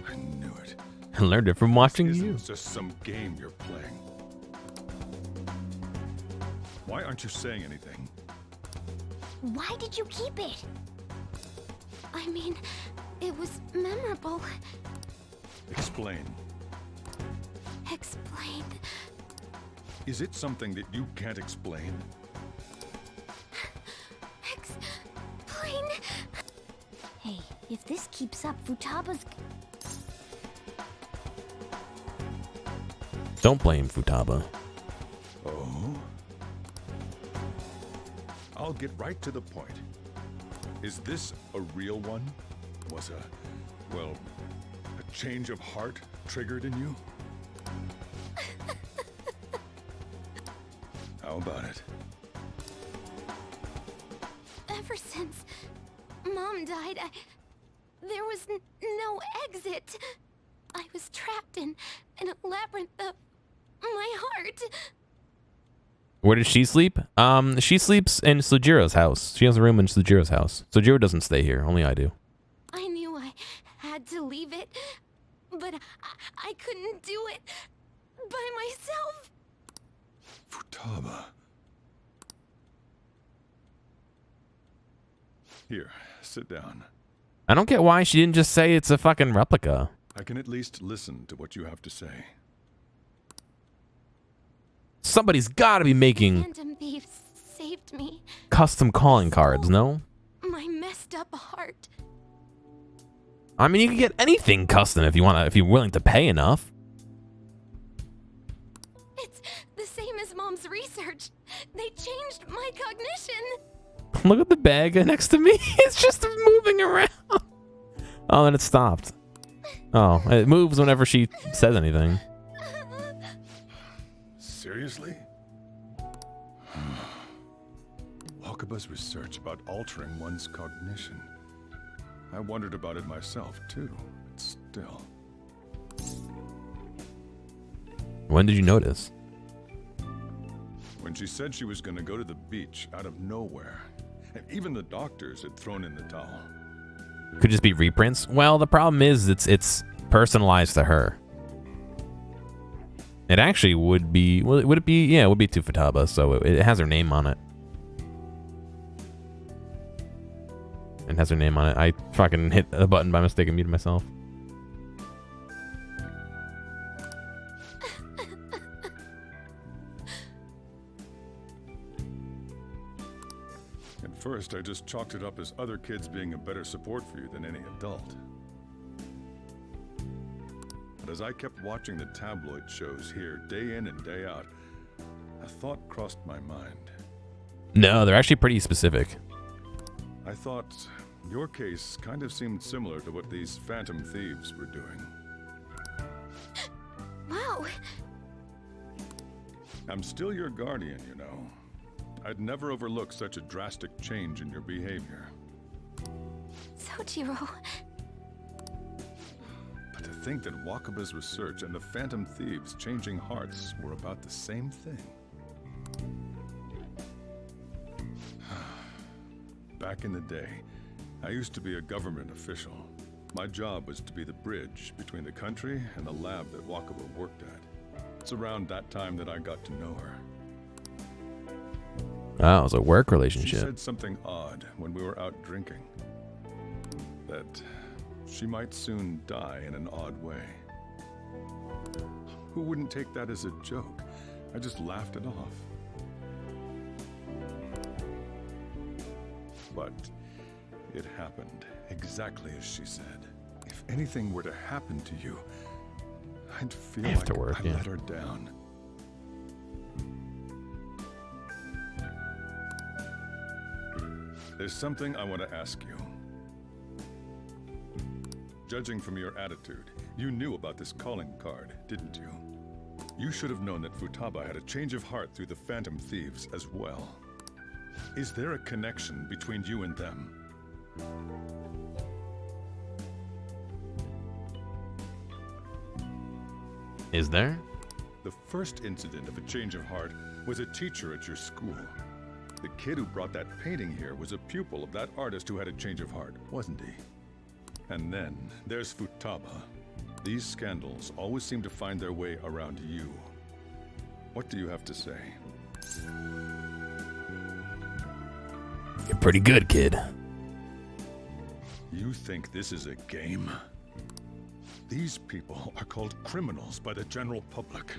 I knew it. I learned it from watching you. It's just some game you're playing. Why aren't you saying anything? Why did you keep it? I mean, it was memorable. Explain. Explain. Is it something that you can't explain? Explain. Hey, if this keeps up, Futaba's... Don't blame Futaba. Oh? I'll get right to the point. Is this a real one? Was well, a change of heart triggered in you? How about it? Ever since Mom died, there was no exit. I was trapped in a labyrinth of my heart. Where does she sleep? She sleeps in Sojiro's house. She has a room in Sojiro's house. Sojiro doesn't stay here. Only I do. I knew I had to leave it, but I couldn't do it by myself. Futaba. Here, sit down. I don't get why she didn't just say it's a fucking replica. I can at least listen to what you have to say. Somebody's got to be making Phantom Thieves saved me. custom calling cards, no? My messed up heart. I mean, you can get anything custom if you want to, if you're willing to pay enough. It's the same as Mom's research. They changed my cognition. Look at the bag next to me. It's just moving around. Oh, and it stopped. Oh, it moves whenever she says anything. Seriously? Wakaba's research about altering one's cognition. I wondered about it myself, too. But still. When did you notice? When she said she was going to go to the beach out of nowhere. And even the doctors had thrown in the towel. Could just be reprints. Well, the problem is it's personalized to her. It actually would be. Would it be? Yeah, it would be to Futaba, so it has her name on it. It has her name on it. I fucking hit a button by mistake and muted myself. At first, I just chalked it up as other kids being a better support for you than any adult. But as I kept watching the tabloid shows here day in and day out, a thought crossed my mind. No, they're actually pretty specific. I thought your case kind of seemed similar to what these Phantom Thieves were doing. Wow. I'm still your guardian, you know. I'd never overlook such a drastic change in your behavior. Sojiro. But to think that Wakaba's research and the Phantom Thieves changing hearts were about the same thing. Back in the day, I used to be a government official. My job was to be the bridge between the country and the lab that Wakaba worked at. It's around that time that I got to know her. Oh, it was a work She relationship. said something odd when we were out drinking. That she might soon die in an odd way. Who wouldn't take that as a joke? I just laughed it off. But it happened exactly as she said. If anything were to happen to you, I'd feel like I let her down. There's something I want to ask you. Judging from your attitude, you knew about this calling card, didn't you? You should have known that Futaba had a change of heart through the Phantom Thieves as well. Is there a connection between you and them? Is there? The first incident of a change of heart was a teacher at your school. The kid who brought that painting here was a pupil of that artist who had a change of heart, wasn't he? And then there's Futaba. These scandals always seem to find their way around you. What do you have to say? You're pretty good, kid. You think this is a game? These people are called criminals by the general public.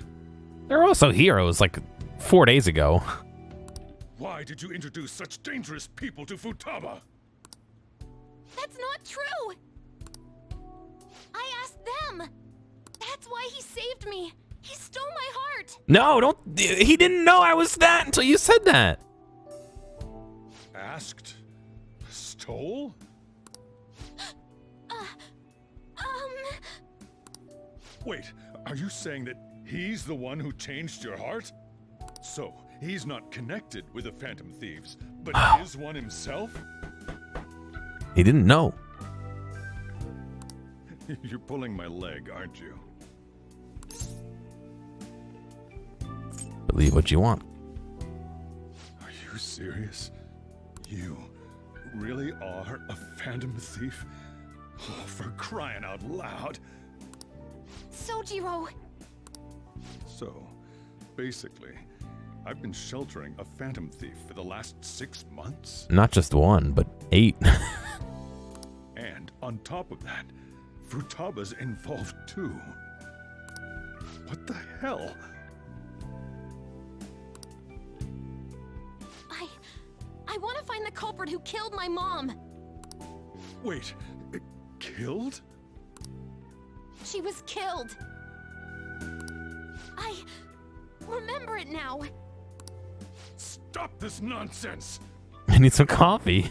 They're also heroes, like 4 days ago. Why did you introduce such dangerous people to Futaba? That's not true! I asked them! That's why he saved me! He stole my heart! No, don't. He didn't know I was that until you said that. Asked? Stole? Wait, are you saying that he's the one who changed your heart? So, he's not connected with the Phantom Thieves, but is one himself? He didn't know. You're pulling my leg, aren't you? Believe what you want. Are you serious? You really are a Phantom Thief? Oh, for crying out loud! Sojiro! So, basically, I've been sheltering a Phantom Thief for the last 6 months? Not just one, but 8. And on top of that, Futaba's involved too. What the hell? I want to find the culprit who killed my mom. Wait, killed? She was killed. I remember it now. Stop this nonsense! I need some coffee.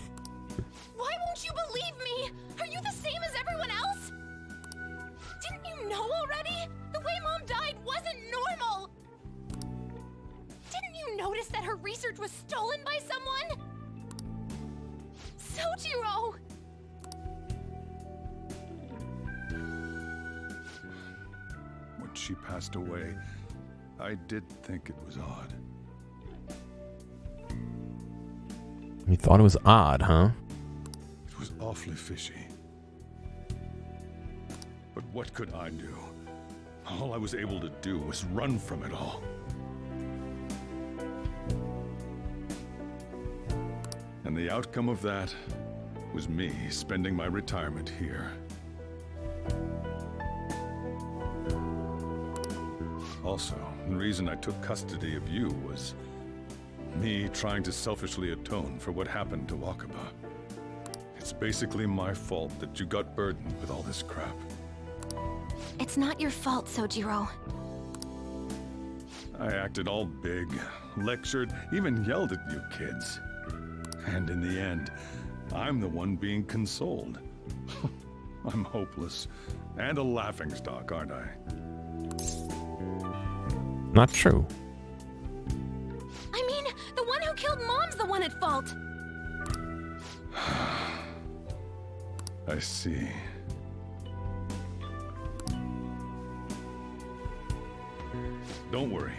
Why won't you believe me? Are you the same as everyone else? Didn't you know already? The way Mom died wasn't normal. Didn't you notice that her research was stolen by someone? Sojiro! When she passed away, I did think it was odd. You thought it was odd, huh? It was awfully fishy. But what could I do? All I was able to do was run from it all. And the outcome of that was me spending my retirement here. Also, the reason I took custody of you was me trying to selfishly atone for what happened to Wakaba. It's basically my fault that you got burdened with all this crap. It's not your fault, Sojiro. I acted all big, lectured, even yelled at you kids. And in the end, I'm the one being consoled. I'm hopeless and a laughingstock, aren't I? Not true. I mean, the one who killed Mom's the one at fault. I see. Don't worry.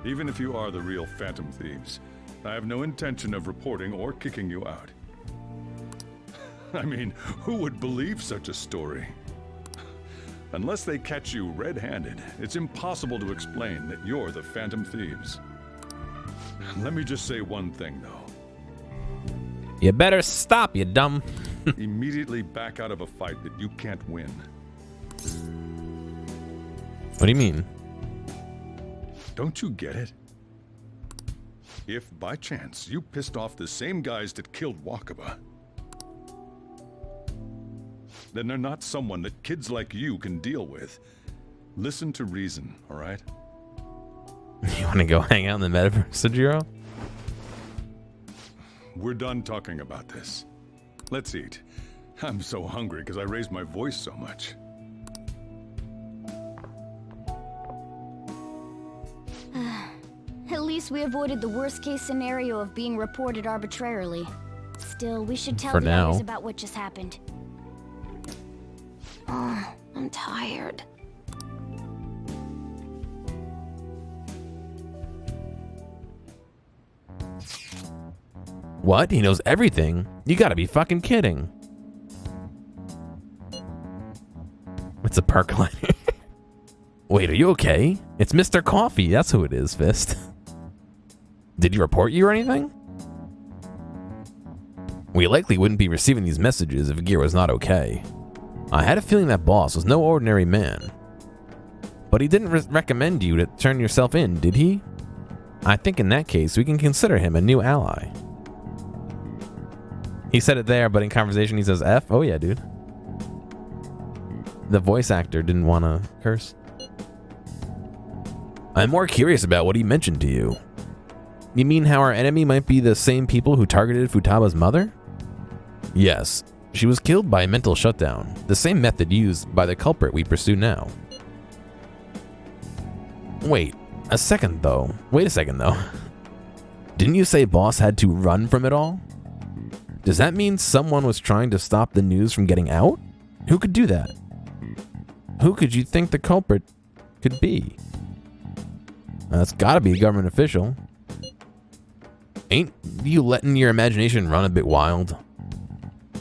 Even if you are the real Phantom Thieves, I have no intention of reporting or kicking you out. I mean, who would believe such a story? Unless they catch you red-handed, it's impossible to explain that you're the Phantom Thieves. Let me just say one thing, though. You better stop, you dumb. Immediately back out of a fight that you can't win. What do you mean? Don't you get it? If, by chance, you pissed off the same guys that killed Wakaba, then they're not someone that kids like you can deal with. Listen to reason, all right? You want to go hang out in the metaverse, Sojiro? We're done talking about this. Let's eat. I'm so hungry because I raised my voice so much. At least we avoided the worst-case scenario of being reported arbitrarily. Still, we should tell For the now. others about what just happened. Oh, I'm tired. What? He knows everything? You gotta be fucking kidding. It's a percolator. Wait, are you okay? It's Mr. Coffee. That's who it is, Fist. Did he report you or anything? We likely wouldn't be receiving these messages if Gear was not okay. I had a feeling that boss was no ordinary man. But he didn't recommend you to turn yourself in, did he? I think in that case, we can consider him a new ally. He said it there, but in conversation he says F. Oh yeah, dude. The voice actor didn't want to curse. I'm more curious about what he mentioned to you. You mean how our enemy might be the same people who targeted Futaba's mother? Yes, she was killed by a mental shutdown, the same method used by the culprit we pursue now. Wait a second though. Didn't you say Boss had to run from it all? Does that mean someone was trying to stop the news from getting out? Who could do that? Who could you think the culprit could be? That's gotta be a government official. Ain't you letting your imagination run a bit wild?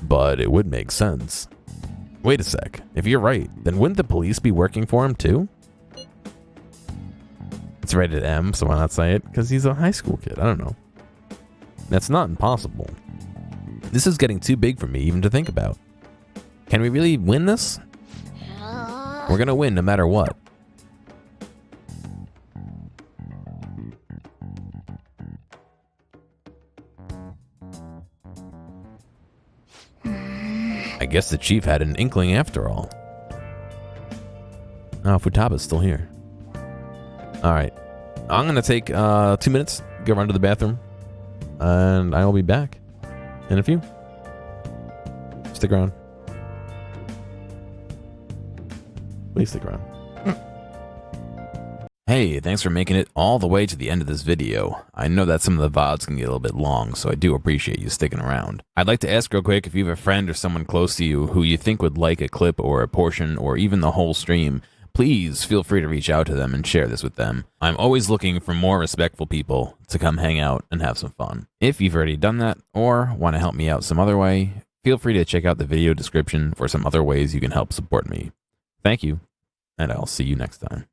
But it would make sense. Wait a sec. If you're right, then wouldn't the police be working for him too? It's rated M, so why not say it? Because he's a high school kid. I don't know. That's not impossible. This is getting too big for me even to think about. Can we really win this? We're gonna win no matter what. guess the chief had an inkling after all. Oh, Futaba's still here. Alright. I'm going to take 2 minutes, go run to the bathroom, and I will be back in a few. Stick around. Please stick around. Hey, thanks for making it all the way to the end of this video. I know that some of the VODs can get a little bit long, so I do appreciate you sticking around. I'd like to ask real quick if you have a friend or someone close to you who you think would like a clip or a portion or even the whole stream, please feel free to reach out to them and share this with them. I'm always looking for more respectful people to come hang out and have some fun. If you've already done that or want to help me out some other way, feel free to check out the video description for some other ways you can help support me. Thank you, and I'll see you next time.